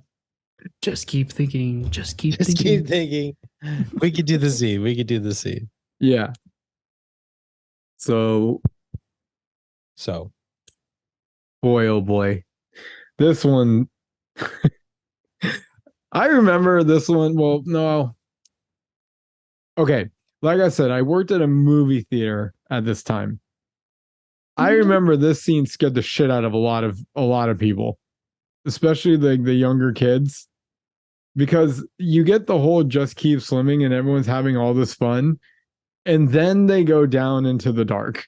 Just keep thinking. Just keep thinking. We could do the scene. Yeah. So, boy, oh boy. This one, I remember this one. Well, no. Okay. Like I said, I worked at a movie theater at this time. I remember this scene scared the shit out of a lot of people, especially the younger kids, because you get the whole just keep swimming and everyone's having all this fun, and then they go down into the dark.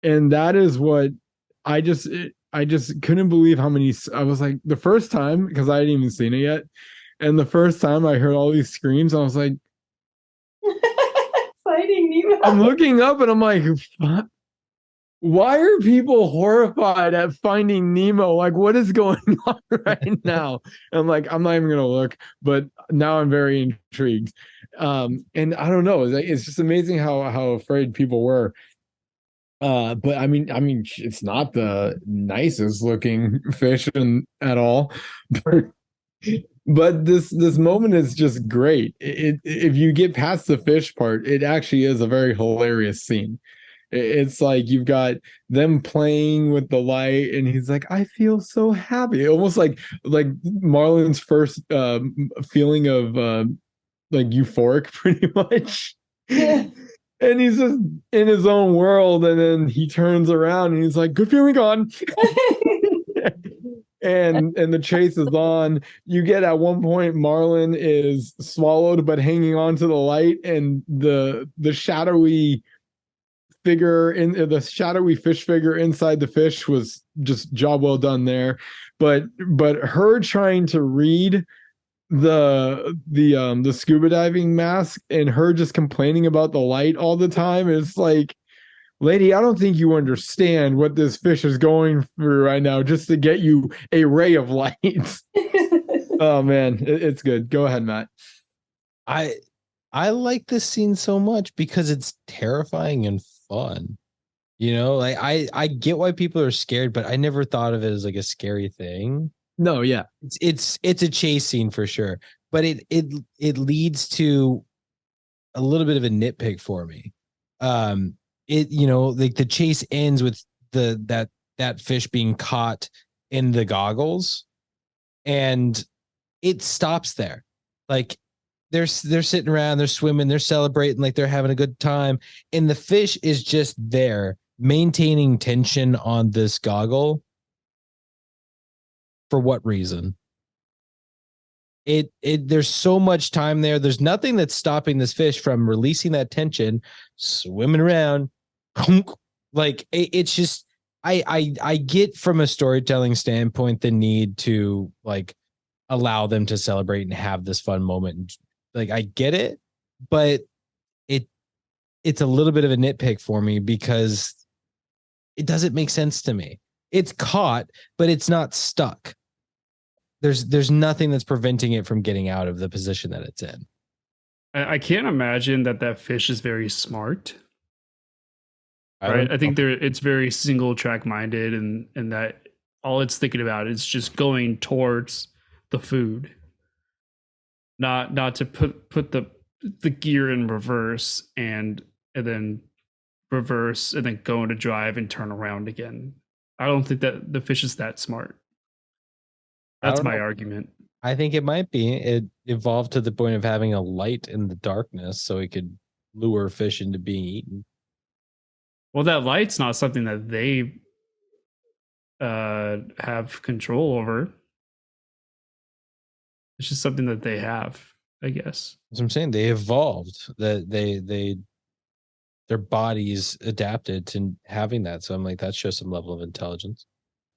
And that is what I just couldn't believe how many. I was like, the first time, because I hadn't even seen it yet, and the first time I heard all these screams, I was like, Fighting Nemo. I'm looking up and I'm like, why are people horrified at Finding Nemo? Like, what is going on right now? And I'm like, I'm not even gonna look, but now I'm very intrigued. And I don't know, it's just amazing how afraid people were. But I mean, it's not the nicest looking fish at all. But this moment is just great. If you get past the fish part, it actually is a very hilarious scene. It's like you've got them playing with the light, and he's like, "I feel so happy," almost like Marlon's first feeling of like euphoric, pretty much. Yeah. And he's just in his own world, and then he turns around and he's like, "Good feeling gone." and the chase is on. You get at one point Marlon is swallowed but hanging on to the light, and the shadowy figure in the shadowy fish figure inside the fish was just job well done there. But her trying to read the scuba diving mask and her just complaining about the light all the time, it's like, lady, I don't think you understand what this fish is going through right now just to get you a ray of light. Oh man, it's good. Go ahead, Matt. I like this scene so much because it's terrifying and fun. You know, like I get why people are scared, but I never thought of it as like a scary thing. No, yeah. It's a chase scene for sure, but it leads to a little bit of a nitpick for me. It, you know, like the chase ends with that fish being caught in the goggles, and it stops there. Like they're sitting around, they're swimming, they're celebrating, like they're having a good time, and the fish is just there maintaining tension on this goggle. For what reason? There's so much time there. There's nothing that's stopping this fish from releasing that tension, swimming around. Like it's just I get from a storytelling standpoint the need to like allow them to celebrate and have this fun moment. Like I get it, but it's a little bit of a nitpick for me because it doesn't make sense to me. It's caught, but it's not stuck. There's nothing that's preventing it from getting out of the position that it's in. I can't imagine that fish is very smart. Right? I think it's very single track minded, and that all it's thinking about is just going towards the food. Not to put the gear in reverse and then reverse and then go into drive and turn around again. I don't think that the fish is that smart. That's my argument. I think it might be. It evolved to the point of having a light in the darkness so it could lure fish into being eaten. Well, that light's not something that they have control over. It's just something that they have, I guess. That's what I'm saying. They evolved. That their bodies adapted to having that. So I'm like, that shows some level of intelligence.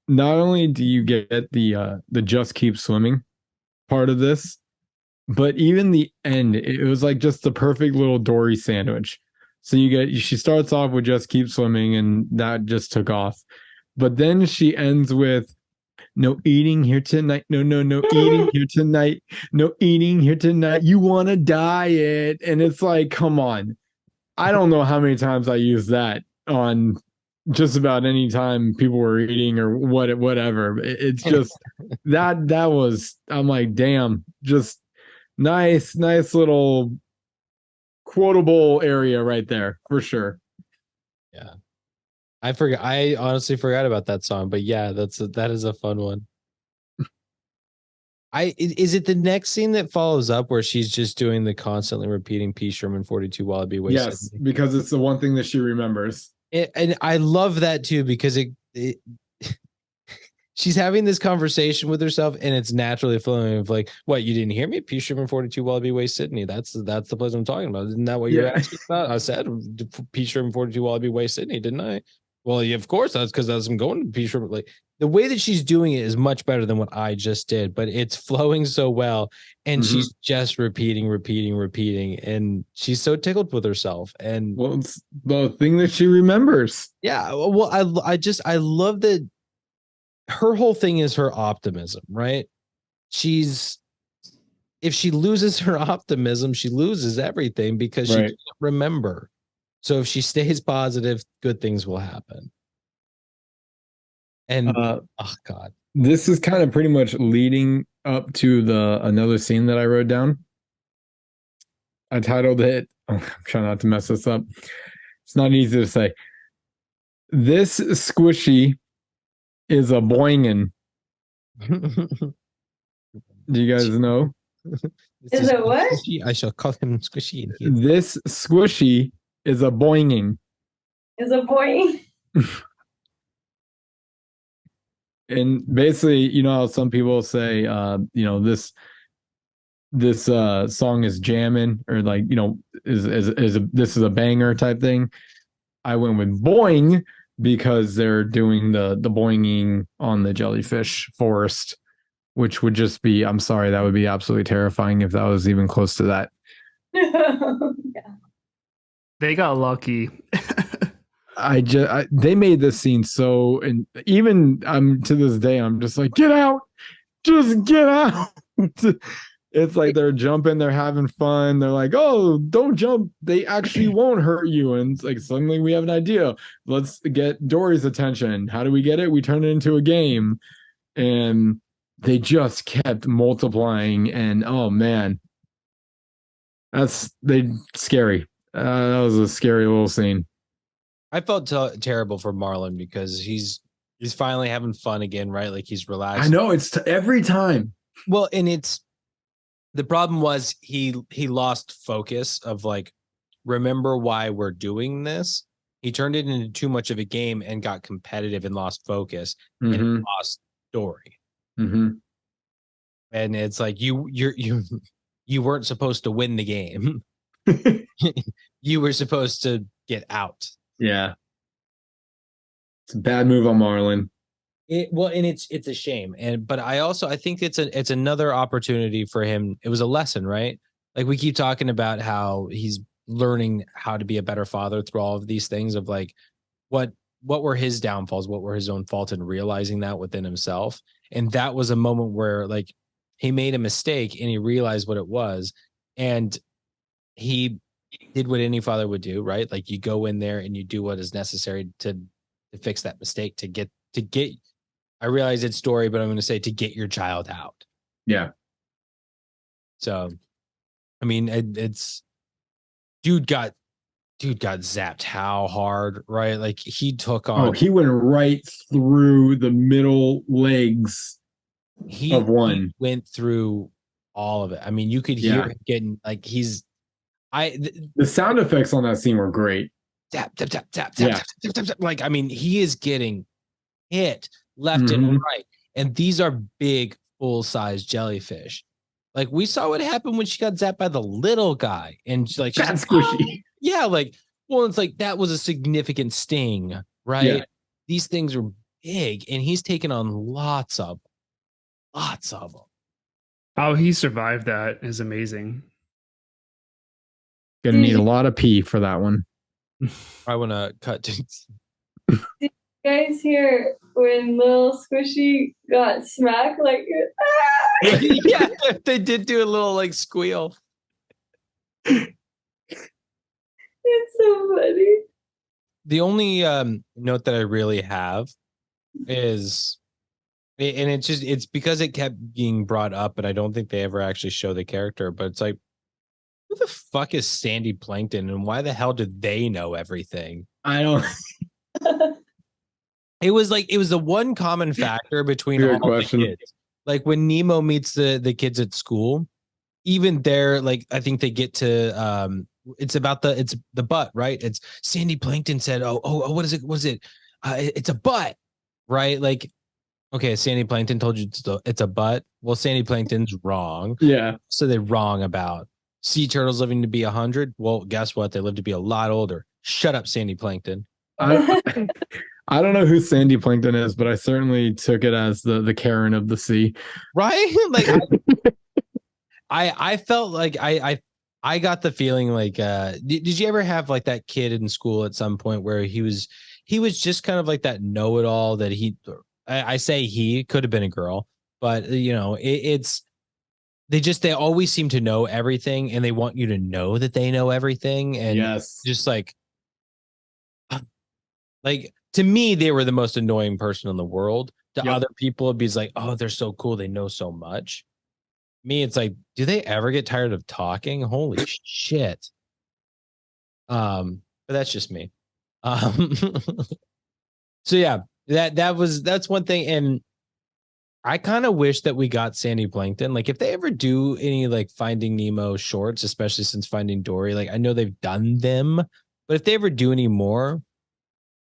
Not only do you get the just keep swimming part of this, but even the end, it was like just the perfect little Dory sandwich. So she starts off with just keep swimming, and that just took off. But then she ends with no eating here tonight. No eating here tonight. No eating here tonight. You want to diet. And it's like, come on. I don't know how many times I used that on just about any time people were eating or whatever. It's just that was, I'm like, damn, just nice little quotable area right there for sure. Yeah. I honestly forgot about that song, but yeah, that is a fun one. Is it the next scene that follows up where she's just doing the constantly repeating P. Sherman 42 Wallaby Way? Yes, because it's the one thing that she remembers. And I love that too, because it she's having this conversation with herself, and it's naturally flowing of like, what, you didn't hear me? Peace Shrimp 42 Wallaby Way, Sydney. That's the place I'm talking about. Isn't that what you're asking about? I said Peace Shrimp 42 Wallaby Way, Sydney, didn't I? Well, yeah, of course, that's because I'm going to Peace Shrimp. Like, the way that she's doing it is much better than what I just did, but it's flowing so well. And she's just repeating. And she's so tickled with herself. And well, it's the thing that she remembers. yeah, well, I love that her whole thing is her optimism, right? If she loses her optimism, she loses everything because she can't remember. So if she stays positive, good things will happen. And oh God, this is kind of pretty much leading up to another scene that I wrote down. I titled it, I'm trying not to mess this up. It's not easy to say. This squishy is a boingin. Do you guys know? Is it what? Squishy. I shall call him Squishy. This squishy is a boinging. Is a boy. And basically, you know how some people say, you know, this song is jamming, or like, you know, this is a banger type thing. I went with boing because they're doing the boinging on the jellyfish forest, which would just be, I'm sorry, that would be absolutely terrifying if that was even close to that. Yeah. They got lucky. They made this scene so, and even to this day, I'm just like, get out, just get out. It's like they're jumping, they're having fun. They're like, oh, don't jump. They actually won't hurt you. And it's like, suddenly we have an idea. Let's get Dory's attention. How do we get it? We turn it into a game. And they just kept multiplying. And oh man, scary. That was a scary little scene. I felt terrible for Marlon because he's finally having fun again, right? Like, he's relaxed. I know, it's every time. Well, and the problem was he lost focus of like, remember why we're doing this. He turned it into too much of a game and got competitive and lost focus and lost Dory. And it's like, you weren't supposed to win the game. You were supposed to get out. Yeah. It's a bad move on Marlon. And it's a shame. But I think it's another opportunity for him. It was a lesson, right? Like, we keep talking about how he's learning how to be a better father through all of these things of like, what were his downfalls, what were his own faults, and realizing that within himself. And that was a moment where like he made a mistake and he realized what it was. And he did what any father would do, right? Like, you go in there and you do what is necessary to fix that mistake, to get, I realize it's Dory, but I'm going to say to get your child out. Yeah. So, I mean, it's dude got zapped how hard, right? Like, he took on. Oh, he went right through the middle legs of one. He went through all of it. I mean, you could hear him getting like the sound effects on that scene were great. Tap, tap, tap, tap, tap, tap, tap, tap, tap. Like, I mean, he is getting hit left and right. And these are big, full-size jellyfish. Like, we saw what happened when she got zapped by the little guy. And she's like, squishy. oh. Yeah, like, well, it's like that was a significant sting, right? Yeah. These things are big, and he's taken on lots of them. How he survived that is amazing. Gonna need a lot of pee for that one. I want to cut to. Did you guys hear when little Squishy got smacked? Like, ah! Yeah, they did do a little like squeal. It's so funny. The only note that I really have is, and it's because it kept being brought up, but I don't think they ever actually show the character. But it's like, who the fuck is Sandy Plankton, and why the hell did they know everything? I don't. It was the one common factor between all the kids. Like, when Nemo meets the kids at school, even there, like, I think they get to it's about it's the butt, right? It's Sandy Plankton said, oh, what is it? Was it? It's a butt, right? Like, okay, Sandy Plankton told you it's a butt. Well, Sandy Plankton's wrong. Yeah. So they're wrong about sea turtles living to be 100. Well, guess what? They live to be a lot older. Shut up, Sandy Plankton. I don't know who Sandy Plankton is, but I certainly took it as the Karen of the sea. Right? Like I felt like I got the feeling like did you ever have like that kid in school at some point where he was just kind of like that know-it-all that I say he could have been a girl, but you know, they always seem to know everything and they want you to know that they know everything. And yes, just like to me, they were the most annoying person in the world. To other people, it'd be like, oh, they're so cool. They know so much. Me, it's like, do they ever get tired of talking? Holy shit. But that's just me. So yeah, that's one thing. And I kind of wish that we got Sandy Plankton. Like if they ever do any like Finding Nemo shorts, especially since Finding Dory, like I know they've done them, but if they ever do any more,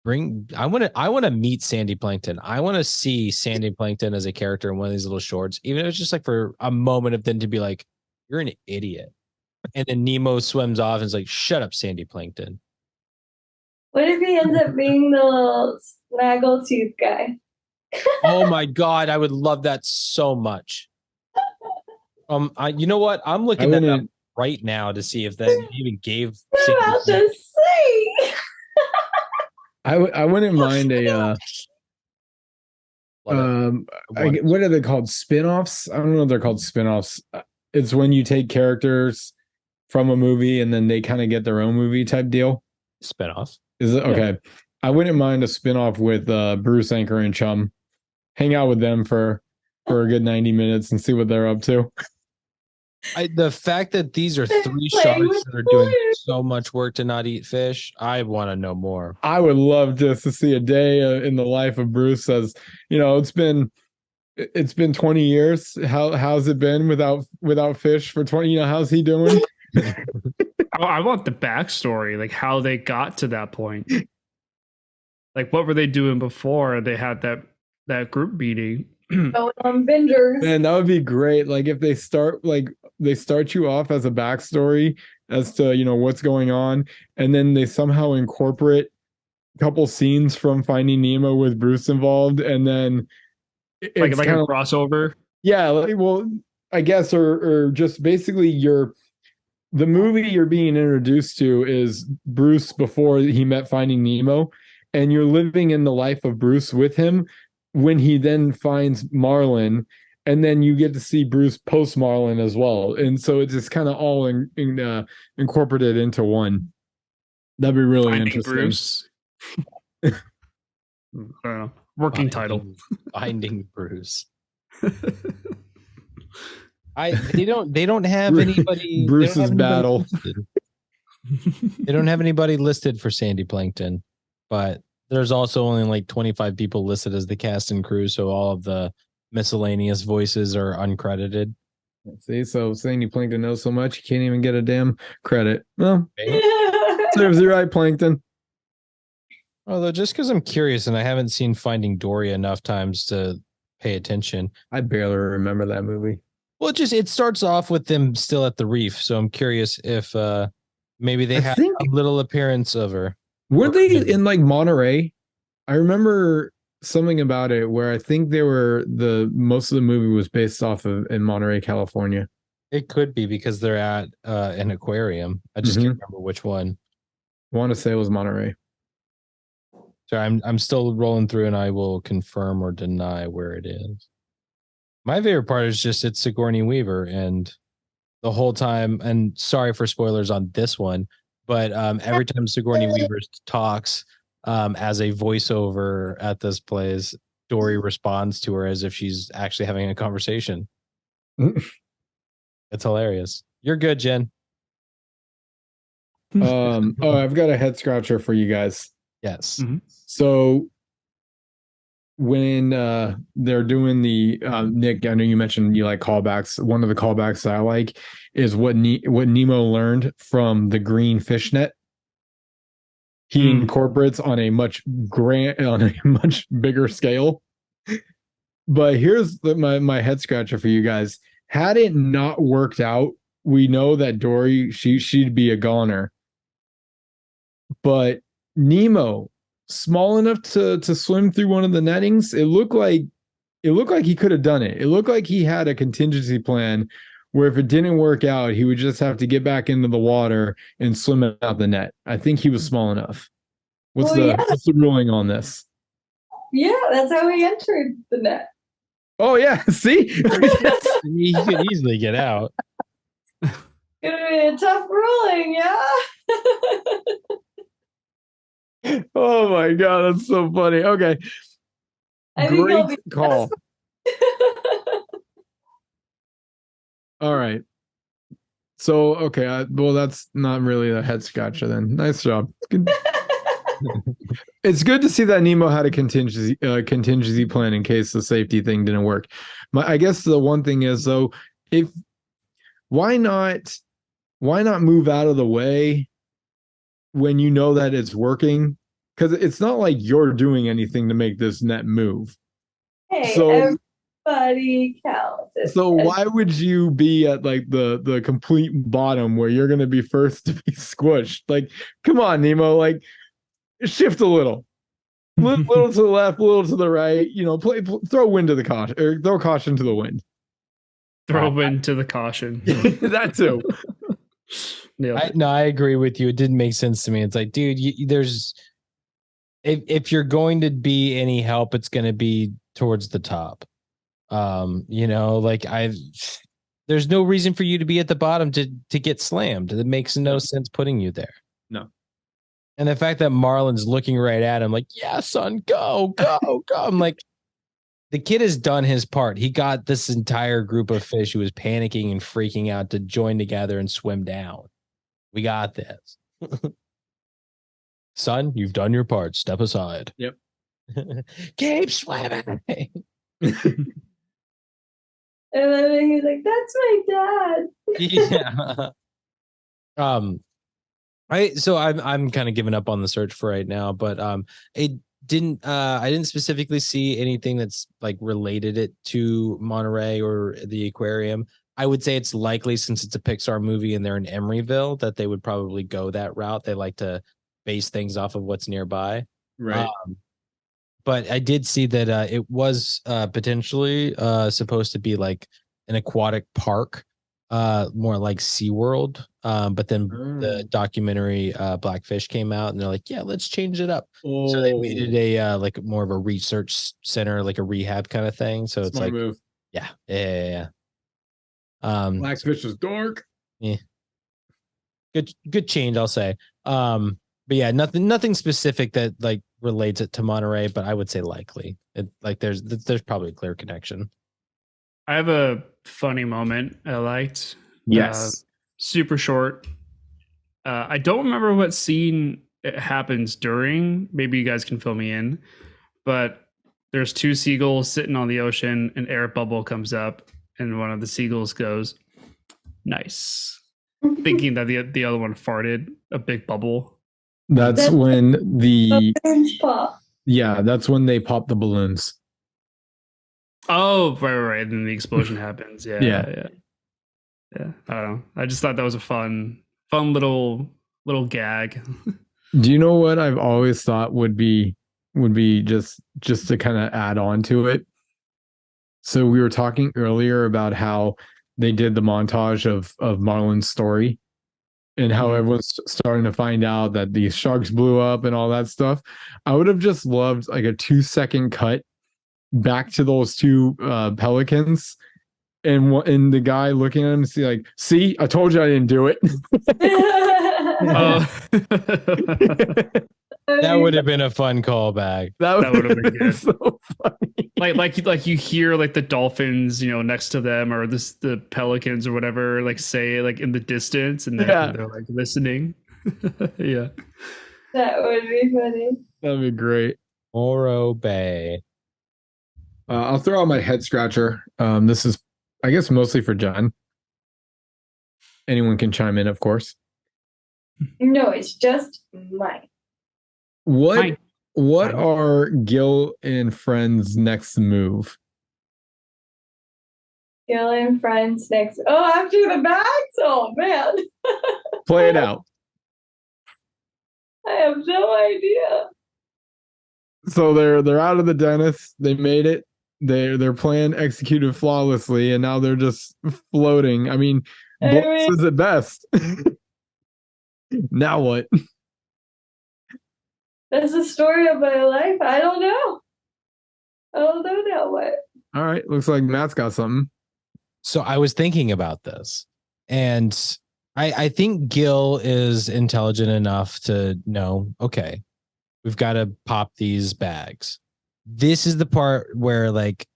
I want to meet Sandy Plankton. I want to see Sandy Plankton as a character in one of these little shorts, even if it's just like for a moment of them to be like, you're an idiot. And then Nemo swims off and is like, shut up, Sandy Plankton. What if he ends up being the little snaggletooth guy? Oh my God, I would love that so much. You know what? I'm looking that up right now to see if that even gave. What about to say? I wouldn't mind a what are they called? Spin-offs? I don't know if they're called spin-offs. It's when you take characters from a movie and then they kind of get their own movie type deal. Spin-off. Is it okay? Yeah. I wouldn't mind a spin-off with Bruce, Anchor, and Chum. Hang out with them for a good 90 minutes and see what they're up to. The fact that these are 3 sharks that are doing so much work to not eat fish, I want to know more. I would love just to see a day in the life of Bruce. As you know, it's been 20 years. How's it been without fish for 20? You know, how's he doing? I want the backstory, like how they got to that point. Like, what were they doing before they had that group meeting? Going on bingers. Man, that would be great. Like if they start you off as a backstory as to, you know, what's going on, and then they somehow incorporate a couple scenes from Finding Nemo with Bruce involved, and then it's like a crossover. Yeah, well, I guess, or just basically the movie you're being introduced to is Bruce before he met Finding Nemo, and you're living in the life of Bruce with him when he then finds Marlin, and then you get to see Bruce post Marlin as well. And so it's just kind of all incorporated into one. That'd be really interesting. Bruce. Working title. Finding Bruce. They don't have anybody. Bruce's battle. They don't have anybody listed for Sandy Plankton, but there's also only like 25 people listed as the cast and crew, so all of the miscellaneous voices are uncredited. See, so Sandy Plankton knows so much, he can't even get a damn credit. Well, serves you right, Plankton. Although, just because I'm curious and I haven't seen Finding Dory enough times to pay attention. I barely remember that movie. Well, it starts off with them still at the reef, so I'm curious if maybe they had a little appearance of her. Were they in like Monterey? I remember something about it where I think most of the movie was based off of in Monterey, California. It could be because they're at an aquarium. I just can't remember which one. I want to say it was Monterey. Sorry, I'm still rolling through and I will confirm or deny where it is. My favorite part is just it's Sigourney Weaver, and the whole time, and sorry for spoilers on this one, but every time Sigourney Weaver talks as a voiceover at this place, Dory responds to her as if she's actually having a conversation. It's hilarious. You're good, Jen. I've got a head scratcher for you guys. Yes. So when they're doing the Nick, I know you mentioned you like callbacks. One of the callbacks I like is what Nemo learned from the green fishnet. He incorporates on a much bigger scale. But here's my head scratcher for you guys. Had it not worked out, we know that Dory she'd be a goner. But Nemo, small enough to swim through one of the nettings, it looked like he could have done it. It looked like he had a contingency plan where if it didn't work out, he would just have to get back into the water and swim out the net. I think he was small enough. What's the ruling on this? Yeah, that's how he entered the net. Oh yeah, see? He could easily get out. Gonna be a tough ruling, yeah. Oh my god, that's so funny. Okay. I think he'll be call. All right. So okay, well that's not really a head scratcher then. Nice job. It's good to see that Nemo had a contingency plan in case the safety thing didn't work. I guess the one thing is though, why not move out of the way when you know that it's working? Because it's not like you're doing anything to make this net move. Hey, so everybody counts. So why would you be at like the complete bottom where you're gonna be first to be squished? Like, come on, Nemo, like shift a little. Little to the left, little to the right, you know, throw wind to the caution, or throw caution to the wind. Throw wind to the caution. That too. I agree with you. It didn't make sense to me. It's like, dude, if you're going to be any help, it's going to be towards the top. You know, like there's no reason for you to be at the bottom to get slammed. It makes no sense putting you there. No. And the fact that Marlon's looking right at him, like, yeah, son, go. I'm like, the kid has done his part. He got this entire group of fish who was panicking and freaking out to join together and swim down. We got this. Son, you've done your part. Step aside. Yep. Keep swimming. And then he's like, that's my dad. Yeah. So I'm kind of giving up on the search for right now, but I didn't specifically see anything that's like related it to Monterey or the aquarium. I would say it's likely, since it's a Pixar movie and they're in Emeryville, that they would probably go that route. They like to base things off of what's nearby. Right. But I did see that it was potentially supposed to be like an aquatic park, more like SeaWorld. But then the documentary Blackfish came out and they're like, yeah, let's change it up. So they made it a like more of a research center, like a rehab kind of thing. So it's like, move. Yeah. Blackfish is dark. Yeah. Good change, I'll say. But yeah, nothing specific that like relates it to Monterey, but I would say likely. There's probably a clear connection. I have a funny moment I liked. Yes. Super short. I don't remember what scene it happens during. Maybe you guys can fill me in. But there's two seagulls sitting on the ocean, an air bubble comes up, and one of the seagulls goes, "Nice," thinking that the other one farted a big bubble. That's when pop. Yeah, that's when they pop the balloons. Oh, right. And then the explosion happens. Yeah. I don't know. I just thought that was a fun little gag. Do you know what I've always thought would be just to kind of add on to it? So we were talking earlier about how they did the montage of Marlon's story and how everyone's starting to find out that these sharks blew up and all that stuff. I would have just loved like a 2-second cut back to those two pelicans. And the guy looking at him, see, I told you I didn't do it. That would have been a fun callback. That would have been good. So funny. Like you hear like the dolphins, you know, next to them, or the pelicans or whatever, like say like in the distance, and they're like listening. Yeah, that would be funny. That'd be great. Morro Bay. I'll throw out my head scratcher. This is, I guess, mostly for Jen. Anyone can chime in, of course. No, it's just mine. What Mine. what Mine. are Gil and friends' next move? Gil and friends next. Oh, after the bags? Oh man. Play it out. I have no idea. So they're out of the dentist. They made it. Their plan executed flawlessly, and now they're just floating. I mean, bliss is at best. Now what? That's the story of my life. I don't know. I don't know now what. All right, looks like Matt's got something. So I was thinking about this, and I think Gil is intelligent enough to know, okay, we've got to pop these bags. This is the part where like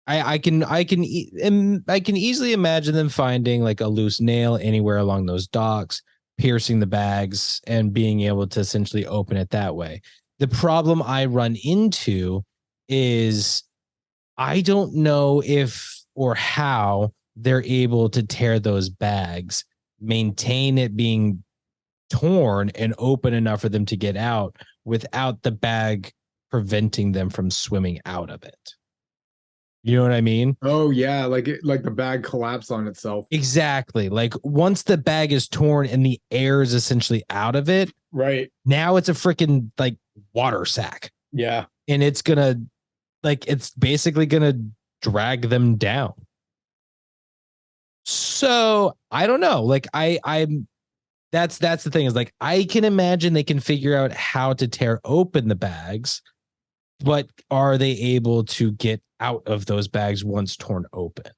I can easily imagine them finding like a loose nail anywhere along those docks, piercing the bags, and being able to essentially open it that way. The problem I run into is I don't know if or how they're able to tear those bags, maintain it being torn and open enough for them to get out without the bag preventing them from swimming out of it. You know what I mean? Oh yeah, like the bag collapsed on itself. Exactly. Like once the bag is torn and the air is essentially out of it, Right. now it's a freaking like water sack. Yeah. And it's basically gonna drag them down. So I don't know. Like I'm that's the thing is like I can imagine they can figure out how to tear open the bags, but are they able to get out of those bags once torn open?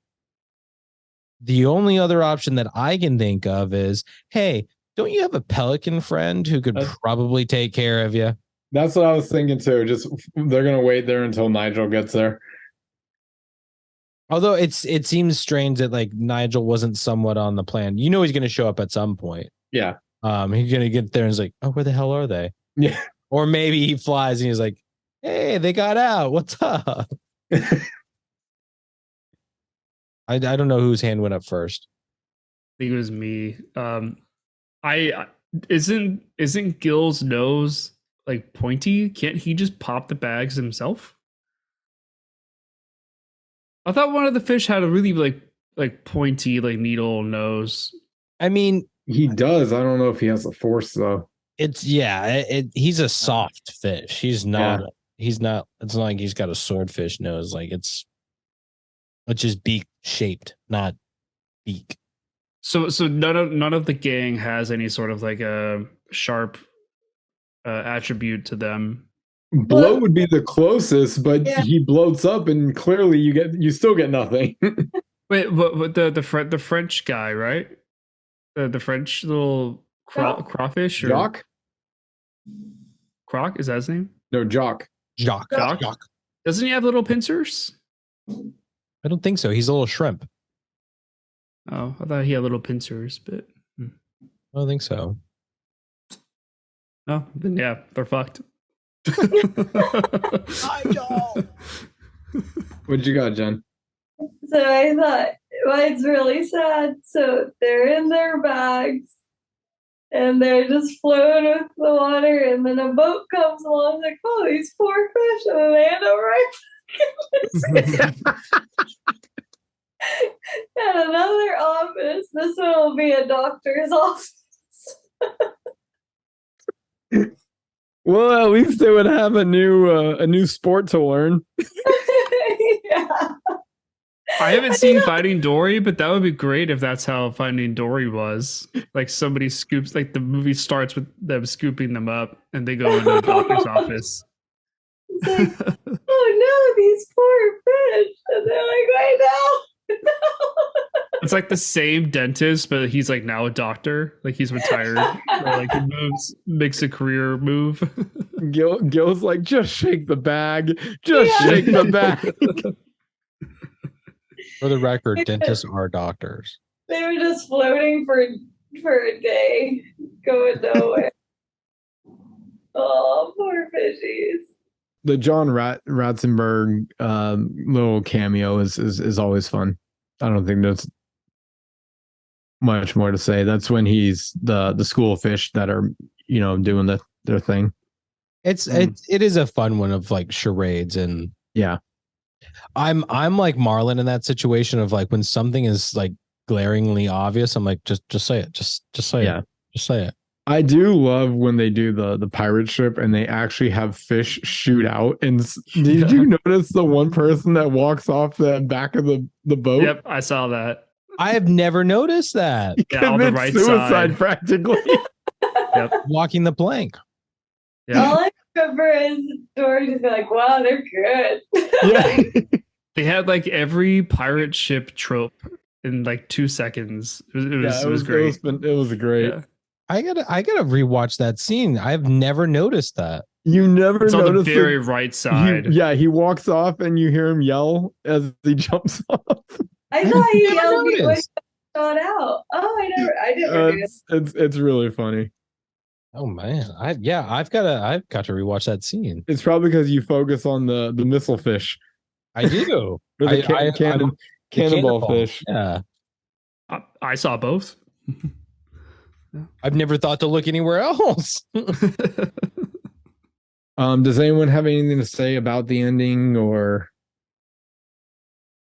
The only other option that I can think of is, hey, don't you have a pelican friend who could probably take care of you? That's what I was thinking too. Just they're gonna wait there until Nigel gets there. Although it seems strange that like Nigel wasn't somewhat on the plan. You know he's going to show up at some point. Yeah. He's going to get there and he's like, oh, where the hell are they? Yeah. Or maybe he flies and he's like, hey, they got out. What's up? I don't know whose hand went up first. I think it was me. I isn't Gil's nose like pointy? Can't he just pop the bags himself? I thought one of the fish had a really like pointy like needle nose. I mean, he does. I don't know if he has the force though. He's a soft fish. He's not. It's not like he's got a swordfish nose. Like it's just beak shaped, not beak. So none of the gang has any sort of like a sharp attribute to them. Bloat would be the closest, but he bloats up, and clearly you still get nothing. Wait, what the French guy, right? The French little crawfish or Jock? Croc, is that his name? No, Jock. Jock. Doesn't he have little pincers? I don't think so. He's a little shrimp. Oh, I thought he had little pincers, but I don't think so. No, then yeah, they're fucked. What'd you got, Jen? So I thought, well, it's really sad. So they're in their bags and they're just floating with the water, and then a boat comes along, like, oh, these poor fish, and then they end up right at another office. This one will be a doctor's office. Well, at least they would have a new sport to learn. Yeah. I haven't seen Finding Dory, but that would be great if that's how Finding Dory was. Like somebody scoops, like the movie starts with them scooping them up, and they go into the doctor's office. It's like, oh no, these poor fish, and they're like, right now. It's like the same dentist, but he's like now a doctor. Like he's retired. Or like he makes a career move. Gil's like, just shake the bag. Just shake the bag. For the record, dentists are doctors. They were just floating for a day, going nowhere. Oh, poor fishies. the John Ratzenberg little cameo is always fun. I don't think there's much more to say. That's when he's the school fish that are doing their thing. It is a fun one of like charades, and Yeah. I'm like Marlon in that situation of like when something is like glaringly obvious, I'm like just say it, just say Yeah. it, just say it. I do love when they do the pirate ship and they actually have fish shoot out. And did you notice the one person that walks off the back of the boat? Yep, I saw that. I have never noticed that. He Yeah, on the commits right suicide side. practically. Yep. Walking the plank. Yeah. All I remember is Dory just be like, wow, they're good. Yeah. They had like every pirate ship trope in like 2 seconds. It was great. It was great. Yeah. I gotta rewatch that scene. I've never noticed that. You never It's on the notice very right side. he walks off and you hear him yell as he jumps off. I thought he Never yelled when he noticed. shot out. Oh, I never knew. It's really funny. Oh man, I've got to rewatch that scene. It's probably because you focus on the missile fish I do. or the The cannonball fish. Yeah, I saw both. I've never thought to look anywhere else. Does anyone have anything to say about the ending or?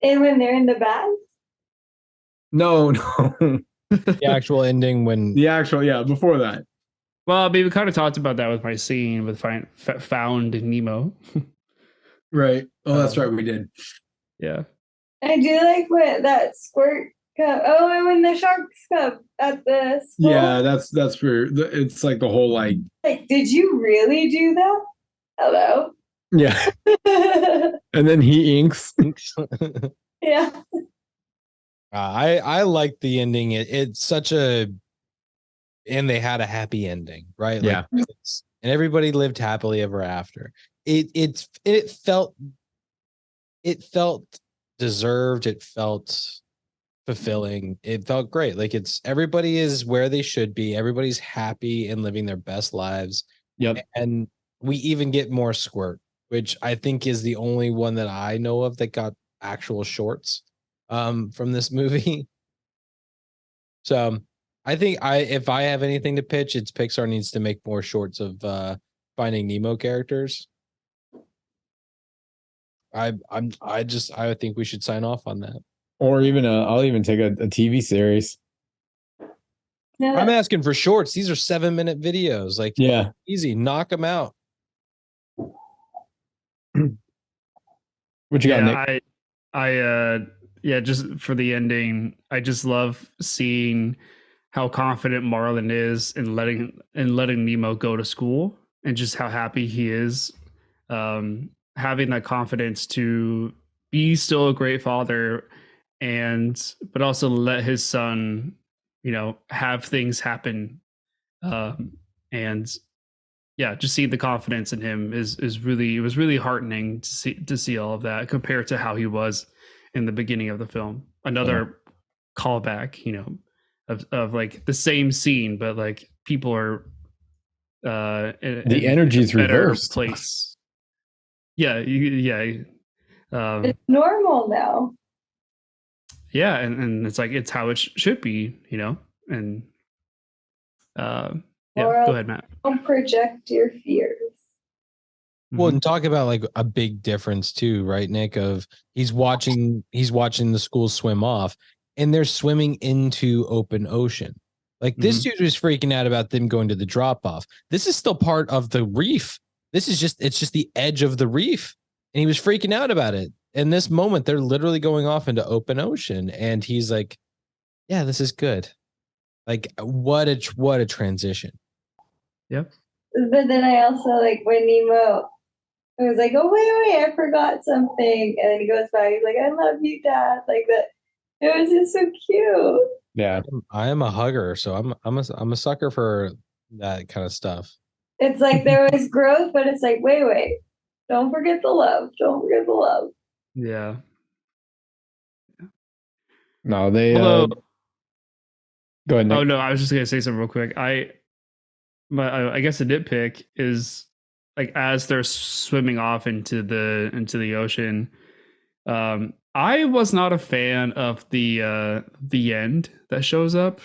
And when they're in the bath? No. The actual ending when Before that. Well, I mean, we kind of talked about that with my scene with found Nemo. Right. Oh, that's right. We did. Yeah. I do like what that squirt cup. Oh, and when the sharks come at the school. Yeah, that's for it's like the whole like. Like, did you really do that? Hello. Yeah. And then he inks. Yeah. I like the ending. It's such a, and they had a happy ending, right? Like, Yeah. and everybody lived happily ever after. It felt deserved. It felt fulfilling. It felt great. Like everybody is where they should be. Everybody's happy and living their best lives. Yep. And we even get more squirt, which I think is the only one that I know of that got actual shorts from this movie. So I think if I have anything to pitch, it's Pixar needs to make more shorts of Finding Nemo characters. I think we should sign off on that. Or even I'll even take a TV series. Yeah. I'm asking for shorts. These are 7-minute videos. Like, Yeah. easy, knock them out. What you got, Nick? Yeah, just for the ending, I just love seeing how confident Marlin is in letting Nemo go to school, and just how happy he is, having that confidence to be still a great father, but also let his son, have things happen, and yeah, just see the confidence in him it was really heartening to see all of that compared to how he was in the beginning of the film. Another callback, of like the same scene, but like people are The energy's in a better reversed. place. Yeah. It's normal now. Yeah, and it's like it's how it should be, and Or go ahead, Matt. don't project your fears. Well, and talk about like a big difference too, right, Nick? Of he's watching the school swim off, and they're swimming into open ocean. Like this dude was freaking out about them going to the drop off. This is still part of the reef. It's just the edge of the reef, and he was freaking out about it. In this moment, they're literally going off into open ocean, and he's like, "Yeah, this is good." Like what a transition. Yep. But then I also like when Nemo was like, oh wait, I forgot something. And then he goes back, he's like, I love you, Dad. Like that. It was just so cute. Yeah. I am a hugger, so I'm a sucker for that kind of stuff. It's like there was growth, but it's like, wait. Don't forget the love. Don't forget the love. Yeah. No, they Although, go ahead, Nick. oh no, I was just gonna say something real quick. I guess a nitpick is like as they're swimming off into the ocean. I was not a fan of the end that shows up.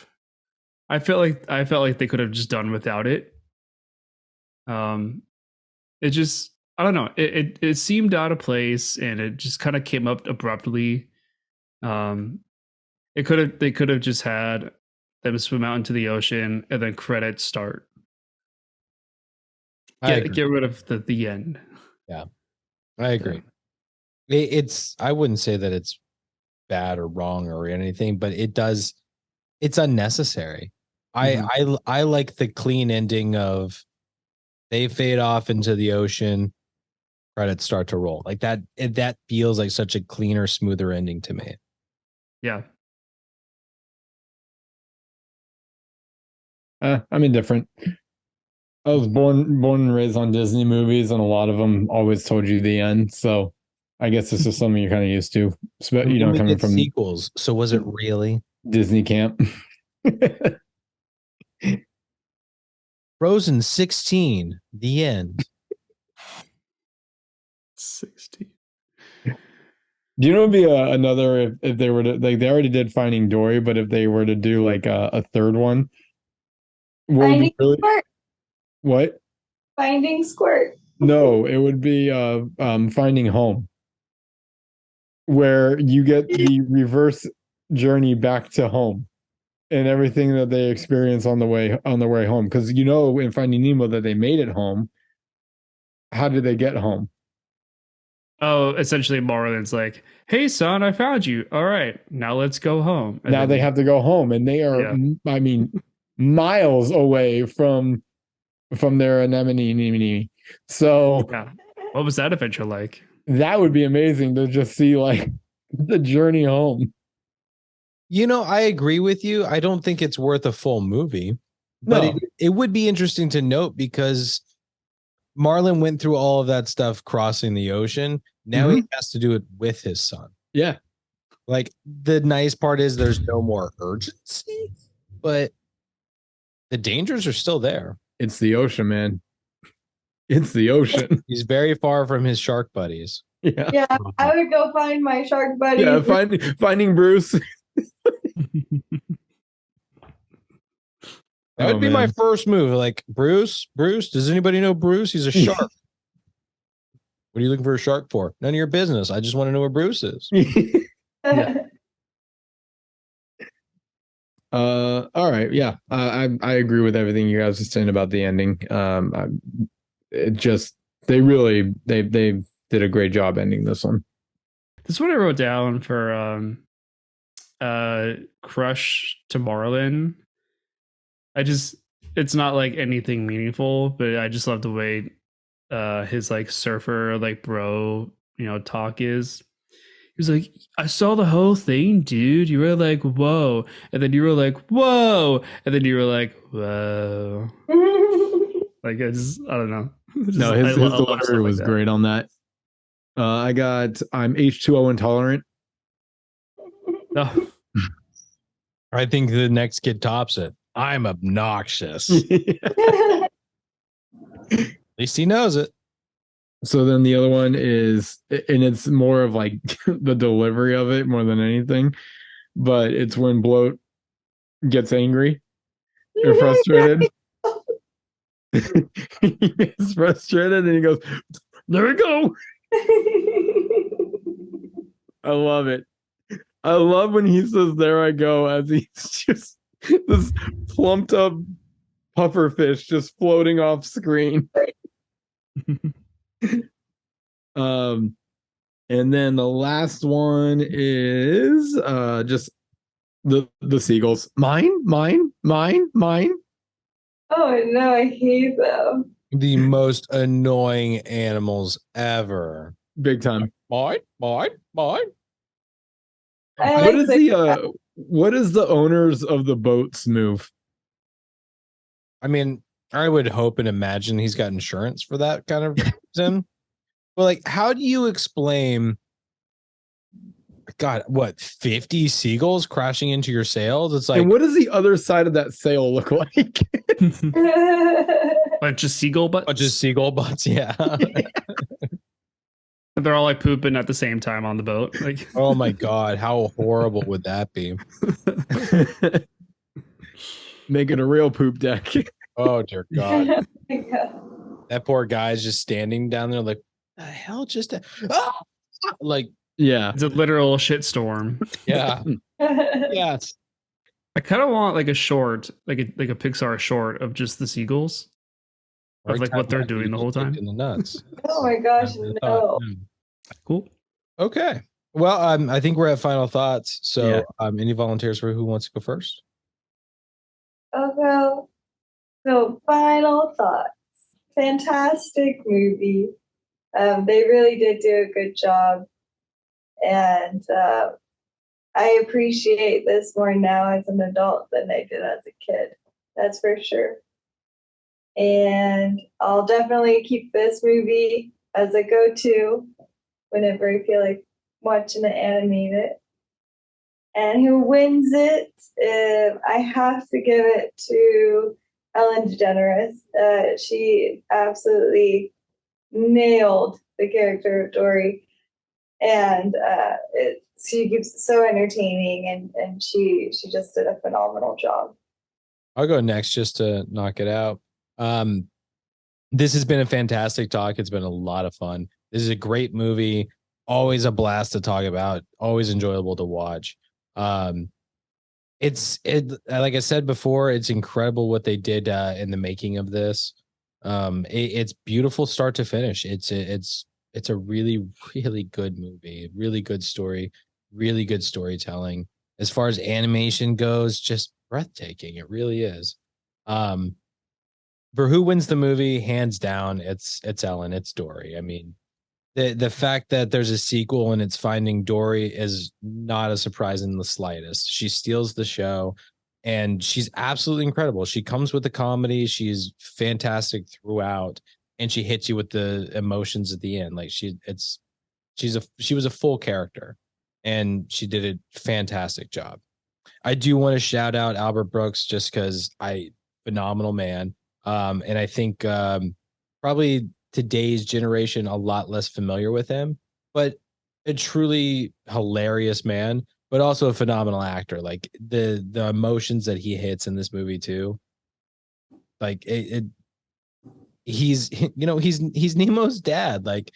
I felt like they could have just done without it. It just, I don't know. It seemed out of place, and it just kind of came up abruptly. They could have just had them swim out into the ocean and then credits start. Get rid of the end. Yeah, I agree. It's I wouldn't say that it's bad or wrong or anything, but it's unnecessary. I like the clean ending of they fade off into the ocean, credits start to roll. Like that feels like such a cleaner, smoother ending to me. Yeah. I'm indifferent. I was born and raised on Disney movies, and a lot of them always told you the end. So I guess this is something you're kind of used to. You know, coming from sequels. So was it really Disney camp? Frozen 16, the end. 16. Do you know, it'd be another if they were to, like, they already did Finding Dory, but if they were to do like a third one, Finding Squirt. What? Finding Squirt. No, it would be Finding Home, where you get the reverse journey back to home and everything that they experience on the way home. Because you know, in Finding Nemo that they made it home. How did they get home? Oh, essentially Marlin's like, "Hey son, I found you. All right, now let's go home." And now they have to go home, and they are, I mean, miles away from their anemone. So yeah. What was that adventure like? That would be amazing to just see like the journey home. You know, I agree with you. I don't think it's worth a full movie, but it would be interesting to note because Marlin went through all of that stuff crossing the ocean. Now he has to do it with his son. Yeah. Like the nice part is there's no more urgency, but the dangers are still there. It's the ocean, man. It's the ocean. He's very far from his shark buddies. Yeah, I would go find my shark buddy. Yeah, finding Bruce. That would be my first move. Like, Bruce, does anybody know Bruce? He's a shark. What are you looking for a shark for? None of your business. I just want to know where Bruce is. All right. Yeah. I agree with everything you guys are saying about the ending. It just, they did a great job ending this one. This is what I wrote down for crush to Marlin. It's not like anything meaningful, but I just love the way his like surfer like bro, you know, talk is. He was like, I saw the whole thing, dude. You were like, whoa. And then you were like, whoa. And then you were like, whoa. Like, I don't know. No, his delivery was great on that. I'm H2O intolerant. Oh. I think the next kid tops it. I'm obnoxious. At least he knows it. So then the other one is, and it's more of like the delivery of it more than anything, but it's when Bloat gets angry or frustrated. He's frustrated and he goes, there we go. I love it. I love when he says, there I go, as he's just this plumped up puffer fish just floating off screen. And then the last one is just the seagulls. Mine. Oh no, I hate them. The most annoying animals ever. Big time. Mine. What is the owners of the boats move? I mean, I would hope and imagine he's got insurance for that kind of reason. But like, how do you explain, God, what, 50 seagulls crashing into your sails? It's like, and what does the other side of that sail look like? Bunch of seagull butts. Bunch of seagull butts. Yeah. They're all like pooping at the same time on the boat. Like, Oh my God. How horrible would that be? Make it a real poop deck. Oh, dear God. Yeah. That poor guy's just standing down there like, the hell just, ah! Like, Yeah. it's a literal shitstorm. yeah. Yeah. I kind of want like a short, like a PIXAR short of just the seagulls, of like what they're doing the whole time. In the nuts. Oh my gosh, no. Cool. Okay. Well, I think we're at final thoughts. So, Yeah. Any volunteers for who wants to go first? Okay. So final thoughts. Fantastic movie. They really did do a good job. And I appreciate this more now as an adult than I did as a kid. That's for sure. And I'll definitely keep this movie as a go-to whenever I feel like watching it animated. And who wins it? I have to give it to Ellen DeGeneres. She absolutely nailed the character of Dory, and she keeps it so entertaining, and she just did a phenomenal job. I'll go next just to knock it out. This has been a fantastic talk. It's been a lot of fun. This is a great movie. Always a blast to talk about. Always enjoyable to watch. It's like I said before, it's incredible what they did in the making of this. It's beautiful start to finish. It's a really, really good movie, really good story, really good storytelling. As far as animation goes, just breathtaking. It really is. For who wins the movie, hands down, it's Ellen, it's Dory. I mean, the fact that there's a sequel and it's Finding Dory is not a surprise in the slightest. She steals the show and she's absolutely incredible. She comes with the comedy. She's fantastic throughout and she hits you with the emotions at the end. Like she was a full character and she did a fantastic job. I do want to shout out Albert Brooks just because phenomenal man. And I think probably today's generation a lot less familiar with him, but a truly hilarious man, but also a phenomenal actor. Like the emotions that he hits in this movie too. Like he's Nemo's dad. Like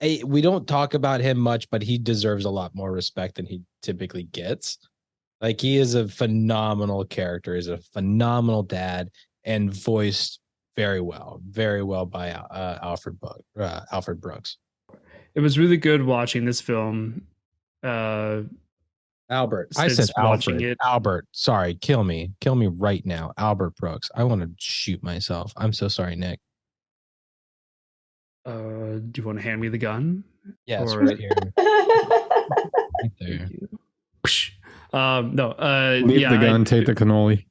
we don't talk about him much, but he deserves a lot more respect than he typically gets. Like he is a phenomenal character, is a phenomenal dad, and voiced very well by Alfred Brooks. It was really good watching this film. Albert, I said watching it. Albert, sorry, kill me right now. Albert Brooks. I want to shoot myself. I'm so sorry, Nick. Do you want to hand me the gun? Yes, Or- right here. Right there. No. Leave yeah, the gun, take the cannoli.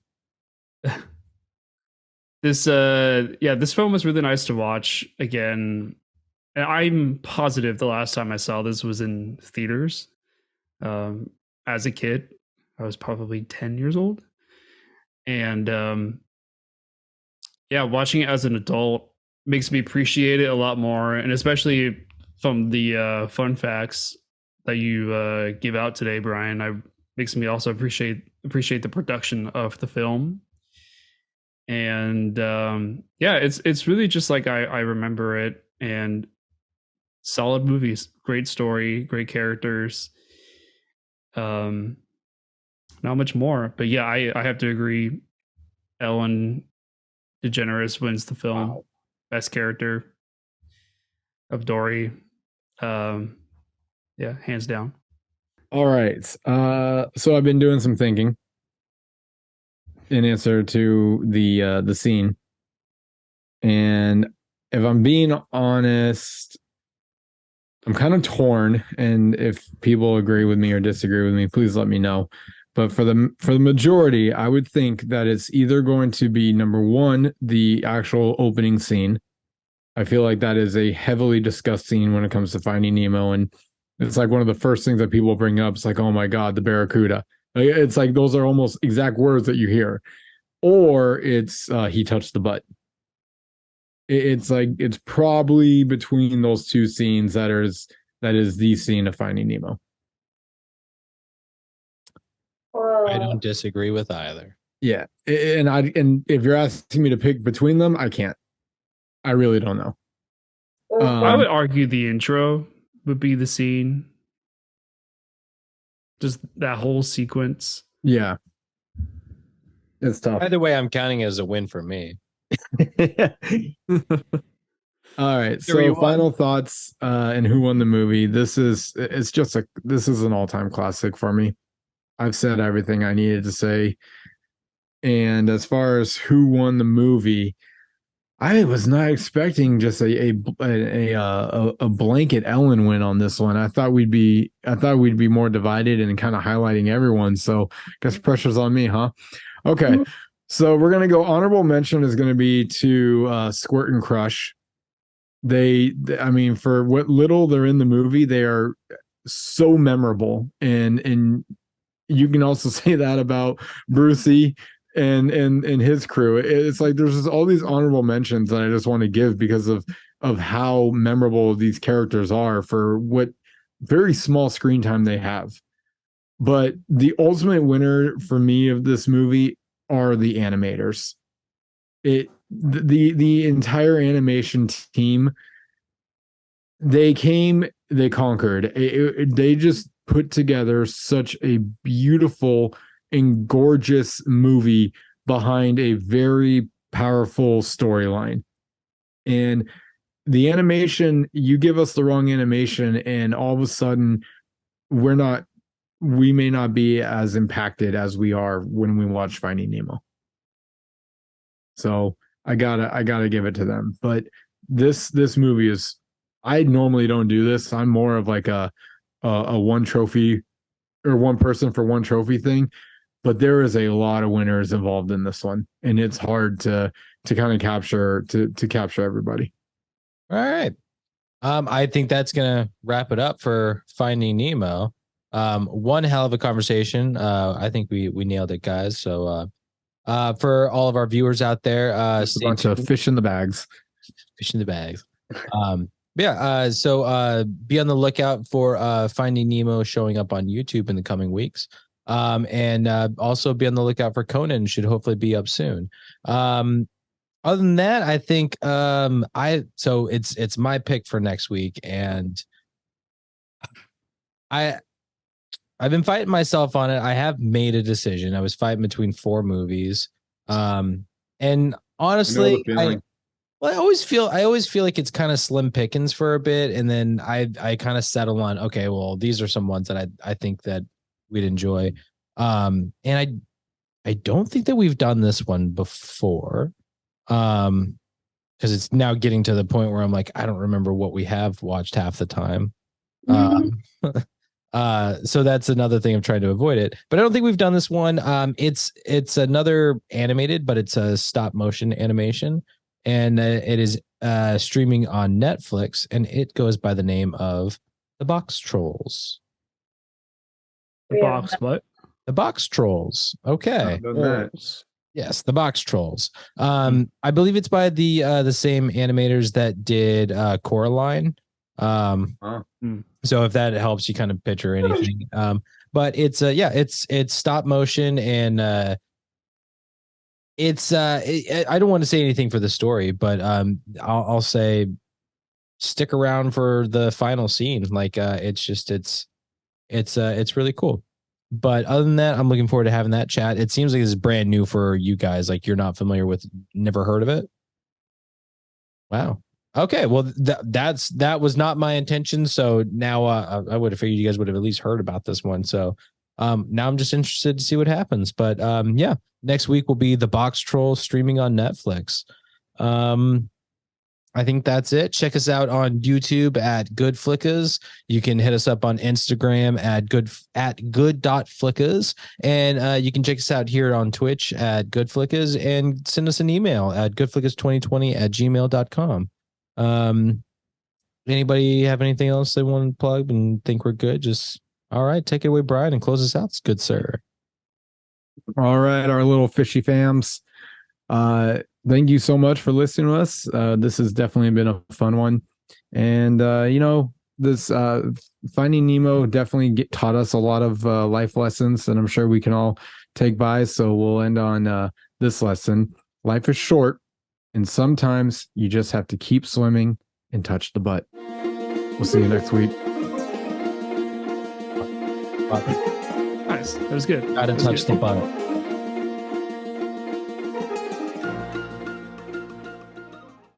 This film was really nice to watch again. I'm positive the last time I saw this was in theaters. As a kid, I was probably 10 years old. And watching it as an adult makes me appreciate it a lot more. And especially from the fun facts that you give out today, Brian, makes me also appreciate the production of the film. And it's really just like I remember it, and solid movies, great story, great characters. Not much more, but yeah, I have to agree. Ellen DeGeneres wins the film. Wow. Best character of Dory. Hands down. All right. So I've been doing some thinking in answer to the scene, and if I'm being honest, I'm kind of torn. And if people agree with me or disagree with me, please let me know. But for the majority, I would think that it's either going to be number one, the actual opening scene. I feel like that is a heavily discussed scene when it comes to Finding Nemo, and it's like one of the first things that people bring up. It's like, oh my God, the Barracuda. It's like those are almost exact words that you hear. Or it's he touched the butt. It's like it's probably between those two scenes that is the scene of Finding Nemo. I don't disagree with either. Yeah, and if you're asking me to pick between them, I can't. I really don't know. I would argue the intro would be the scene. Just that whole sequence. Yeah, it's tough. Either way, I'm counting it as a win for me. All right, so final thoughts and who won the movie. This is an all-time classic for me. I've said everything I needed to say. And as far as who won the movie, I was not expecting just a blanket Ellen win on this one. I thought we'd be more divided and kind of highlighting everyone. So I guess pressure's on me, huh? Okay. So we're gonna go. Honorable mention is gonna be to Squirt and Crush. I mean, for what little they're in the movie, they are so memorable. And you can also say that about Brucey and his crew. It's like there's just all these honorable mentions that I just want to give because of how memorable these characters are for what very small screen time they have. But the ultimate winner for me of this movie are the animators. The entire animation team, they conquered. They just put together such a beautiful and gorgeous movie behind a very powerful storyline. And the animation, you give us the wrong animation and all of a sudden we may not be as impacted as we are when we watch Finding Nemo. So I gotta give it to them. But this movie is, I normally don't do this. I'm more of like a one trophy or one person for one trophy thing. But there is a lot of winners involved in this one, and it's hard to kind of capture everybody. All right. I think that's gonna wrap it up for Finding Nemo. One hell of a conversation. I think we nailed it, guys. So for all of our viewers out there, a bunch of fish in the bags. Fish in the bags. So be on the lookout for Finding Nemo showing up on YouTube in the coming weeks. And also be on the lookout for Conan, should hopefully be up soon. Other than that, I think it's my pick for next week, and I've been fighting myself on it. I have made a decision. I was fighting between 4 movies. And honestly, I always feel like it's kind of slim pickings for a bit, and then I kind of settle on, okay, well, these are some ones that I think that we'd enjoy. And I don't think that we've done this one before. Because it's now getting to the point where I'm like, I don't remember what we have watched half the time. So that's another thing I'm trying to avoid it. But I don't think we've done this one. It's another animated, but it's a stop motion animation, and it is streaming on Netflix, and it goes by the name of The Box Trolls. The box what? The Box Trolls. Okay. Yes, The Box Trolls. I believe it's by the same animators that did Coraline. So if that helps you kind of picture anything. But it's it's stop motion, and I don't want to say anything for the story, but I'll say stick around for the final scene. Like it's really cool. But other than that, I'm looking forward to having that chat. It seems like this is brand new for you guys. Like you're not familiar with, never heard of it. Wow. Okay. Well, that was not my intention. So now I would have figured you guys would have at least heard about this one. So now I'm just interested to see what happens. But yeah, next week will be The Box Trolls streaming on Netflix. I think that's it. Check us out on YouTube at GoodFlickas. You can hit us up on Instagram at good.flickas. And you can check us out here on Twitch at GoodFlickas, and send us an email at goodflickas2020@gmail.com. Anybody have anything else they want to plug and think we're good? Just all right, take it away, Brian, and close us out. Good sir. All right, our little fishy fams. thank you so much for listening to us. This has definitely been a fun one. And, this Finding Nemo definitely taught us a lot of life lessons that I'm sure we can all take by. So we'll end on this lesson. Life is short, and sometimes you just have to keep swimming and touch the butt. We'll see you next week. Nice. That was good. Gotta touch the butt.